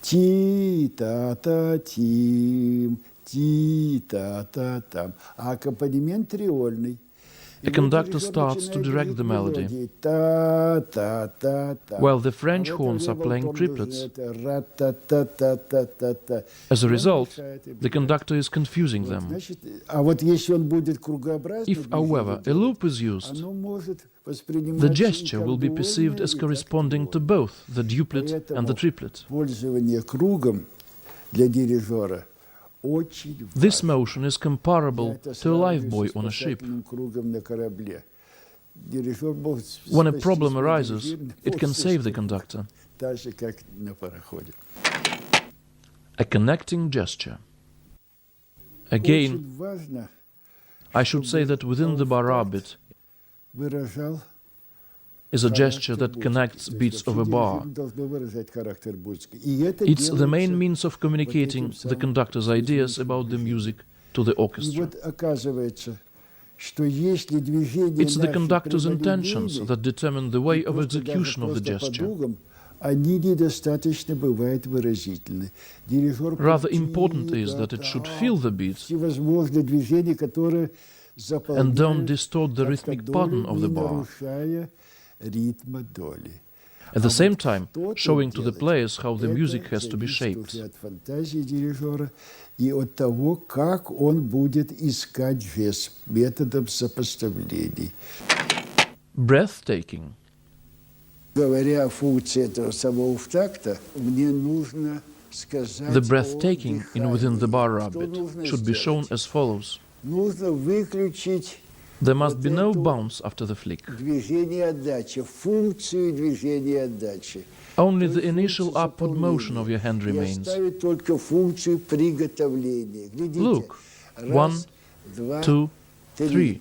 Speaker 3: Ти-та-та-тим, ти-та-та-там. А аккомпанемент триольный.
Speaker 2: A conductor starts to direct the melody, while the French horns are playing triplets. As a result, the conductor is confusing them. If, however, a loop is used, the gesture will be perceived as corresponding to both the duplet and the triplet. This motion is comparable to a lifebuoy on a ship. When a problem arises, it can save the conductor. A connecting gesture. Again, I should say that within the bar bit is a gesture that connects beats of a bar. It's the main means of communicating the conductor's ideas about the music to the orchestra. It's the conductor's intentions that determine the way of execution of the gesture. Rather important is that it should feel the beat and don't distort the rhythmic pattern of the bar. At the same time, showing to the players how the music has to be shaped. Breathtaking. The breathtaking in within the bar rabbit should be shown as follows. There must be no bounce after the flick. Only the initial upward motion of your hand remains. Look, 1, 2, 3.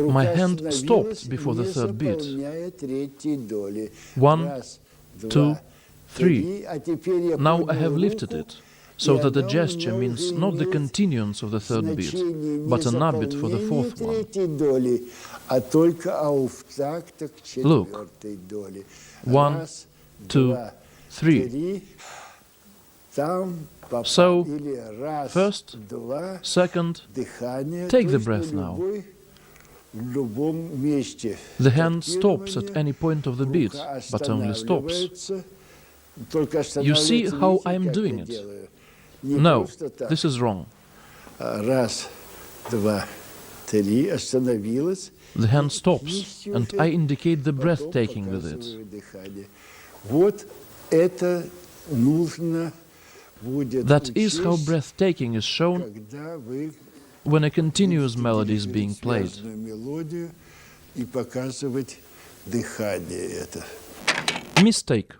Speaker 2: My hand stopped before the third beat. 1, 2, 3. Now I have lifted it, so that the gesture means not the continuance of the third beat, but an upbeat for the fourth one. Look, 1, 2, 3. So, first, second, take the breath now. The hand stops at any point of the beat, but only stops. You see how I am doing it? No, this is wrong. The hand stops, and I indicate the breathtaking with it. That is how breathtaking is shown when a continuous melody is being played. Mistake.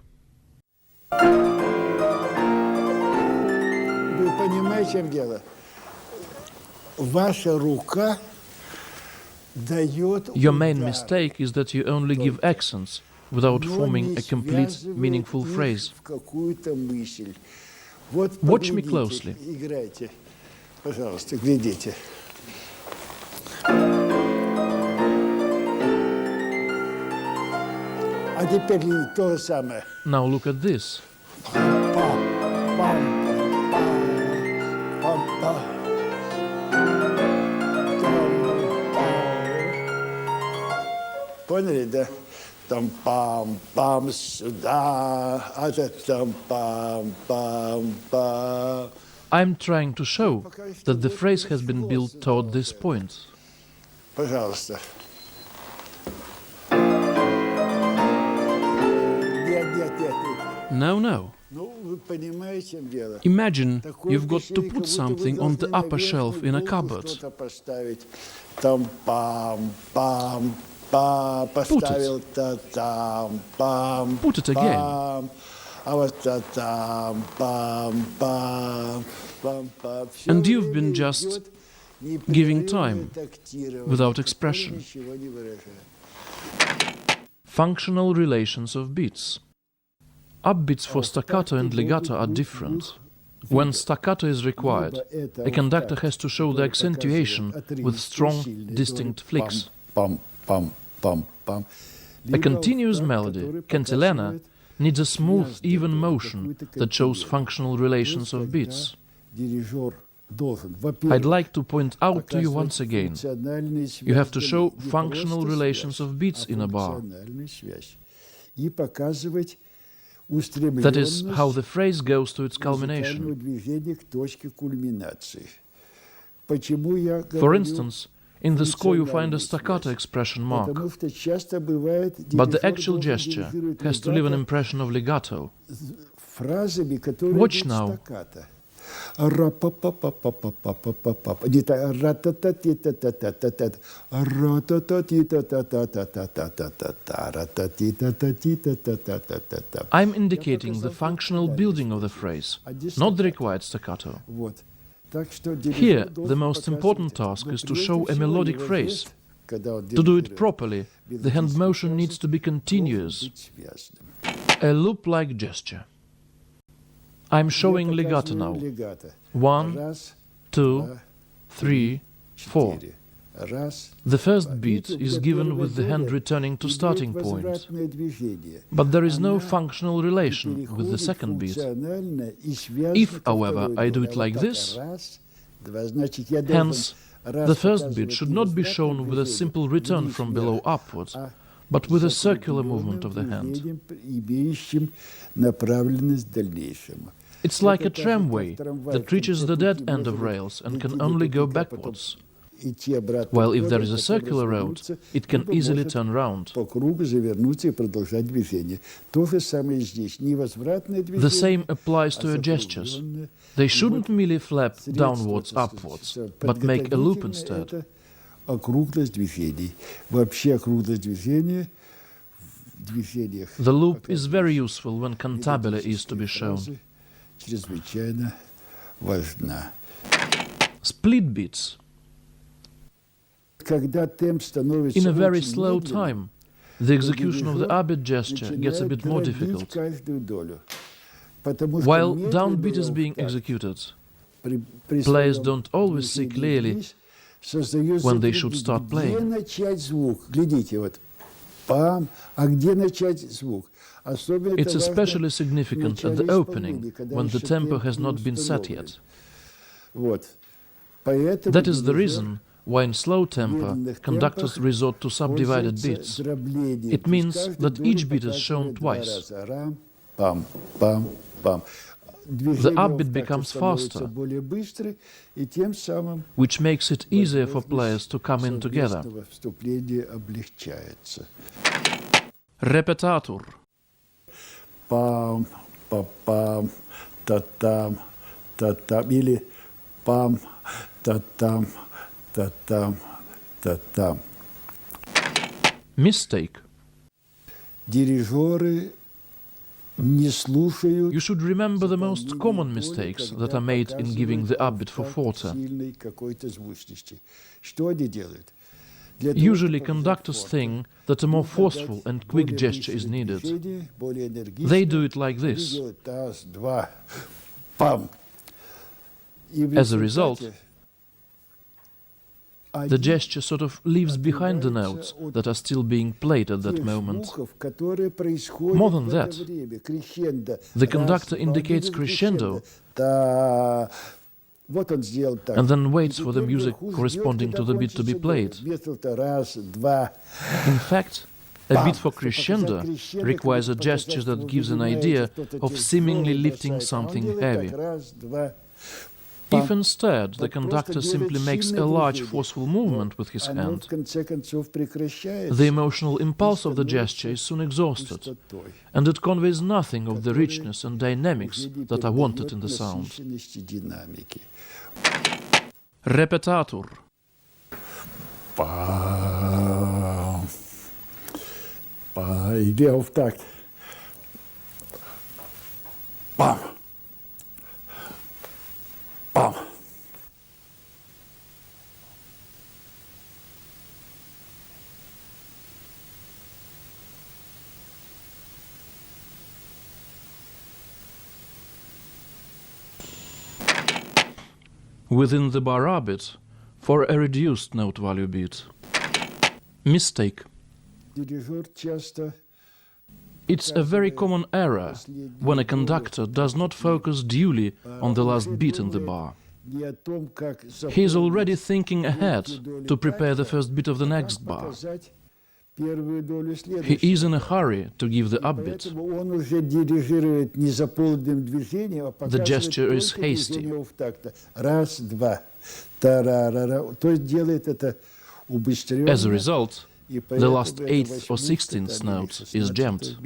Speaker 3: Вы понимаете, в чем дело? Ваша рука дает
Speaker 2: Your main mistake is that you only give accents without forming a complete, meaningful phrase.
Speaker 3: в какую-то мысль. Вот
Speaker 2: Watch me
Speaker 3: поглядите,
Speaker 2: closely.
Speaker 3: Играйте. Пожалуйста, глядите. А теперь то же самое.
Speaker 2: Now look at this.
Speaker 3: Пам, пам, пам, пам, пам. Поняли, да? Там пам-пам сюда, а там пам-пам-пам.
Speaker 2: I'm trying to show that the phrase has been built toward this point.
Speaker 3: Пожалуйста. Нет.
Speaker 2: No.
Speaker 3: Ну, вы понимаете, в чем дело?
Speaker 2: Imagine
Speaker 3: Такое
Speaker 2: you've got to
Speaker 3: впечатление,
Speaker 2: put
Speaker 3: как будто вы
Speaker 2: something on the
Speaker 3: должны
Speaker 2: upper
Speaker 3: на
Speaker 2: shelf in a
Speaker 3: верхнюю полку
Speaker 2: cupboard.
Speaker 3: что-то поставить. Там пам-пам-пам, поставил та-там, пам.
Speaker 2: Put it again.
Speaker 3: Пам, а вот та-там, пам-пам, пам-пам. Всё
Speaker 2: And you've
Speaker 3: время
Speaker 2: been just
Speaker 3: идет
Speaker 2: giving
Speaker 3: непрерывное
Speaker 2: time
Speaker 3: тактирование,
Speaker 2: without
Speaker 3: которое
Speaker 2: expression.
Speaker 3: ничего не выражает.
Speaker 2: Functional relations of beats. Upbeats for staccato and legato are different. When staccato is required, a conductor has to show the accentuation with strong, distinct flicks.
Speaker 3: Пам-пам-пам-пам.
Speaker 2: A continuous melody, cantilena, needs a smooth, even motion that shows functional relations of beats. I'd like to point out to you once again, you have to show functional relations of beats in a bar. That is how the phrase goes to its culmination. For instance, in the score you find a staccato expression mark, but the actual gesture has to leave an impression of legato. Watch now. I'm indicating the functional building of the phrase, not the required staccato. Here, the most important task is to show a melodic phrase. To do it properly, the hand motion needs to be continuous, a loop-like gesture. I'm showing legato now. 1, 2, 3, 4. The first beat is given with the hand returning to starting point, but there is no functional relation with the second beat. If, however, I do it like this, hence, the first beat should not be shown with a simple return from below upwards, but with a circular movement of the hand. It's like a tramway that reaches the dead end of rails and can only go backwards. While if there is a circular road, it can easily turn round. The same applies to your gestures. They shouldn't merely flap downwards, upwards, but make a loop instead. The loop is very useful when cantabile is to be shown. Split beats. In a very slow time, the execution of the upbeat gesture gets a bit more difficult. While downbeat is being executed, players don't always see clearly when they should start playing. It's especially significant at the opening, when the tempo has not been set yet. That is the reason why in slow tempo conductors resort to subdivided beats. It means that each beat is shown twice. The upbeat becomes faster, which makes it easier for players to come in together. Repetatur.
Speaker 3: Пам, па-пам, та-там, та-там, или пам, та-там, та-там, та-там.
Speaker 2: Mistake.
Speaker 3: Дирижеры не слушают.
Speaker 2: You should remember the most common mistakes that are made in giving the upbeat for forte.
Speaker 3: Что они делают?
Speaker 2: Usually conductors think that a more forceful and quick gesture is needed. They do it like this. As a result, The gesture sort of leaves behind the notes that are still being played at that moment. More than that, the conductor indicates crescendo and then waits for the music corresponding to the beat to be played. In fact, a beat for crescendo requires a gesture that gives an idea of seemingly lifting something heavy. If instead the conductor simply makes a large forceful movement with his hand, the emotional impulse of the gesture is soon exhausted, and it conveys nothing of the richness and dynamics that are wanted in the sound. Repetatur.
Speaker 3: Idee auf Takt. Bam. Bam.
Speaker 2: Within the bar arbit, for a reduced note value beat. Mistake. It's a very common error when a conductor does not focus duly on the last beat in the bar. He is already thinking ahead to prepare the first beat of the next bar. He is in a hurry to give the upbeat. The gesture is hasty. As a result, the last 8th or 16th note is jammed.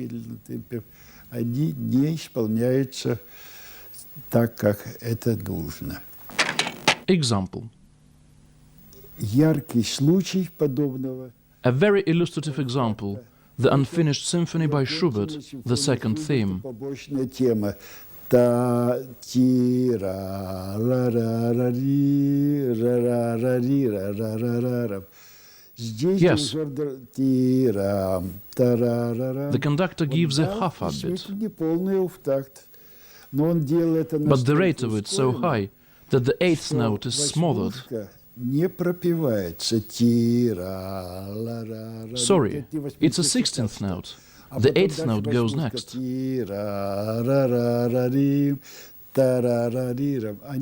Speaker 2: Example. A very illustrative example, the unfinished symphony by Schubert, the second theme. Yes, the conductor gives a half upbeat, but the rate of it so high that the 8th note is smothered. Sorry, it's a 16th note. The 8th note goes next.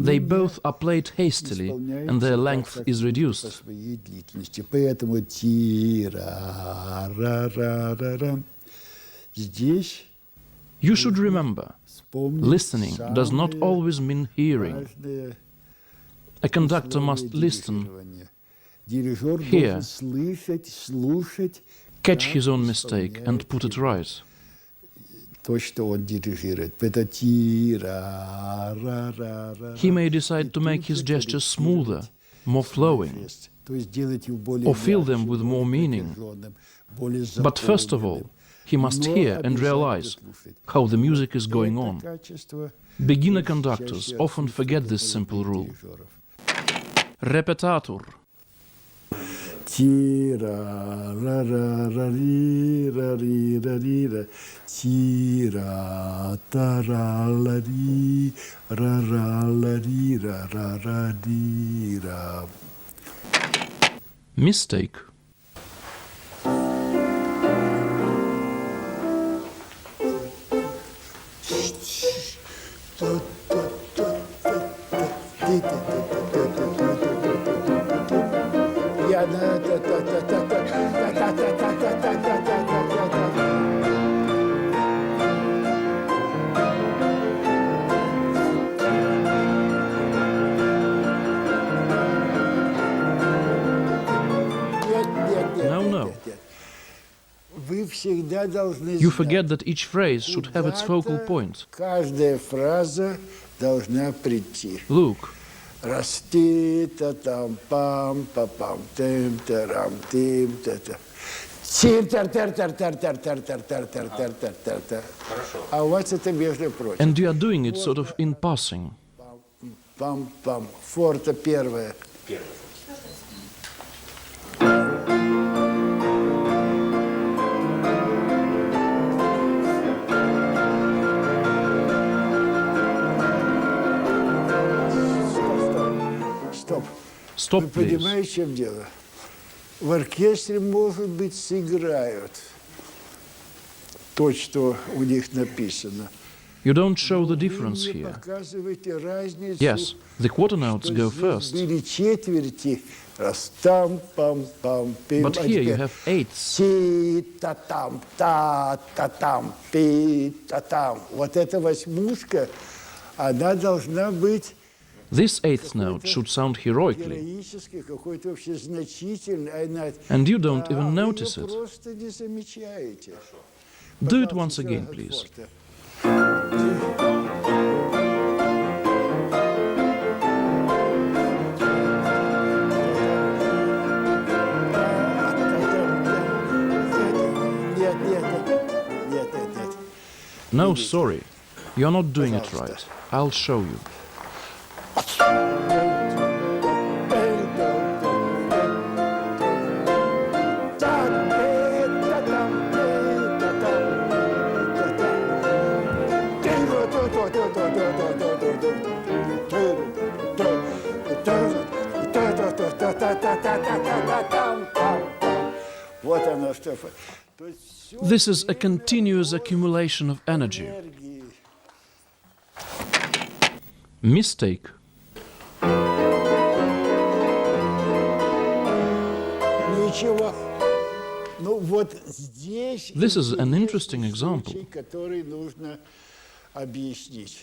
Speaker 2: They both are played hastily, and their length is reduced. You should remember, listening does not always mean hearing. A conductor must listen, hear, catch his own mistake and put it right. He may decide to make his gestures smoother, more flowing, or fill them with more meaning. But first of all, he must hear and realize how the music is going on. Beginner conductors often forget this simple rule. Repetatur.
Speaker 3: Tira ra ra ra ri ra ri ra ri ra tira ta ra la ri ra la ri ra di ra.
Speaker 2: Mistake. No. You forget that each phrase should have its focal point. Look. And you are doing it sort of in passing.
Speaker 3: Форте первое.
Speaker 2: Stop,
Speaker 3: Вы
Speaker 2: please.
Speaker 3: понимаете, в чем дело? В оркестре, может быть, сыграют то, что у них написано.
Speaker 2: You don't show the
Speaker 3: Вы
Speaker 2: difference
Speaker 3: мне
Speaker 2: here.
Speaker 3: показываете разницу,
Speaker 2: Yes, the quarter notes
Speaker 3: что
Speaker 2: go
Speaker 3: здесь
Speaker 2: first,
Speaker 3: были четверти, раз там-пам-пам, пим,
Speaker 2: but
Speaker 3: а
Speaker 2: here you
Speaker 3: теперь
Speaker 2: have eighths.
Speaker 3: ти-та-там, та-та-там, пи-та-там. Вот эта восьмушка, она должна быть
Speaker 2: This eighth note should sound heroically,
Speaker 3: героической, какой-то вообще значительной.
Speaker 2: and you don't
Speaker 3: А
Speaker 2: even
Speaker 3: вы
Speaker 2: notice
Speaker 3: ее
Speaker 2: it.
Speaker 3: просто не замечаете.
Speaker 2: Do it
Speaker 3: Пожалуйста,
Speaker 2: once
Speaker 3: еще
Speaker 2: again,
Speaker 3: раз от
Speaker 2: please.
Speaker 3: форта. Нет, нет, нет, нет, нет.
Speaker 2: No, sorry. You're not doing it right. I'll show you.
Speaker 3: Вот оно что. То есть всё
Speaker 2: This is a continuous accumulation of energy.
Speaker 3: энергии.
Speaker 2: Mistake.
Speaker 3: Ничего. Ну вот здесь
Speaker 2: This is an
Speaker 3: интересный
Speaker 2: interesting example.
Speaker 3: случай, который нужно объяснить.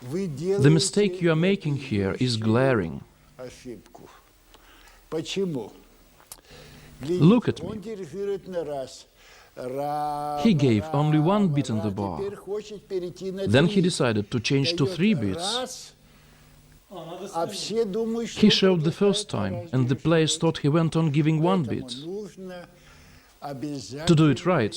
Speaker 3: Вы
Speaker 2: The mistake you are making here is glaring.
Speaker 3: ошибку. Почему?
Speaker 2: Look at me.
Speaker 3: Он дирижирует на раз. Раз,
Speaker 2: He gave only one
Speaker 3: раз,
Speaker 2: beat in the
Speaker 3: раз.
Speaker 2: bar.
Speaker 3: Теперь хочет перейти на
Speaker 2: Then
Speaker 3: три.
Speaker 2: he decided to change to
Speaker 3: Дает
Speaker 2: 3 beats.
Speaker 3: раз, а все думают, что
Speaker 2: He showed the
Speaker 3: продолжает
Speaker 2: first time,
Speaker 3: раз
Speaker 2: and the
Speaker 3: дирижировать.
Speaker 2: players thought he went on giving one
Speaker 3: Поэтому
Speaker 2: beat.
Speaker 3: нужно обязательно
Speaker 2: To do it right,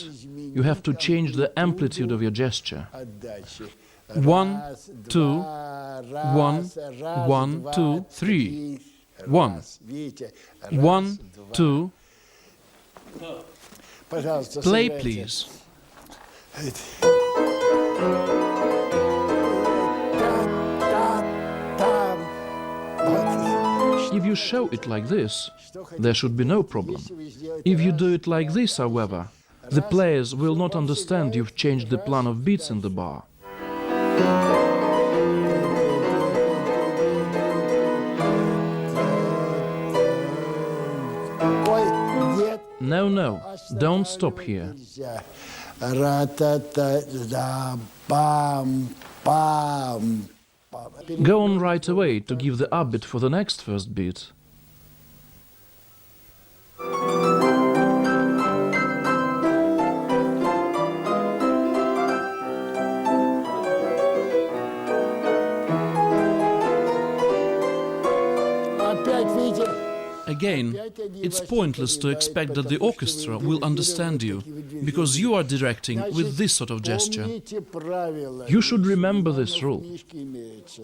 Speaker 2: you have to
Speaker 3: изменить
Speaker 2: change the amplitude
Speaker 3: амплитуду
Speaker 2: of your gesture.
Speaker 3: отдачи.
Speaker 2: 1,
Speaker 3: Раз,
Speaker 2: 2,
Speaker 3: два,
Speaker 2: 1,
Speaker 3: раз,
Speaker 2: 1,
Speaker 3: два,
Speaker 2: 2, 3.
Speaker 3: три,
Speaker 2: 1.
Speaker 3: раз. Видите?
Speaker 2: 1,
Speaker 3: Раз,
Speaker 2: 2,
Speaker 3: два. Пожалуйста,
Speaker 2: play
Speaker 3: сыграйте.
Speaker 2: please.
Speaker 3: Та-та-там. Вот.
Speaker 2: If you show it like this, there should be no problem. If you do it like this, however, the players will not understand you've changed the plan of beats in the bar.
Speaker 3: Ой, нет.
Speaker 2: No, no, don't stop here.
Speaker 3: Нельзя. Ра-та-та-да, пам, пам, пам.
Speaker 2: Go on right away to give the up beat for the next first beat.
Speaker 3: Опять, видите?
Speaker 2: Again, it's pointless to expect that the orchestra will understand you, because you are directing with this sort of gesture.
Speaker 3: Помните правила.
Speaker 2: You should remember this
Speaker 3: В
Speaker 2: rule.
Speaker 3: книжке имеется.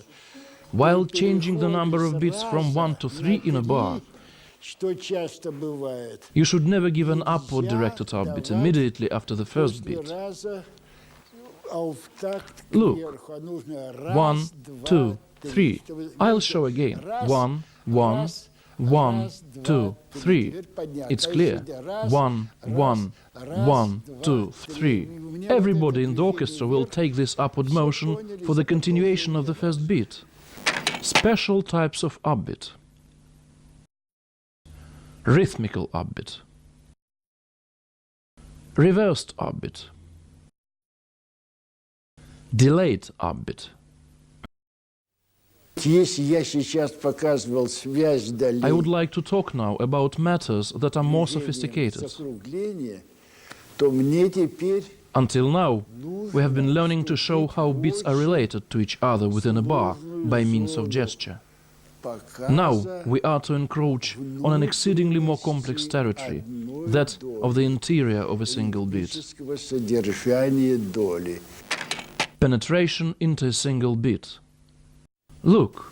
Speaker 2: While changing the number of beats from 1 to 3 in a bar,
Speaker 3: Что часто бывает.
Speaker 2: you should never give an upward directed upbeat immediately after the first
Speaker 3: После
Speaker 2: beat.
Speaker 3: раза, а в такт
Speaker 2: Look.
Speaker 3: кверху, а нужно раз,
Speaker 2: 1,
Speaker 3: два,
Speaker 2: 2,
Speaker 3: три.
Speaker 2: 3.
Speaker 3: Чтобы
Speaker 2: I'll show again.
Speaker 3: раз,
Speaker 2: 1, 1,
Speaker 3: раз,
Speaker 2: 1,
Speaker 3: раз,
Speaker 2: 2,
Speaker 3: два,
Speaker 2: 3.
Speaker 3: Теперь поднять.
Speaker 2: It's
Speaker 3: А
Speaker 2: clear.
Speaker 3: сюда раз,
Speaker 2: 1,
Speaker 3: раз,
Speaker 2: 1,
Speaker 3: раз,
Speaker 2: 1,
Speaker 3: два,
Speaker 2: 2, 3.
Speaker 3: У меня вот
Speaker 2: Everybody
Speaker 3: это
Speaker 2: in the orchestra will take this upward motion for the continuation of the first beat. Special types of upbeat. Rhythmical upbeat. Reversed upbeat. Delayed upbeat.
Speaker 3: Если я сейчас показывал связь долей,
Speaker 2: I would like to talk now about matters that are more sophisticated.
Speaker 3: закругления, то мне теперь
Speaker 2: Until now, we have been learning to show how beats are related to each other within a bar by means of gesture. Now we are to encroach on an exceedingly more complex territory, that of the interior of a single beat.
Speaker 3: физического содержания доли.
Speaker 2: Penetration into a single beat. Look,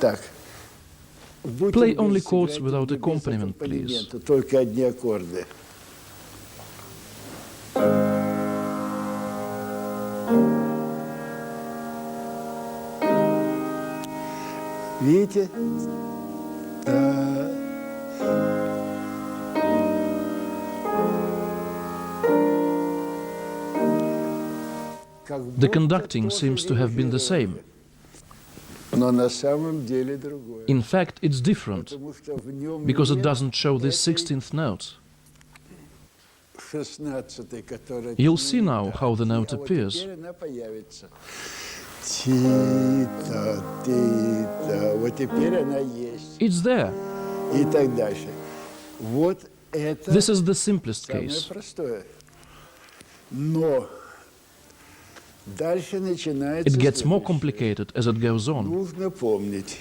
Speaker 3: Так. Будьте
Speaker 2: Play
Speaker 3: любезны,
Speaker 2: only chords
Speaker 3: сыграйте
Speaker 2: without
Speaker 3: без
Speaker 2: accompaniment,
Speaker 3: аккомпанемента, только одни аккорды. Видите? Да. Как
Speaker 2: The
Speaker 3: будто
Speaker 2: conducting
Speaker 3: тоже
Speaker 2: seems to have been the same.
Speaker 3: дирижирование. Но на самом деле другое.
Speaker 2: In fact, it's different,
Speaker 3: Потому что в нем
Speaker 2: because it
Speaker 3: нет
Speaker 2: doesn't show this
Speaker 3: этой
Speaker 2: 16th note.
Speaker 3: 16-й, которая
Speaker 2: You'll see now
Speaker 3: ти-та,
Speaker 2: how the
Speaker 3: ти,
Speaker 2: note
Speaker 3: а вот
Speaker 2: appears.
Speaker 3: теперь она появится. Ти-та, ти-та. Вот теперь она есть.
Speaker 2: It's there.
Speaker 3: И так дальше. Вот это
Speaker 2: This is the simplest
Speaker 3: самое
Speaker 2: case.
Speaker 3: простое. Но дальше начинается
Speaker 2: It gets more
Speaker 3: следующее.
Speaker 2: complicated as it goes on.
Speaker 3: Нужно помнить,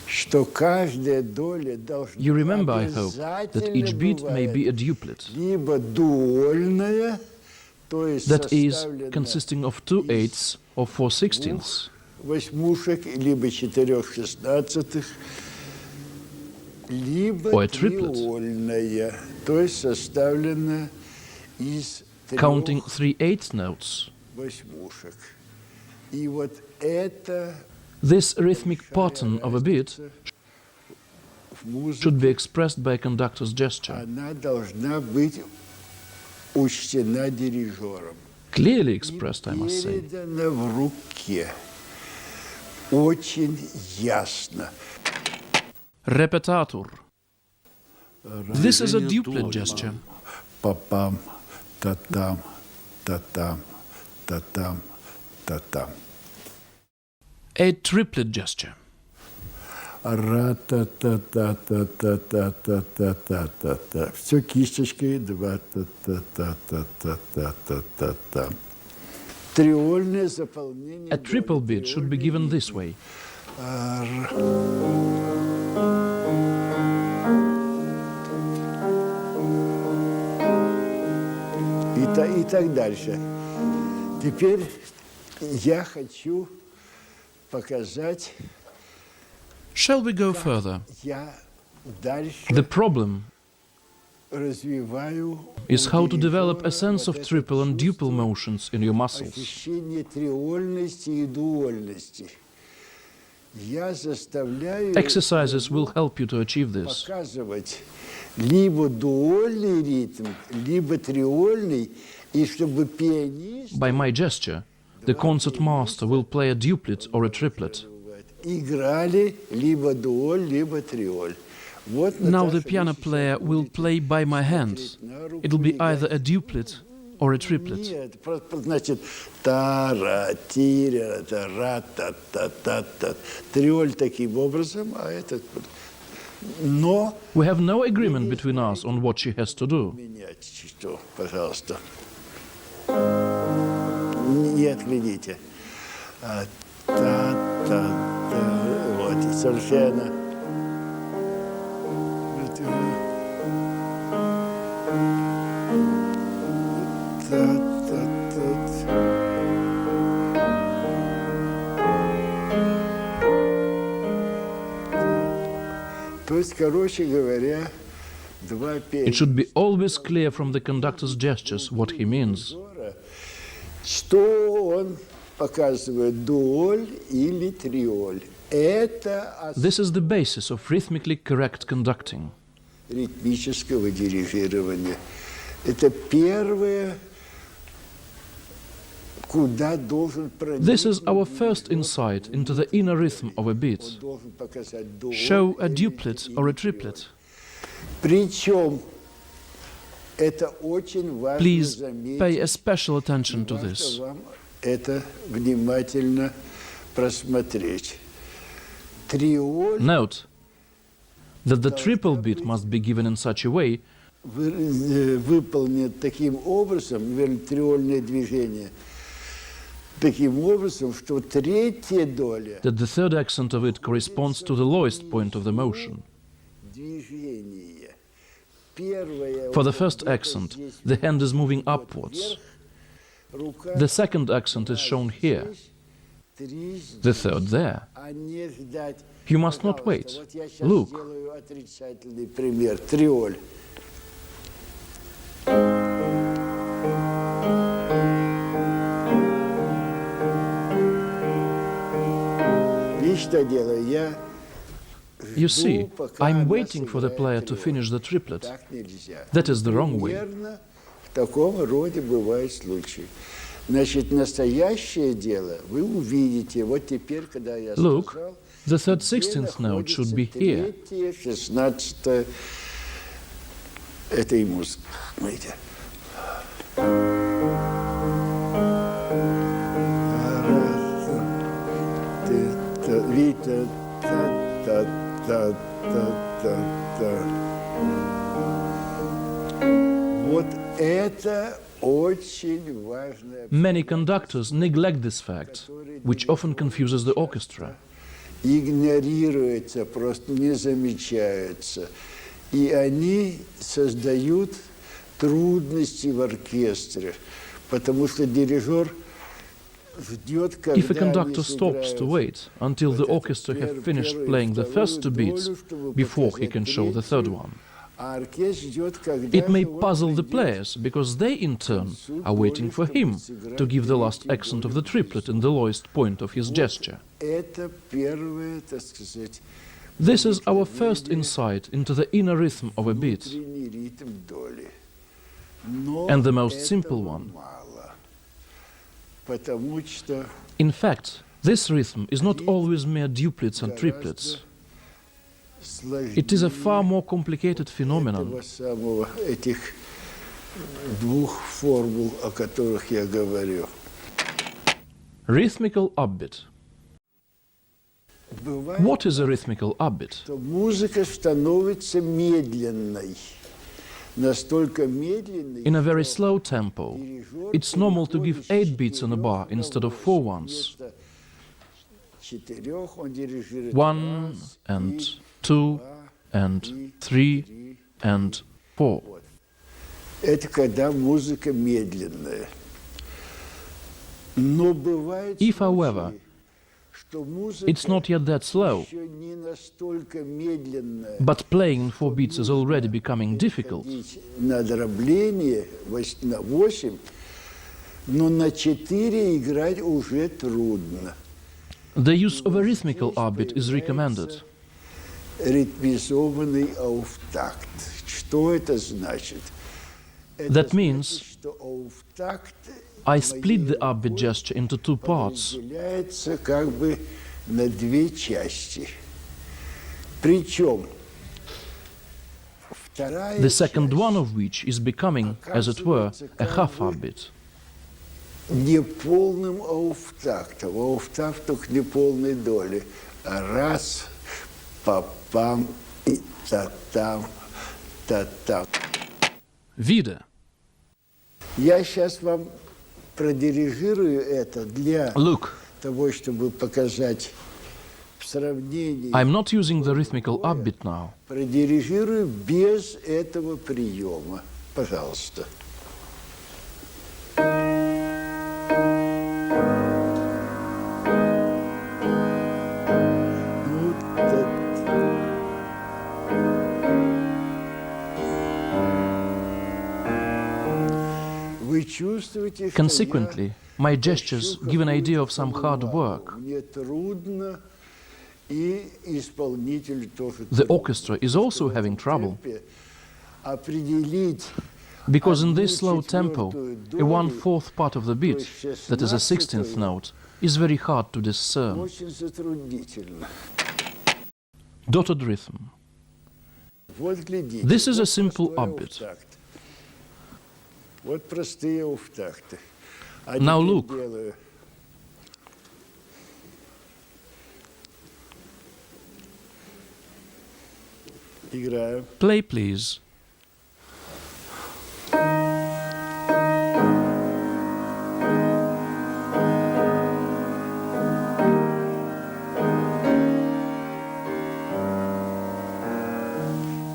Speaker 3: что каждая доля должна
Speaker 2: You remember, I hope, that each beat may be a duplet,
Speaker 3: либо дуольная, то есть
Speaker 2: that is,
Speaker 3: составлена
Speaker 2: consisting of 2/8 or 4/16,
Speaker 3: восьмушек, либо 4 шестнадцатых, либо
Speaker 2: Or a triplet.
Speaker 3: триольная, то есть составлена из
Speaker 2: counting
Speaker 3: 3
Speaker 2: 3/8 notes.
Speaker 3: восьмушек. И вот это
Speaker 2: This rhythmic pattern of a beat
Speaker 3: в музыке,
Speaker 2: should be expressed by a conductor's gesture,
Speaker 3: она должна быть учтена дирижером.
Speaker 2: clearly expressed, I must say.
Speaker 3: Передана в руке. Очень ясно.
Speaker 2: Repetatur. This is a duplet gesture.
Speaker 3: Папам, татам, татам, татам, татам.
Speaker 2: A triplet gesture.
Speaker 3: Ра-та-та-та-та-та-та-та-та-та. Все кисточкой. Два та-та-та-та-та-та-та. Триольное заполнение.
Speaker 2: A triple beat should be given this way.
Speaker 3: И так дальше. Теперь я хочу показать,
Speaker 2: Shall we go further?
Speaker 3: я дальше
Speaker 2: The problem
Speaker 3: развиваю
Speaker 2: is
Speaker 3: у
Speaker 2: how to develop a
Speaker 3: дирижера
Speaker 2: sense
Speaker 3: вот
Speaker 2: of
Speaker 3: это
Speaker 2: triple and duple
Speaker 3: чувство
Speaker 2: motions in your muscles.
Speaker 3: ощущение триольности и дуольности. Я заставляю
Speaker 2: Exercises will help you to achieve this.
Speaker 3: показывать либо дуольный ритм, либо триольный, и чтобы пианист
Speaker 2: By my gesture, the concert master will play a duplet or a triplet.
Speaker 3: играли либо дуоль, либо триоль. Вот,
Speaker 2: Now the
Speaker 3: Наташа,
Speaker 2: piano
Speaker 3: вы
Speaker 2: player will play by my hands. It'll be either a duplet or a triplet.
Speaker 3: Нет, значит, тара-тира, тара-та-та-та-та. Триоль таким образом, а этот... Но...
Speaker 2: We have no agreement between us on what she has to do.
Speaker 3: Менять что, пожалуйста. Не отмените. Та-та-та. Вот, и совершенно... То есть, короче говоря, два
Speaker 2: It should be always clear from the conductor's gestures what he means.
Speaker 3: что он показывает, дуоль или триоль. Это
Speaker 2: This is the basis of rhythmically correct conducting.
Speaker 3: ритмического дирижирования. Это первое, куда должен
Speaker 2: This is
Speaker 3: проникнуть.
Speaker 2: our first insight into the inner rhythm of a beat.
Speaker 3: Он должен показать дуоль
Speaker 2: Show a
Speaker 3: или
Speaker 2: duplet or a triplet.
Speaker 3: Причем это очень важно
Speaker 2: Please
Speaker 3: заметить.
Speaker 2: pay a special attention to
Speaker 3: Важно
Speaker 2: this.
Speaker 3: вам это внимательно просмотреть. Триоль
Speaker 2: Note that the triple beat must be given in such a way
Speaker 3: выполнен таким образом, триольное движение, таким образом, что третья доля
Speaker 2: that the third accent of it corresponds to the lowest point of the motion.
Speaker 3: движения. Первая
Speaker 2: For the
Speaker 3: вот
Speaker 2: first
Speaker 3: где-то
Speaker 2: accent,
Speaker 3: здесь
Speaker 2: the hand is moving
Speaker 3: вот
Speaker 2: upwards.
Speaker 3: вверх, рука
Speaker 2: The second accent is shown here,
Speaker 3: здесь, три
Speaker 2: the
Speaker 3: здесь.
Speaker 2: third there.
Speaker 3: А не ждать.
Speaker 2: You must not wait.
Speaker 3: Пожалуйста, вот я сейчас
Speaker 2: Look.
Speaker 3: сделаю отрицательный пример. Триоль. Видишь, что делаю? Я
Speaker 2: You see, I'm waiting for the player to finish the triplet.
Speaker 3: Так нельзя.
Speaker 2: That is the wrong way.
Speaker 3: Примерно в таком роде бывают случаи. Значит, настоящее дело вы увидите. Вот теперь, когда я
Speaker 2: Look,
Speaker 3: сказал,
Speaker 2: the third
Speaker 3: где
Speaker 2: 16th note should
Speaker 3: находится
Speaker 2: be here.
Speaker 3: третье, 16-е. Это и музыка. Смотрите. Видите? Вот это очень важное.
Speaker 2: Many conductors neglect this fact, which often confuses the orchestra.
Speaker 3: Игнорируется, просто не замечается. И они создают трудности в оркестре, потому что дирижер ждет, когда
Speaker 2: If a conductor stops to wait until the orchestra have finished playing the first two beats before he can show the third one, it may puzzle the players, because they in turn are waiting for him to give the last accent of the triplet in the lowest point of his gesture.
Speaker 3: Это первое, так сказать,
Speaker 2: This is our first insight into the inner rhythm of a beat,
Speaker 3: внутренний ритм доли. Но
Speaker 2: and the most simple
Speaker 3: этого
Speaker 2: one.
Speaker 3: мало, потому что
Speaker 2: In fact, this rhythm is not always mere duplets and triplets. It is a far more complicated phenomenon.
Speaker 3: этого самого, этих двух формул, о которых я говорю.
Speaker 2: Rhythmical upbeat.
Speaker 3: Бывает,
Speaker 2: What is a rhythmical upbeat?
Speaker 3: что музыка становится медленной, настолько медленной,
Speaker 2: In a very
Speaker 3: что
Speaker 2: slow tempo,
Speaker 3: дирижер
Speaker 2: it's normal to give
Speaker 3: переходит
Speaker 2: 8 beats on a bar instead of 4 ones.
Speaker 3: вместо четырех он дирижирует
Speaker 2: 1
Speaker 3: раз,
Speaker 2: and
Speaker 3: три,
Speaker 2: 2
Speaker 3: два,
Speaker 2: and 3 and 4.
Speaker 3: Это когда музыка медленная. Но бывает
Speaker 2: If, however,
Speaker 3: случаи, что музыка
Speaker 2: it's not yet that slow,
Speaker 3: еще не настолько медленная,
Speaker 2: but playing in 4 beats is already becoming difficult.
Speaker 3: ходить на дробление на 8, но на 4 играть уже трудно.
Speaker 2: The use of a rhythmical upbeat is recommended.
Speaker 3: Ритмизованный ауфтакт. Что это значит? Это
Speaker 2: That
Speaker 3: значит,
Speaker 2: means
Speaker 3: что ауфтакт
Speaker 2: I split the upbeat gesture into 2 parts.
Speaker 3: разделяется как бы на 2 части. Причем вторая
Speaker 2: The second
Speaker 3: часть
Speaker 2: one of which is becoming, as it were, a half upbeat.
Speaker 3: не полным ауфтактом. Ауфтакт только не полной доли. Раз, па-пам, и та-там, та-там.
Speaker 2: Wieder.
Speaker 3: Я сейчас вам продирижирую это для
Speaker 2: Look,
Speaker 3: того, чтобы показать в сравнении.
Speaker 2: I'm not using the rhythmical upbeat now.
Speaker 3: Продирижирую без этого приема. Пожалуйста. Ну, вы чувствуете, что
Speaker 2: Consequently, my gestures give an idea of some hard work.
Speaker 3: мне трудно, и исполнителю тоже
Speaker 2: The
Speaker 3: трудно.
Speaker 2: orchestra is also having trouble,
Speaker 3: Определить
Speaker 2: because in this slow tempo, a 1/4 part of the beat, that is a 16th note, is very hard to discern.
Speaker 3: очень затруднительно.
Speaker 2: Dotted rhythm.
Speaker 3: Вот глядите.
Speaker 2: This is a
Speaker 3: вот
Speaker 2: simple
Speaker 3: простой
Speaker 2: upbeat.
Speaker 3: ауфтакт. Вот простые ауфтакты. А
Speaker 2: Now
Speaker 3: теперь
Speaker 2: look.
Speaker 3: делаю. Играю.
Speaker 2: Play, please.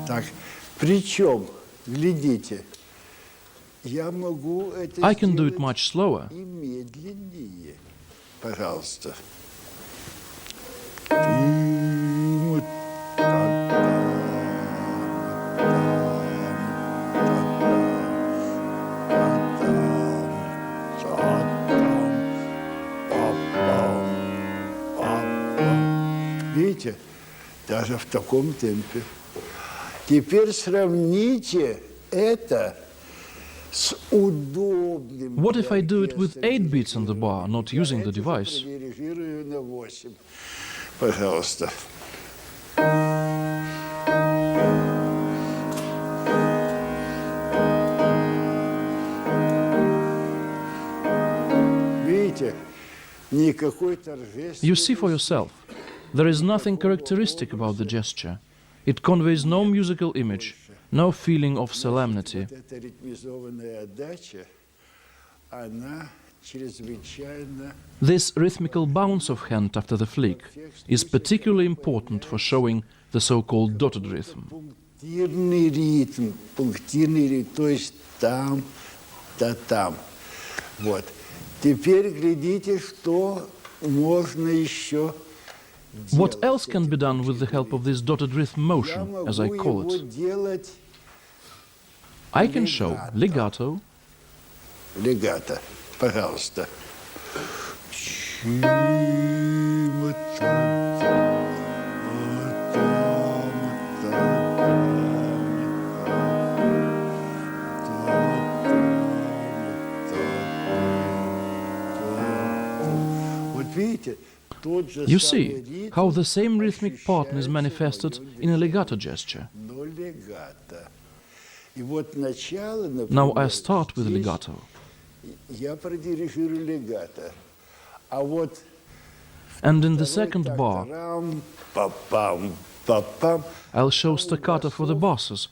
Speaker 3: Так, причем, глядите, я могу это
Speaker 2: I can do it
Speaker 3: сделать
Speaker 2: much slower.
Speaker 3: и медленнее. Пожалуйста. Видите? Даже в таком темпе. Теперь сравните это с удобным.
Speaker 2: What if I do it with 8 beats in the bar, not using the device?
Speaker 3: Дирижирую на 8. Пожалуйста. Видите, никакой торжественности.
Speaker 2: You see for yourself, there is nothing characteristic about the gesture. It conveys no musical image, no feeling of solemnity.
Speaker 3: Вот эта ритмизованная отдача, она чрезвычайно
Speaker 2: This rhythmical bounce of hand after the flick is particularly important for showing the so-called dotted rhythm.
Speaker 3: пунктирный ритм, то есть там, да там. Вот. Теперь глядите, что можно еще
Speaker 2: What else can be done with the help of this dotted rhythm motion, as I call it?
Speaker 3: делать
Speaker 2: I can show legato,
Speaker 3: легато. Пожалуйста. Вот видите, тот же
Speaker 2: you
Speaker 3: самый
Speaker 2: see
Speaker 3: ритм,
Speaker 2: how the same rhythmic pattern is manifested in a legato gesture.
Speaker 3: но легато. И вот начало, например,
Speaker 2: Now I start with
Speaker 3: здесь
Speaker 2: legato.
Speaker 3: я продирижирую легато. А вот
Speaker 2: And in the
Speaker 3: второй
Speaker 2: second
Speaker 3: такт,
Speaker 2: bar,
Speaker 3: тарам, па-пам, па-пам,
Speaker 2: I'll show staccato for the basses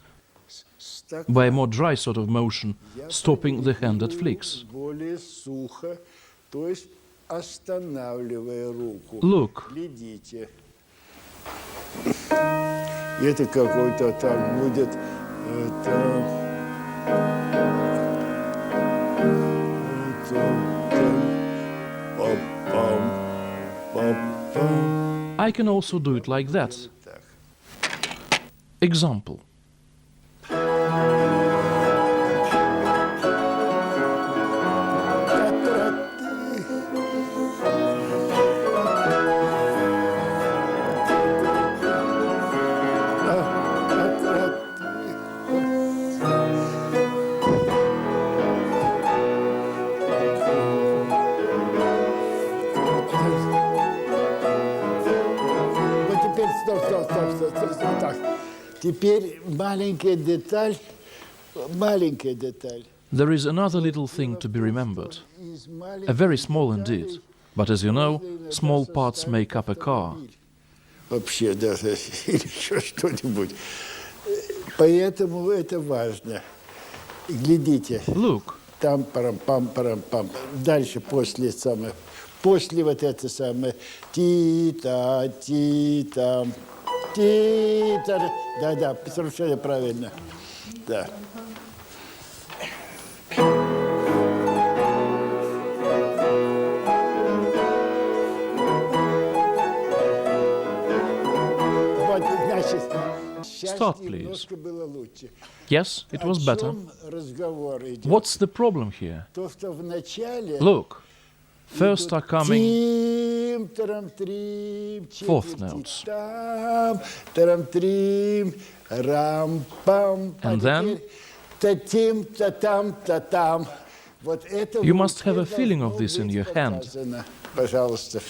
Speaker 3: стак-
Speaker 2: by a more dry sort of motion, stopping the hand that flicks.
Speaker 3: более сухо, то есть останавливая руку.
Speaker 2: Look,
Speaker 3: Глядите. Это какой-то так будет.
Speaker 2: I can also do it like that.
Speaker 3: Так.
Speaker 2: Example.
Speaker 3: Вот теперь стоп, так. Теперь маленькая деталь.
Speaker 2: There is another little thing to be remembered.
Speaker 3: Из
Speaker 2: A
Speaker 3: маленьких
Speaker 2: very small
Speaker 3: деталей
Speaker 2: indeed. But as you know, small parts make up a car.
Speaker 3: Вообще даже или еще что-нибудь. Поэтому это важно. Глядите,
Speaker 2: Look,
Speaker 3: там парам-пам. Дальше после вот это самое ти-та, ти-там, ти-та. Да, совершенно правильно. Да. Вот, значит, сейчас
Speaker 2: Start, please.
Speaker 3: немножко было лучше.
Speaker 2: yes, it was
Speaker 3: О
Speaker 2: better.
Speaker 3: чем разговор идет?
Speaker 2: What's the problem here?
Speaker 3: То, что в начале
Speaker 2: Look, first are coming
Speaker 3: тим, тарам-трим,
Speaker 2: fourth
Speaker 3: четверти
Speaker 2: notes.
Speaker 3: там, тарам-трим, рам-пам.
Speaker 2: And then
Speaker 3: та-тим, та-там, та-там. Вот это
Speaker 2: you
Speaker 3: в
Speaker 2: must have a
Speaker 3: руке
Speaker 2: feeling of
Speaker 3: должно
Speaker 2: this in
Speaker 3: быть
Speaker 2: your hand.
Speaker 3: показано. Пожалуйста.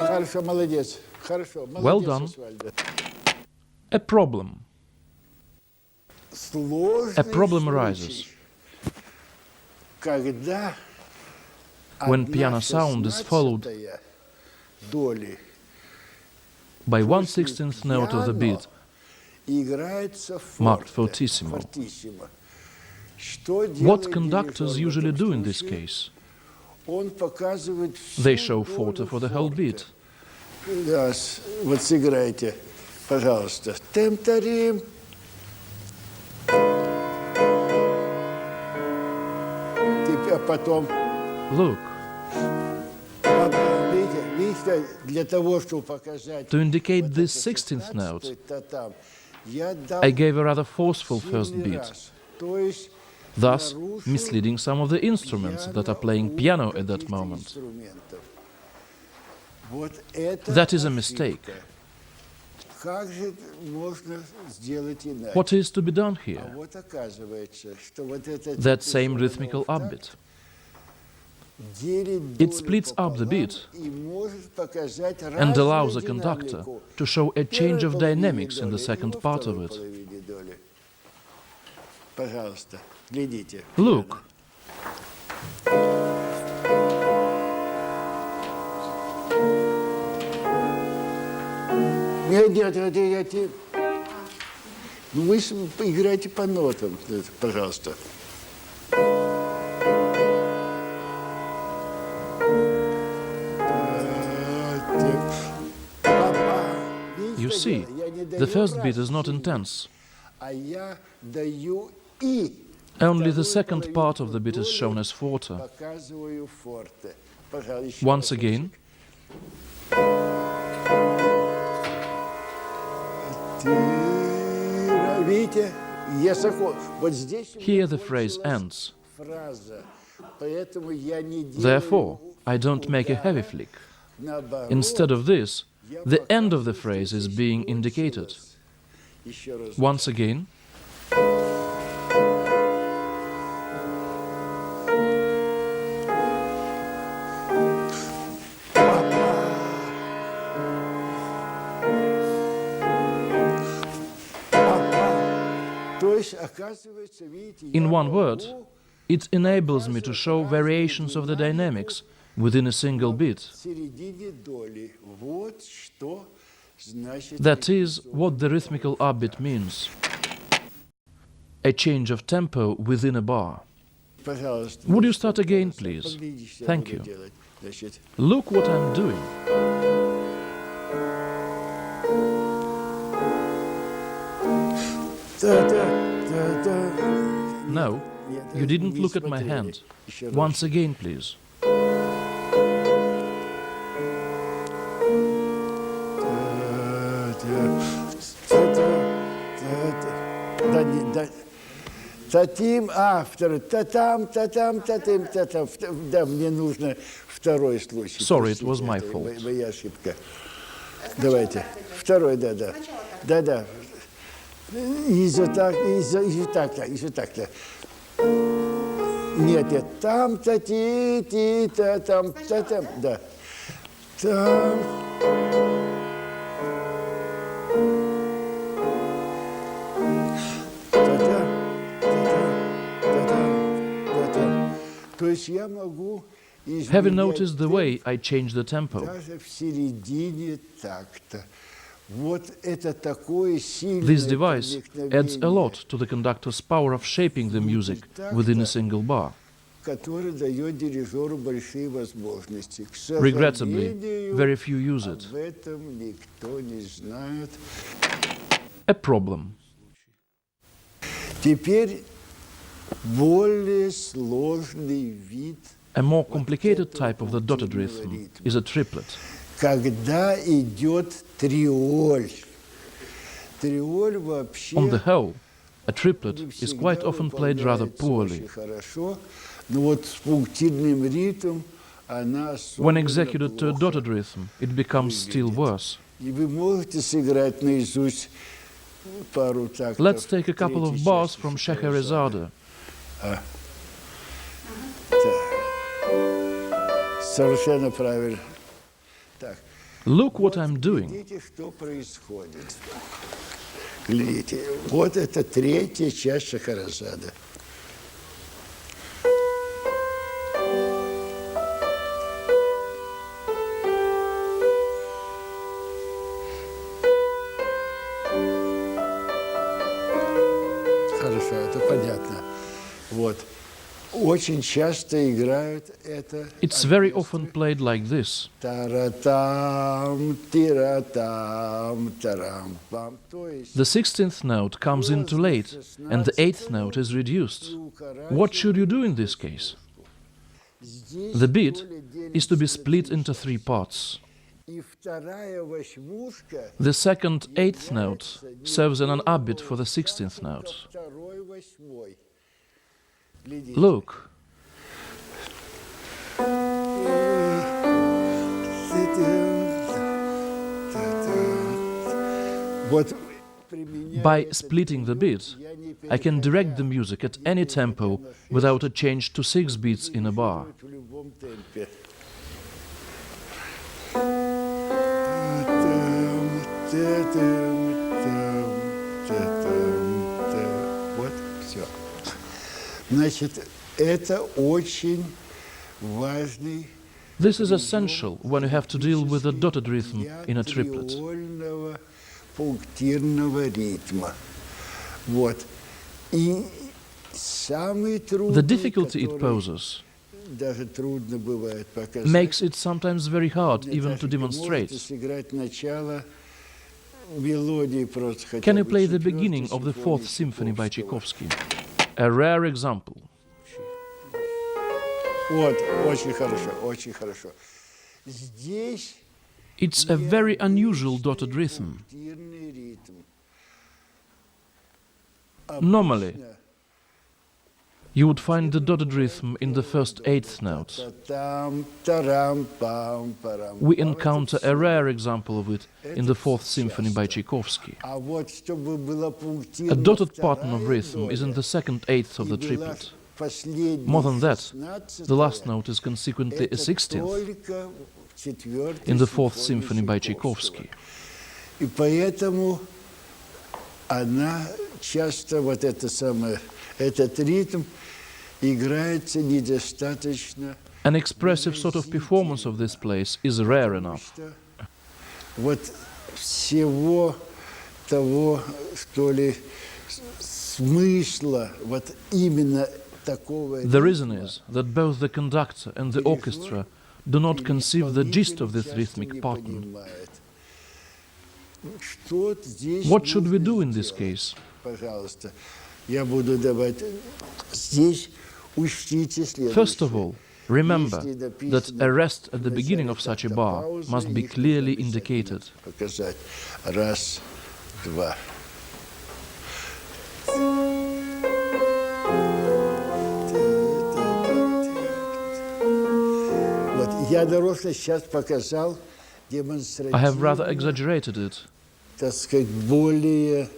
Speaker 3: Хорошо, молодец. Хорошо,
Speaker 2: Well
Speaker 3: молодец,
Speaker 2: done.
Speaker 3: Освальдо.
Speaker 2: A problem.
Speaker 3: Сложный
Speaker 2: A problem
Speaker 3: случай,
Speaker 2: arises
Speaker 3: когда
Speaker 2: when piano sound is followed
Speaker 3: 1/16 доли
Speaker 2: by 1/16th note of the beat,
Speaker 3: играется
Speaker 2: marked
Speaker 3: форте,
Speaker 2: fortissimo.
Speaker 3: фортиссимо. Что
Speaker 2: What
Speaker 3: делает
Speaker 2: conductors
Speaker 3: дирижер в
Speaker 2: usually
Speaker 3: этом
Speaker 2: do in this
Speaker 3: случае?
Speaker 2: case?
Speaker 3: Он показывает всю
Speaker 2: They show
Speaker 3: долю
Speaker 2: forte for the whole
Speaker 3: форте.
Speaker 2: beat.
Speaker 3: Да, вот сыграйте, пожалуйста. Тем-тарим. А потом,
Speaker 2: Look,
Speaker 3: видите, для того, чтобы показать
Speaker 2: to indicate
Speaker 3: вот
Speaker 2: this
Speaker 3: это
Speaker 2: 16th note,
Speaker 3: 16-й татам, я дал
Speaker 2: I gave a rather forceful first
Speaker 3: сильный
Speaker 2: beat.
Speaker 3: раз. То есть
Speaker 2: thus misleading some of the instruments that are playing piano at that moment. That is a mistake. What is to be done here? That same rhythmical upbeat. It splits up the beat and allows the conductor to show a change of dynamics in the second part of it. Look.
Speaker 3: Нет, ну вы играйте по нотам, пожалуйста.
Speaker 2: You see, the first beat is not intense. Only the second part of the beat is shown as forte. Once again. Here the phrase ends. Therefore, I don't make a heavy flick. Instead of this, the end of the phrase is being indicated. Once again. In one word, it enables me to show variations of the dynamics within a single beat. That is what the rhythmical upbeat means. A change of tempo within a bar. Would you start again, please? Thank you. Look what I'm doing. No, you didn't look at my hand. Once again, please.
Speaker 3: Татим, автор, татам, татам, татым, татам. Да, мне нужно второй случай.
Speaker 2: Sorry, it was my fault.
Speaker 3: Моя ошибка. Давайте. Второй, да. Да. Так. Нет, там-то, ти-та, там-та-там, да. Там. То есть я могу
Speaker 2: Have you noticed the way I change the tempo?
Speaker 3: даже в середине такта.
Speaker 2: This device adds a lot to the conductor's power of shaping the music within a single bar. Regrettably, very few use it. A problem. A more complicated type of the dotted rhythm is a triplet.
Speaker 3: Когда идет триоль. Триоль вообще...
Speaker 2: On the whole, a triplet is quite often played rather poorly.
Speaker 3: Но вот с пунктирным ритмом она...
Speaker 2: When executed to a dotted rhythm, it becomes still worse.
Speaker 3: И вы можете сыграть наизусть пару тактов.
Speaker 2: Let's take a couple of bars from Scheherazade.
Speaker 3: Совершенно правильно.
Speaker 2: Look what I'm doing.
Speaker 3: Глядите, что происходит. Глядите, вот это третья часть Шахерезады. Хорошо, это понятно. Вот. Очень часто играют это.
Speaker 2: It's very often played like this.
Speaker 3: Таратам, тиратам, тарам-пам.
Speaker 2: The 16th note comes in too late, and the 8th note is reduced. What should you do in this case? The beat is to be split into three parts. The second 8th note serves as an upbeat for the 16th note. Look,
Speaker 3: Вот
Speaker 2: by splitting the beat, I can direct the music at any tempo without a change to 6 beats in a bar.
Speaker 3: в любом темпе. Вот, все. Значит, это очень важный
Speaker 2: This is essential when you have to deal with a dotted rhythm in a triplet.
Speaker 3: триольного пунктирного ритма. Вот. И самый трудный,
Speaker 2: The difficulty it
Speaker 3: который
Speaker 2: poses
Speaker 3: даже трудно бывает показать,
Speaker 2: makes it sometimes very hard even to
Speaker 3: даже вы можете
Speaker 2: demonstrate.
Speaker 3: сыграть начало мелодии просто хотя
Speaker 2: Can you
Speaker 3: бы
Speaker 2: play the
Speaker 3: четвёртой
Speaker 2: beginning of the Fourth
Speaker 3: симфонии
Speaker 2: Symphony by
Speaker 3: Чайковского.
Speaker 2: Tchaikovsky? A rare example.
Speaker 3: Вот, очень хорошо, очень хорошо. Здесь
Speaker 2: It's a very unusual dotted rhythm.
Speaker 3: пунктирный ритм.
Speaker 2: Normally,
Speaker 3: Обычно
Speaker 2: you would find the dotted rhythm in the first eighth note.
Speaker 3: там, тарам, пам, парам.
Speaker 2: We encounter a rare example of it in the Fourth Symphony by Tchaikovsky.
Speaker 3: А вот чтобы была
Speaker 2: A
Speaker 3: пунктирная
Speaker 2: dotted pattern of
Speaker 3: вторая
Speaker 2: rhythm is in
Speaker 3: доля,
Speaker 2: the second eighth of
Speaker 3: и
Speaker 2: the
Speaker 3: была
Speaker 2: triplet.
Speaker 3: последняя
Speaker 2: More than that,
Speaker 3: 16-я,
Speaker 2: the last note is consequently a
Speaker 3: это
Speaker 2: 60th
Speaker 3: только в четвёртой
Speaker 2: in the Fourth
Speaker 3: симфонии
Speaker 2: Symphony by
Speaker 3: Чайковского.
Speaker 2: Tchaikovsky.
Speaker 3: И поэтому она часто, вот это самое, этот ритм играется недостаточно,
Speaker 2: An expressive sort of performance of this place is rare enough.
Speaker 3: что вот всего того, что ли, смысла, вот именно такого
Speaker 2: The reason
Speaker 3: ритма
Speaker 2: is that both the conductor and the orchestra do not conceive the gist of this rhythmic pattern. What should we do in this case?
Speaker 3: Пожалуйста, я буду давать здесь учтите следующее.
Speaker 2: First of all, remember that a rest at the beginning of such a bar must be clearly indicated.
Speaker 3: Показать. Раз, два. Вот я нарочно сейчас показал
Speaker 2: I have
Speaker 3: демонстративно,
Speaker 2: rather exaggerated it.
Speaker 3: так сказать, более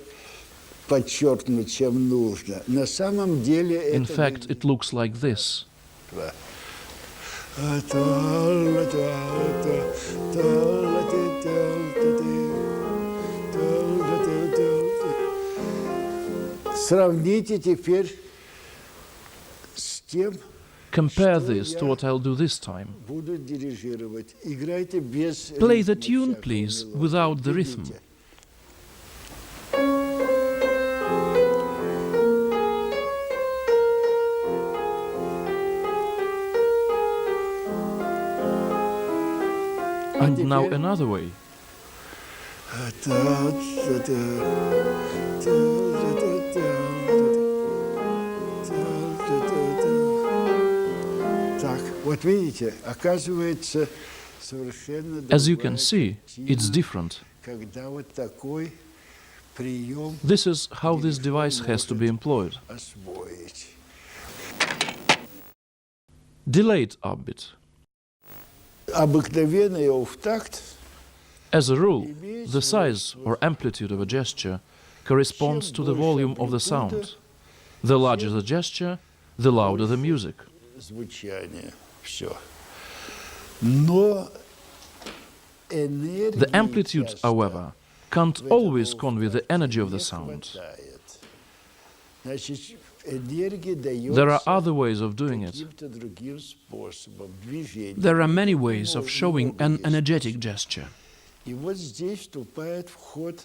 Speaker 3: подчеркнуть, чем нужно. На самом деле
Speaker 2: In
Speaker 3: это
Speaker 2: fact, it looks like this.
Speaker 3: Сравните теперь с тем,
Speaker 2: Compare this to what I'll do this time.
Speaker 3: буду дирижировать. Играйте без
Speaker 2: Play the
Speaker 3: ритма
Speaker 2: tune,
Speaker 3: всякого
Speaker 2: please,
Speaker 3: мелодии.
Speaker 2: without the rhythm.
Speaker 3: Видите?
Speaker 2: And now another way.
Speaker 3: Так, вот видите, оказывается, совершенно
Speaker 2: As you
Speaker 3: другая
Speaker 2: can see, it's
Speaker 3: картина,
Speaker 2: different.
Speaker 3: когда вот такой прием
Speaker 2: This is how this device has to be employed.
Speaker 3: освоить.
Speaker 2: Delayed upbeat.
Speaker 3: Обыкновенный офтакт
Speaker 2: As a rule, the size or amplitude of a gesture corresponds to the volume of the sound. The larger the gesture, the louder the music.
Speaker 3: звучание, все. Но энергии
Speaker 2: The amplitude,
Speaker 3: часто
Speaker 2: however, can't
Speaker 3: в этом
Speaker 2: always convey the
Speaker 3: офтакте
Speaker 2: energy of the
Speaker 3: не
Speaker 2: sound.
Speaker 3: хватает. Значит, энергия дается
Speaker 2: There are other ways of doing it.
Speaker 3: каким-то другим способом, движением.
Speaker 2: There are many ways of showing an energetic gesture.
Speaker 3: И вот здесь вступает в ход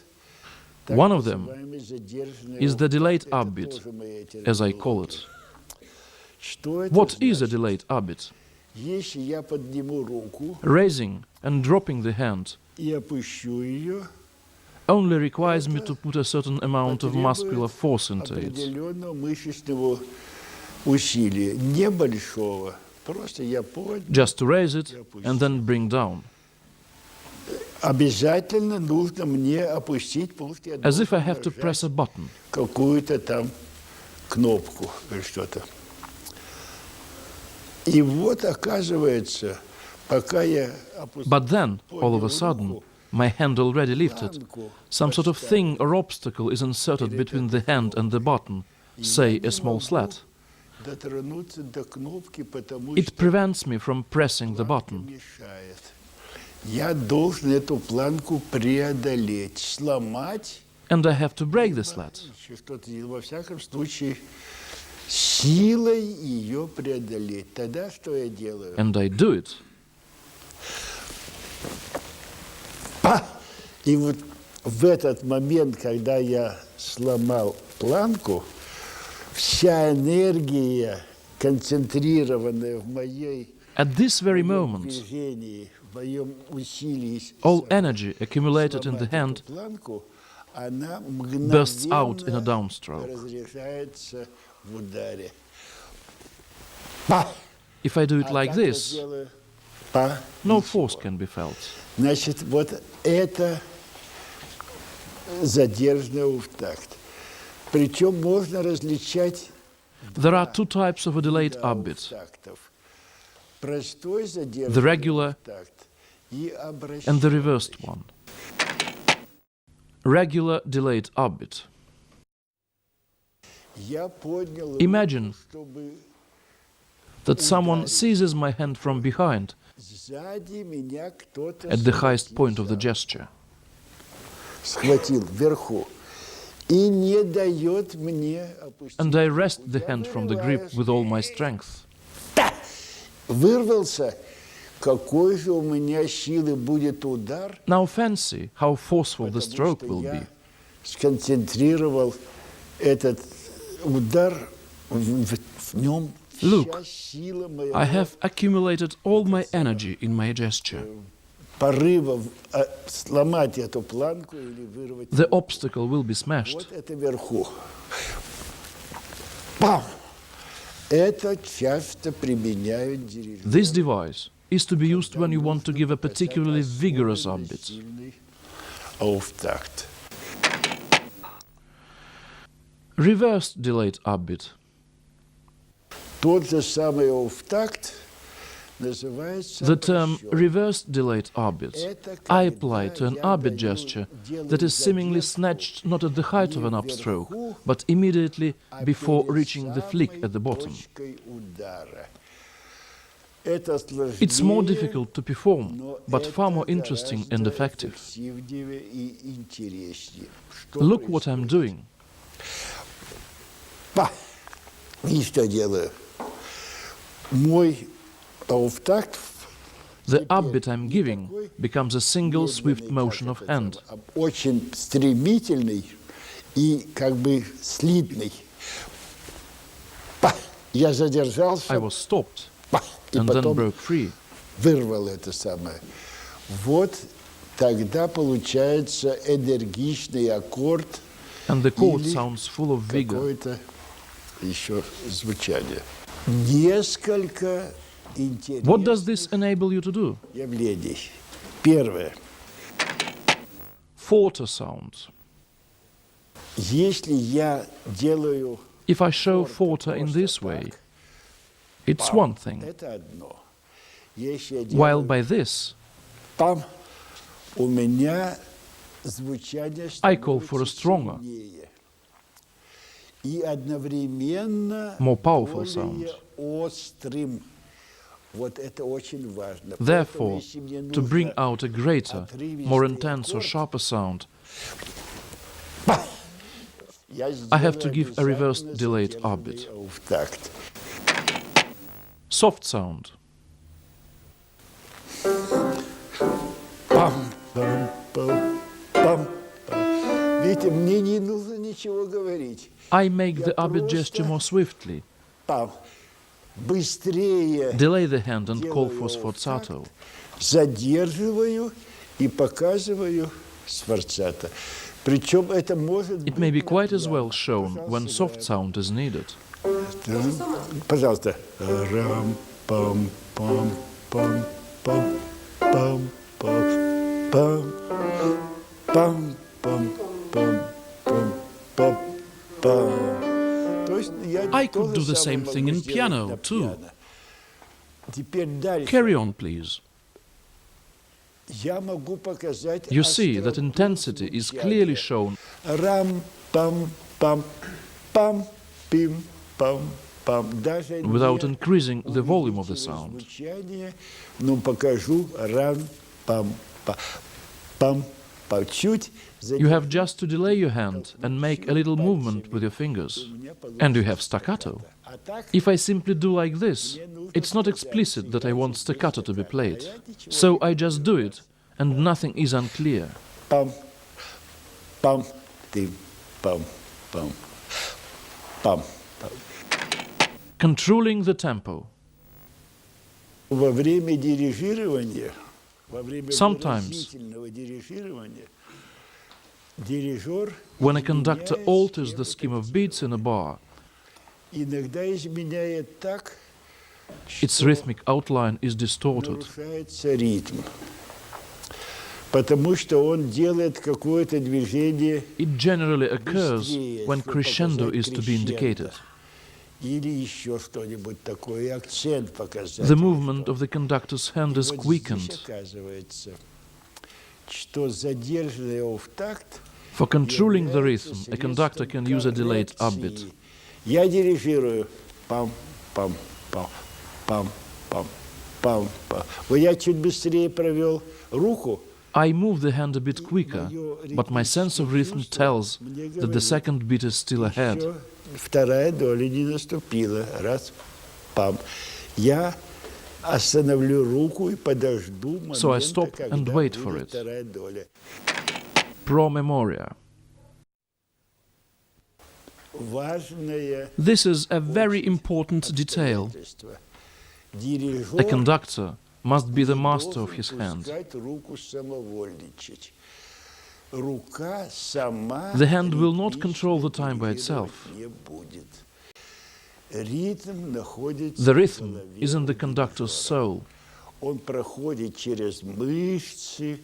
Speaker 2: One of them
Speaker 3: называемый задержанный
Speaker 2: is the delayed
Speaker 3: офтакт. Это
Speaker 2: upbeat,
Speaker 3: тоже моя
Speaker 2: as I
Speaker 3: терминология.
Speaker 2: call it.
Speaker 3: Что это
Speaker 2: What is a
Speaker 3: значит?
Speaker 2: delayed upbeat?
Speaker 3: Если я подниму руку
Speaker 2: Raising and dropping the hand
Speaker 3: и опущу ее,
Speaker 2: only requires me to put a certain amount of muscular force into it.
Speaker 3: определенного мышечного усилия, небольшого. Просто я поднял.
Speaker 2: Just to raise it and then bring down.
Speaker 3: Обязательно нужно мне опустить, пусть я
Speaker 2: As if I
Speaker 3: должен
Speaker 2: have to press a
Speaker 3: нажать
Speaker 2: button.
Speaker 3: какую-то там кнопку или что-то. И вот оказывается, пока я
Speaker 2: But then, all of a sudden, my hand already lifted, some sort of thing or obstacle is inserted between the hand and the button, say a small slat.
Speaker 3: дотронуться до кнопки, потому
Speaker 2: It
Speaker 3: что
Speaker 2: prevents me from pressing the
Speaker 3: планка
Speaker 2: button,
Speaker 3: мешает. Я должен эту планку преодолеть, сломать,
Speaker 2: and I have to break the slat.
Speaker 3: еще что-то, и во всяком случае, силой ее преодолеть. Тогда что я делаю?
Speaker 2: And I do it.
Speaker 3: И вот в этот момент, когда я сломал планку, вся энергия, концентрированная в моей
Speaker 2: At this very
Speaker 3: моем
Speaker 2: moment,
Speaker 3: движении, в моем усилии
Speaker 2: all energy accumulated in the
Speaker 3: сломать
Speaker 2: hand
Speaker 3: эту планку, она
Speaker 2: bursts out in a
Speaker 3: мгновенно
Speaker 2: downstroke.
Speaker 3: разряжается в ударе.
Speaker 2: If I do it like
Speaker 3: Как я
Speaker 2: this,
Speaker 3: сделаю?
Speaker 2: no force can be felt.
Speaker 3: Значит, вот это задержанный в такт. Причем можно различать
Speaker 2: There are two types of a delayed upbeat,
Speaker 3: тактов. Простой
Speaker 2: the
Speaker 3: задержанный
Speaker 2: regular
Speaker 3: такт и
Speaker 2: and the
Speaker 3: обращенный.
Speaker 2: reversed one. Regular delayed upbeat.
Speaker 3: Я поднял
Speaker 2: Imagine
Speaker 3: руку, чтобы
Speaker 2: that someone seizes my hand from behind
Speaker 3: сзади меня кто-то
Speaker 2: at the highest
Speaker 3: схватил
Speaker 2: point of the
Speaker 3: за
Speaker 2: gesture,
Speaker 3: схватил вверху и не дает мне опустить.
Speaker 2: and I wrest
Speaker 3: руку.
Speaker 2: the
Speaker 3: Я
Speaker 2: hand from the grip
Speaker 3: вырываюсь.
Speaker 2: with all my strength.
Speaker 3: Вырвался, какой же у меня силы будет удар,
Speaker 2: Now fancy how forceful the
Speaker 3: потому
Speaker 2: stroke
Speaker 3: что
Speaker 2: will
Speaker 3: я
Speaker 2: be.
Speaker 3: сконцентрировал этот удар, в нем
Speaker 2: Look,
Speaker 3: вся сила
Speaker 2: I
Speaker 3: моего
Speaker 2: have accumulated all my energy in my gesture.
Speaker 3: порыва сломать эту планку или вырвать.
Speaker 2: The obstacle will be smashed.
Speaker 3: Вот это вверху. Пам! Это часто применяют дирижеры.
Speaker 2: This device is to be used when you want to give a particularly vigorous upbeat.
Speaker 3: Сильный ауфтакт.
Speaker 2: Reversed delayed upbeat.
Speaker 3: Тот же самый ауфтакт называется
Speaker 2: The term
Speaker 3: обращенный.
Speaker 2: reversed delayed upbeat I apply to an upbeat gesture that is seemingly snatched not at the height of an upstroke, but immediately before reaching the flick at the bottom. It's more difficult to perform, but far more interesting and effective. Look what I'm doing.
Speaker 3: И что делаю? Мой ауфтакт
Speaker 2: The upbeat I'm giving becomes a single swift motion of hand.
Speaker 3: очень стремительный и как бы слитный. Я задержался.
Speaker 2: I was stopped
Speaker 3: И
Speaker 2: and then
Speaker 3: потом
Speaker 2: broke free.
Speaker 3: вырвал это самое. Вот тогда получается энергичный аккорд,
Speaker 2: And the chord
Speaker 3: или
Speaker 2: sounds full of vigor.
Speaker 3: какое-то еще звучание. Несколько
Speaker 2: What does
Speaker 3: интересных
Speaker 2: this enable you to do?
Speaker 3: явлений. Первое.
Speaker 2: Forte sound.
Speaker 3: Если я делаю
Speaker 2: If I show forte in this way, it's one thing,
Speaker 3: это одно. Если я
Speaker 2: while
Speaker 3: делаю
Speaker 2: by this
Speaker 3: пам, у меня звучание
Speaker 2: I call for a
Speaker 3: становится
Speaker 2: stronger,
Speaker 3: сильнее. И одновременно
Speaker 2: more powerful
Speaker 3: более
Speaker 2: sound.
Speaker 3: острым. Вот это очень важно.
Speaker 2: Therefore,
Speaker 3: Поэтому, если мне
Speaker 2: to bring
Speaker 3: нужно
Speaker 2: out a greater, more intense or sharper sound,
Speaker 3: я
Speaker 2: I have to
Speaker 3: сделаю
Speaker 2: give a reversed
Speaker 3: обязательно
Speaker 2: delayed
Speaker 3: задержанный
Speaker 2: upbeat.
Speaker 3: ауфтакт.
Speaker 2: Soft sound.
Speaker 3: Пам, пам, пам, пам, пам. Видите, мне не нужно ничего говорить.
Speaker 2: I make the upbeat gesture more swiftly,
Speaker 3: Пам. Быстрее
Speaker 2: delay the hand and call
Speaker 3: делаю
Speaker 2: for sforzato.
Speaker 3: ауфтакт, задерживаю и показываю сфорцато. Причем это может
Speaker 2: It
Speaker 3: быть...
Speaker 2: may be quite as well shown when soft sound is needed.
Speaker 3: Пожалуйста. Рам, пам, пам, пам, пам, пам, пам, пам, пам, пам, пам, пам, пам, пам. То есть я
Speaker 2: I
Speaker 3: то
Speaker 2: could
Speaker 3: же
Speaker 2: do the
Speaker 3: самое
Speaker 2: same thing
Speaker 3: могу
Speaker 2: in
Speaker 3: сделать
Speaker 2: piano,
Speaker 3: на
Speaker 2: too.
Speaker 3: пиано. Теперь дальше.
Speaker 2: Carry on, please.
Speaker 3: Я могу показать
Speaker 2: You see that
Speaker 3: остроту
Speaker 2: intensity is
Speaker 3: звучания.
Speaker 2: clearly shown
Speaker 3: Рам, пам, пам, пам, пим, пам, пам. Даже
Speaker 2: without
Speaker 3: не
Speaker 2: increasing the volume of the
Speaker 3: увеличивая
Speaker 2: sound.
Speaker 3: звучание, но покажу рам, пам, пам, пам, пам. Чуть
Speaker 2: You have just to delay your hand and make a little movement with your fingers, and you have staccato.
Speaker 3: А так
Speaker 2: If I simply do like this, it's not explicit that I want staccato to be played. So I just do it, and nothing is unclear.
Speaker 3: пам, пам, тым, пам, пам, пам, пам.
Speaker 2: Controlling the tempo.
Speaker 3: Во время дирижирования, во время
Speaker 2: Sometimes,
Speaker 3: выразительного дирижирования, дирижер
Speaker 2: when a conductor
Speaker 3: изменяет
Speaker 2: alters the
Speaker 3: схему
Speaker 2: scheme of beats in a bar,
Speaker 3: иногда изменяет так,
Speaker 2: its
Speaker 3: что
Speaker 2: rhythmic outline is distorted.
Speaker 3: нарушается ритм, потому что он делает какое-то движение
Speaker 2: It generally occurs
Speaker 3: быстрее,
Speaker 2: when
Speaker 3: чтобы
Speaker 2: crescendo
Speaker 3: показать
Speaker 2: is to be indicated.
Speaker 3: или еще что-нибудь такое, и акцент показать.
Speaker 2: The movement of the conductor's hand is
Speaker 3: Вот здесь
Speaker 2: quickened.
Speaker 3: оказывается, что задержанный офтакт
Speaker 2: For controlling the rhythm, a conductor can use a delayed upbeat.
Speaker 3: Я дирижирую пам, пам, пам, пам, пам, пам, пам. Вот я чуть быстрее провел руку.
Speaker 2: I move the hand a bit quicker, but my sense of rhythm tells that the second beat is still ahead.
Speaker 3: Еще вторая доля не наступила. Раз, пам. Я остановлю руку и подожду момента,
Speaker 2: So I stop
Speaker 3: когда
Speaker 2: and wait for
Speaker 3: будет
Speaker 2: it.
Speaker 3: вторая доля.
Speaker 2: Pro memoria.
Speaker 3: Важное
Speaker 2: This is a very important detail.
Speaker 3: обстоятельство.
Speaker 2: A
Speaker 3: Дирижер
Speaker 2: conductor must be the master of his hand.
Speaker 3: пускать руку самовольничать. Рука сама
Speaker 2: The hand will not control the time by itself.
Speaker 3: не будет. Ритм находится
Speaker 2: The
Speaker 3: в
Speaker 2: rhythm
Speaker 3: голове
Speaker 2: is in the
Speaker 3: у
Speaker 2: conductor's
Speaker 3: дирижера.
Speaker 2: soul.
Speaker 3: Он проходит через мышцы,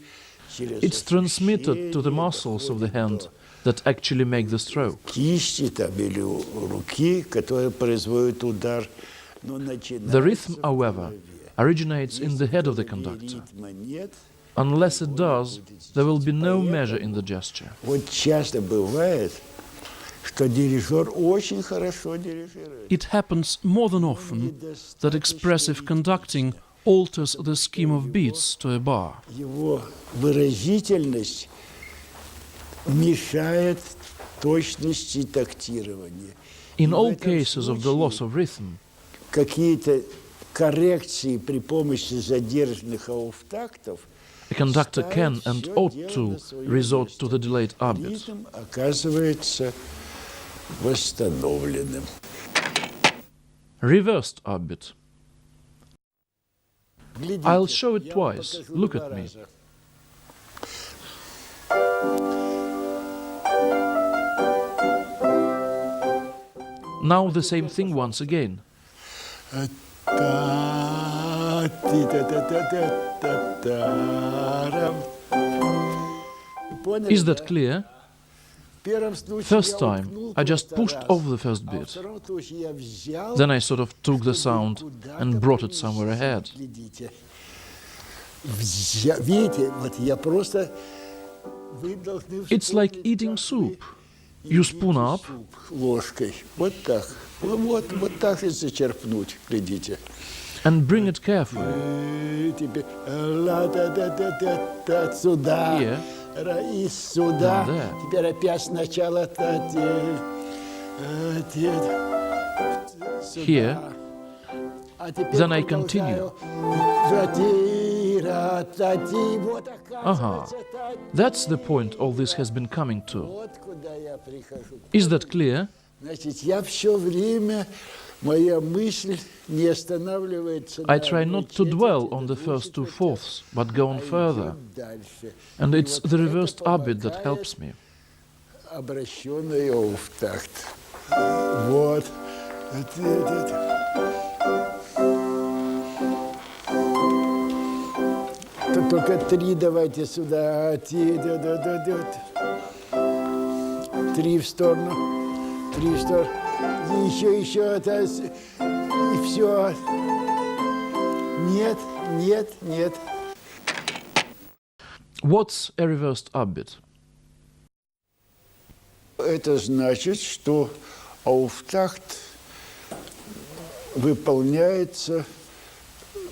Speaker 3: через
Speaker 2: It's transmitted to the
Speaker 3: ощущения,
Speaker 2: muscles of the
Speaker 3: доходит
Speaker 2: hand that actually make the stroke.
Speaker 3: до кисти там, или руки, которые производят удар. Но
Speaker 2: The
Speaker 3: начинается
Speaker 2: rhythm,
Speaker 3: в
Speaker 2: however,
Speaker 3: голове.
Speaker 2: originates in the
Speaker 3: Если
Speaker 2: head of
Speaker 3: в
Speaker 2: the
Speaker 3: голове
Speaker 2: conductor.
Speaker 3: ритма нет,
Speaker 2: Unless it does, there will be no measure in the gesture.
Speaker 3: вот часто бывает, что дирижер очень хорошо дирижирует.
Speaker 2: It happens more than often that expressive conducting alters the scheme of beats to a bar.
Speaker 3: Его выразительность мешает точности тактирования.
Speaker 2: In
Speaker 3: И в
Speaker 2: all
Speaker 3: этом
Speaker 2: cases of the loss
Speaker 3: случае
Speaker 2: of rhythm,
Speaker 3: какие-то коррекции при помощи задержанных ауфтактов
Speaker 2: a conductor can and ought to resort to the delayed upbeat.
Speaker 3: ритм оказывается восстановленным.
Speaker 2: Reversed upbeat.
Speaker 3: Глядите,
Speaker 2: I'll show it
Speaker 3: я вам
Speaker 2: twice.
Speaker 3: покажу
Speaker 2: Look
Speaker 3: два
Speaker 2: at me.
Speaker 3: раза.
Speaker 2: Now the same thing once again. Is that clear? First time, I just pushed off the first beat. Then I sort of took the sound and brought it somewhere ahead.
Speaker 3: Видите, вот я просто... Вы должны
Speaker 2: It's like eating soup. You spoon up,
Speaker 3: ложкой. Вот так. Вот так и зачерпнуть, глядите.
Speaker 2: and bring it carefully.
Speaker 3: И теперь ла-да-да-да-да-да, сюда.
Speaker 2: Here.
Speaker 3: И сюда.
Speaker 2: Now there.
Speaker 3: Теперь опять сначала.
Speaker 2: Here.
Speaker 3: А теперь
Speaker 2: Then I
Speaker 3: продолжаю. Вот
Speaker 2: Aha.
Speaker 3: оказывается так.
Speaker 2: That's the point all this has been coming to.
Speaker 3: Вот куда я прихожу.
Speaker 2: Is that clear?
Speaker 3: Значит, я все время, моя мысль не останавливается
Speaker 2: I
Speaker 3: на
Speaker 2: try
Speaker 3: одной
Speaker 2: not to
Speaker 3: четверти,
Speaker 2: dwell
Speaker 3: на
Speaker 2: on the
Speaker 3: двух
Speaker 2: first two
Speaker 3: четвертях,
Speaker 2: fourths, but go on
Speaker 3: а
Speaker 2: further.
Speaker 3: идет дальше.
Speaker 2: And
Speaker 3: И
Speaker 2: it's
Speaker 3: вот
Speaker 2: the
Speaker 3: это
Speaker 2: reversed upbeat that
Speaker 3: помогает
Speaker 2: helps me.
Speaker 3: обращенный офтакт. Вот. Только три давайте сюда. Три в сторону. Три в сторону. Еще это. И все. Нет, нет, нет.
Speaker 2: What's a reversed upbeat?
Speaker 3: Это значит, что ауфтакт выполняется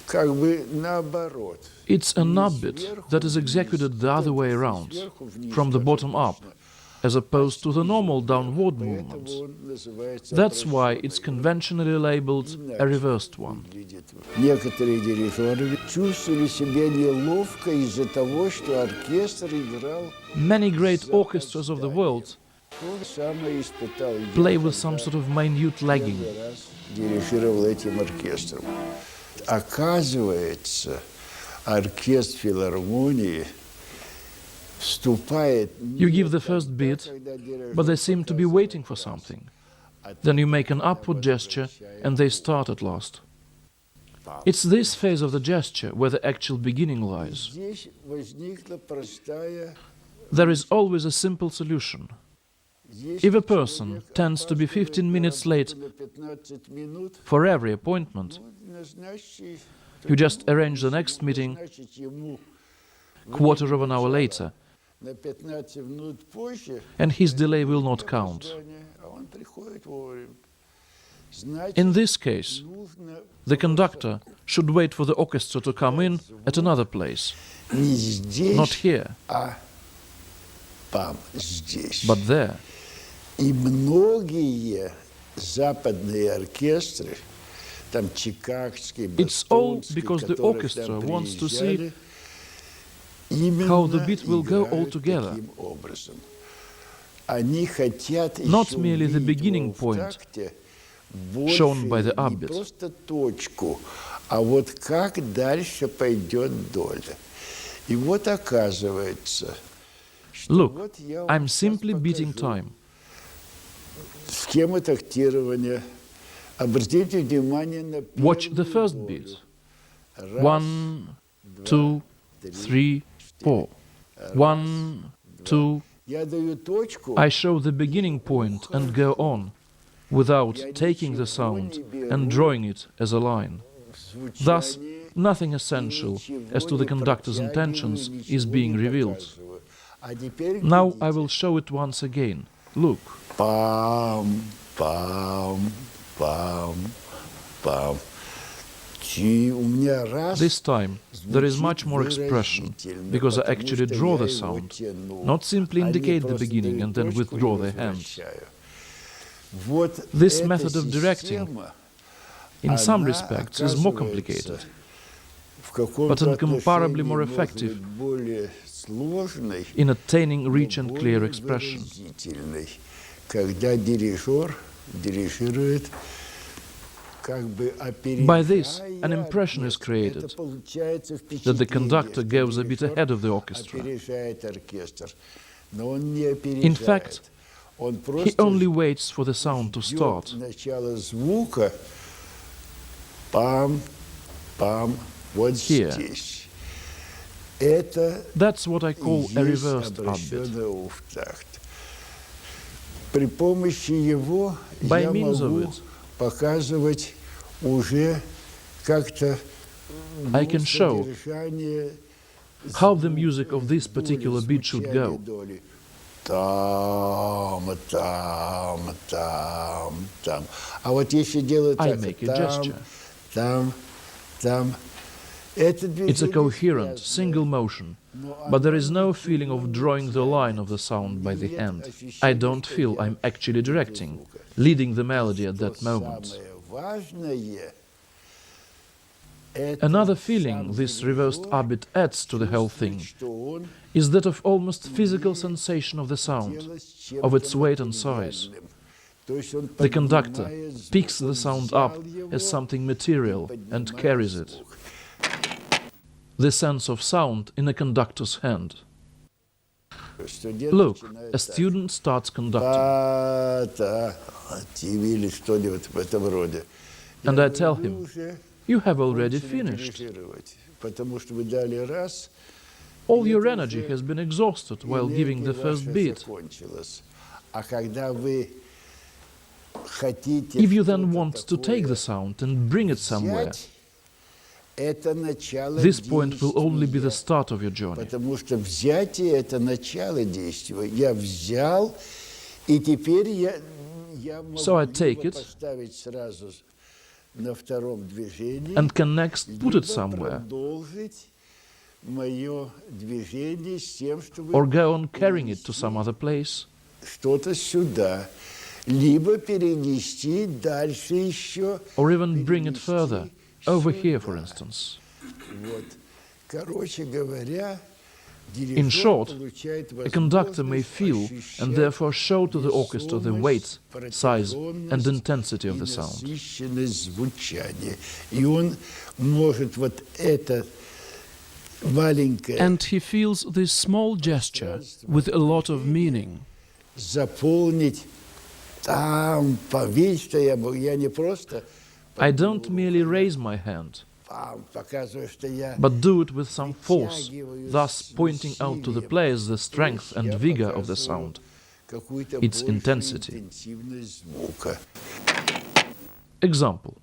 Speaker 3: как бы наоборот.
Speaker 2: It's an upbeat that is executed the other way around, from the bottom up, as opposed to the normal downward movements. That's why it's conventionally labeled a reversed one.
Speaker 3: Некоторые дирижеры чувствовали себя неловко из-за того, что оркестр играл.
Speaker 2: Many great orchestras of the world
Speaker 3: То самое испытал я,
Speaker 2: play with some sort of minute lagging.
Speaker 3: первый раз дирижировал этим оркестром. Оказывается, оркестр филармонии вступает...
Speaker 2: You give the first beat, but they seem to be waiting for something. Then you make an upward gesture, and they start at last. It's this phase of the gesture where the actual beginning lies.
Speaker 3: Здесь возникла простая...
Speaker 2: There is always a simple solution. If a person tends to be 15 minutes late
Speaker 3: на 15 минут,
Speaker 2: for every appointment,
Speaker 3: назначьте
Speaker 2: you just arrange the next meeting
Speaker 3: ему
Speaker 2: quarter of an hour later,
Speaker 3: на 15 минут позже,
Speaker 2: and his delay will not count.
Speaker 3: а он приходит вовремя. Значит,
Speaker 2: In this case,
Speaker 3: нужно
Speaker 2: the conductor should wait for the orchestra to come in at another place,
Speaker 3: не здесь,
Speaker 2: not here,
Speaker 3: а там, здесь.
Speaker 2: but there.
Speaker 3: И многие западные оркестры, там чикагский,
Speaker 2: It's all
Speaker 3: бостонский,
Speaker 2: because the
Speaker 3: которые
Speaker 2: orchestra
Speaker 3: там
Speaker 2: wants to
Speaker 3: приезжали,
Speaker 2: see
Speaker 3: именно
Speaker 2: how the beat will go all
Speaker 3: играют
Speaker 2: together.
Speaker 3: таким образом. Они хотят
Speaker 2: Not
Speaker 3: еще
Speaker 2: merely the
Speaker 3: увидеть
Speaker 2: beginning
Speaker 3: в
Speaker 2: point
Speaker 3: такте
Speaker 2: shown by the
Speaker 3: больше не
Speaker 2: upbeat.
Speaker 3: просто точку, а вот как дальше пойдет доля. И вот оказывается, что
Speaker 2: Look,
Speaker 3: вот я вам
Speaker 2: I'm
Speaker 3: сейчас
Speaker 2: simply beating
Speaker 3: покажу
Speaker 2: time.
Speaker 3: схема тактирования. Обратите внимание на
Speaker 2: Watch the
Speaker 3: первую
Speaker 2: first
Speaker 3: долю.
Speaker 2: beat.
Speaker 3: Раз,
Speaker 2: 1, 2, 3, 4. 1, 2.
Speaker 3: я даю точку,
Speaker 2: I show the beginning point and go on, without taking the sound and drawing it as a line. Thus,
Speaker 3: звучание,
Speaker 2: nothing essential as to the conductor's intentions is being revealed.
Speaker 3: а теперь
Speaker 2: Now I will show it once again. Look.
Speaker 3: пам, пам, пам, пам. И у меня раз
Speaker 2: This time, there is much more expression, because I actually draw the sound, not simply indicate the beginning and then withdraw the hands.
Speaker 3: Вот
Speaker 2: This
Speaker 3: эта
Speaker 2: method of directing,
Speaker 3: система,
Speaker 2: in some
Speaker 3: она
Speaker 2: respects, is more
Speaker 3: оказывается
Speaker 2: complicated,
Speaker 3: в каком-то
Speaker 2: but incomparably
Speaker 3: отношении
Speaker 2: more
Speaker 3: может
Speaker 2: effective
Speaker 3: быть более сложной,
Speaker 2: in attaining rich and
Speaker 3: более
Speaker 2: clear expression.
Speaker 3: выразительной, когда дирижер дирижирует, как бы
Speaker 2: By this,
Speaker 3: опережая
Speaker 2: an impression is
Speaker 3: оркестр.
Speaker 2: created
Speaker 3: Это получается
Speaker 2: that the
Speaker 3: впечатление,
Speaker 2: conductor
Speaker 3: что
Speaker 2: goes a bit
Speaker 3: дирижер
Speaker 2: ahead of the orchestra.
Speaker 3: опережает оркестр. Но он не
Speaker 2: In
Speaker 3: опережает.
Speaker 2: fact,
Speaker 3: Он
Speaker 2: he
Speaker 3: просто
Speaker 2: only waits for the sound to
Speaker 3: ждет
Speaker 2: start.
Speaker 3: начала звука. Пам, пам, вот
Speaker 2: Here.
Speaker 3: здесь. Это
Speaker 2: That's what I call a
Speaker 3: есть
Speaker 2: reversed upbeat.
Speaker 3: обращенный ауфтакт. При помощи его
Speaker 2: By
Speaker 3: я
Speaker 2: means of
Speaker 3: могу
Speaker 2: it,
Speaker 3: показывать уже как-то
Speaker 2: I can show
Speaker 3: содержание
Speaker 2: how the music of this particular beat should go.
Speaker 3: доли. Там, там, там, там. А вот если делать
Speaker 2: I
Speaker 3: так,
Speaker 2: make a
Speaker 3: там,
Speaker 2: gesture.
Speaker 3: там, там, это
Speaker 2: It's a
Speaker 3: движение
Speaker 2: coherent,
Speaker 3: связано.
Speaker 2: single motion, but there is no feeling of drawing the line of the sound by the hand. I don't feel I'm actually directing, leading the melody at that moment.
Speaker 3: Самое важное — это
Speaker 2: Another
Speaker 3: сам
Speaker 2: feeling this reversed
Speaker 3: дирижер
Speaker 2: upbeat adds to the whole thing
Speaker 3: чувствует, что он
Speaker 2: is that of almost physical sensation of the sound,
Speaker 3: делает с чем-то
Speaker 2: of its weight and size.
Speaker 3: материальным. То есть он
Speaker 2: The conductor
Speaker 3: поднимает звук,
Speaker 2: picks the
Speaker 3: он
Speaker 2: sound
Speaker 3: взял
Speaker 2: up
Speaker 3: его
Speaker 2: as something material
Speaker 3: и
Speaker 2: and
Speaker 3: поднимает
Speaker 2: carries it.
Speaker 3: звук.
Speaker 2: The sense of sound in a conductor's hand.
Speaker 3: Студент
Speaker 2: Look,
Speaker 3: начинает
Speaker 2: a
Speaker 3: так.
Speaker 2: student starts conducting,
Speaker 3: Или что-нибудь в этом роде.
Speaker 2: and
Speaker 3: Я
Speaker 2: I tell
Speaker 3: говорю,
Speaker 2: him,
Speaker 3: «Вы уже
Speaker 2: you have already
Speaker 3: кончили
Speaker 2: finished.
Speaker 3: дирижировать, потому что вы дали раз,
Speaker 2: All
Speaker 3: и
Speaker 2: your
Speaker 3: это
Speaker 2: energy
Speaker 3: уже
Speaker 2: has been exhausted while giving the
Speaker 3: энергия
Speaker 2: first
Speaker 3: ваша
Speaker 2: beat.
Speaker 3: закончилась. А когда вы хотите
Speaker 2: If you then
Speaker 3: что-то
Speaker 2: want to take
Speaker 3: такое
Speaker 2: the sound and bring it somewhere,
Speaker 3: взять, это начало
Speaker 2: This point will only be the
Speaker 3: действия.
Speaker 2: start of your journey.
Speaker 3: Потому что взятие – это начало действия. Я взял, и теперь я могу
Speaker 2: So I take
Speaker 3: либо
Speaker 2: it
Speaker 3: поставить сразу на втором движении,
Speaker 2: and can next put it
Speaker 3: либо
Speaker 2: somewhere,
Speaker 3: продолжить мое движение с тем, чтобы
Speaker 2: or go on carrying it to some other place,
Speaker 3: что-то сюда, либо перенести дальше еще.
Speaker 2: or even bring it
Speaker 3: перенести
Speaker 2: further, over here, for
Speaker 3: сюда.
Speaker 2: instance.
Speaker 3: Вот. Короче говоря,
Speaker 2: In
Speaker 3: дирижер
Speaker 2: short,
Speaker 3: получает
Speaker 2: a conductor may feel and therefore show to the orchestra the weight, size and intensity of the sound.
Speaker 3: насыщенность звучания. И он может вот это маленькое
Speaker 2: And he feels this small gesture with a lot of meaning.
Speaker 3: заполнить там, видеть, что я не просто
Speaker 2: I don't merely raise my hand,
Speaker 3: показываю, что я
Speaker 2: but do it with some force, thus pointing out to the players the strength and vigor of the sound,
Speaker 3: какую-то
Speaker 2: its
Speaker 3: большую
Speaker 2: intensity.
Speaker 3: интенсивность звука.
Speaker 2: Example.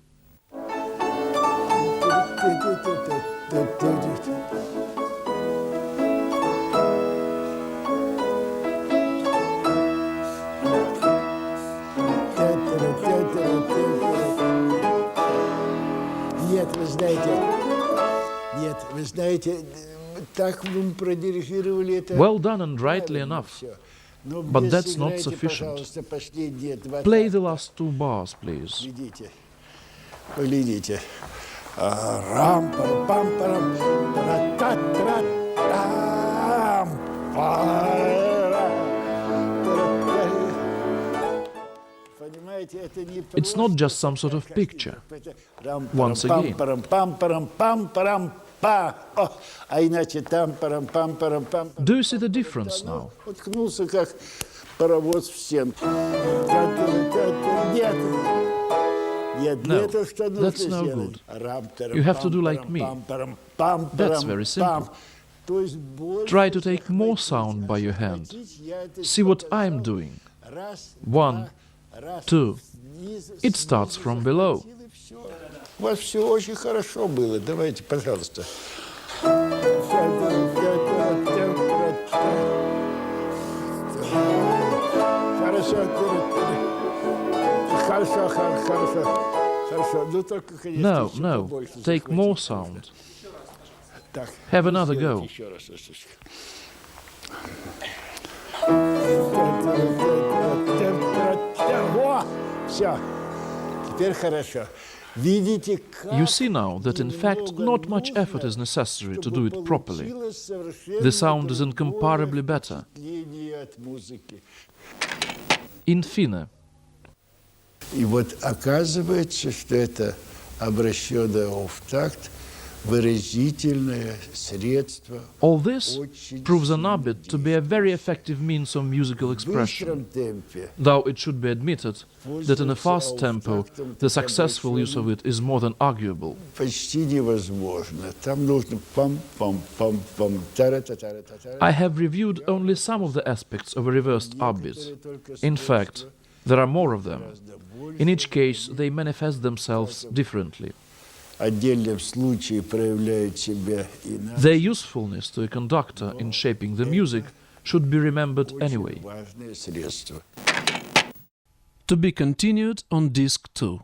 Speaker 3: Нет, вы знаете, так мы продирижировали это.
Speaker 2: Well done and rightly enough, but that's not sufficient. Play the last two bars, please.
Speaker 3: Глядите. Рам-парам-пам-парам, ра-та-тра-там, понимаете, это не
Speaker 2: It's not just some sort of picture. Once again.
Speaker 3: А иначе там парам-пам-парам-пам.
Speaker 2: Do you see the difference now?
Speaker 3: Уткнулся, как паровоз в стенку. Нет,
Speaker 2: No,
Speaker 3: это что нужно
Speaker 2: that's no
Speaker 3: сделать?
Speaker 2: good. You have to do like me. That's very simple. Try to take more sound by your hand. See what I'm doing. 1, 2. It starts from below.
Speaker 3: У вас все очень хорошо было. Давайте, пожалуйста. Хорошо, хорошо. Ну, только, конечно,
Speaker 2: No,
Speaker 3: еще
Speaker 2: no.
Speaker 3: побольше
Speaker 2: Take
Speaker 3: захватить.
Speaker 2: more sound.
Speaker 3: Так,
Speaker 2: Have another
Speaker 3: сделайте
Speaker 2: go.
Speaker 3: еще раз, Сашечка. Во! Все. Теперь хорошо. Видите, как
Speaker 2: You see now that in fact not much effort is necessary to do it properly. The sound is incomparably better.
Speaker 3: от музыки.
Speaker 2: In fine,
Speaker 3: И вот оказывается, что это обращенное в такт выразительное средство
Speaker 2: all this
Speaker 3: очень
Speaker 2: proves an abit to be a very effective means of musical
Speaker 3: в
Speaker 2: expression,
Speaker 3: быстром темпе.
Speaker 2: though it should be admitted that in a fast tempo the successful use of it is more than arguable.
Speaker 3: Почти невозможно. Там нужно пам-пам-пам-пам, тара-та-тара-та-тара.
Speaker 2: I have reviewed only some of the aspects of a reversed abit. In fact, there are more of them. In each case, they manifest themselves differently.
Speaker 3: Отдельном случае проявляют себя иначе.
Speaker 2: Their usefulness to a conductor in shaping the music should be remembered anyway.
Speaker 3: Важное средство.
Speaker 2: To be continued on disc 2.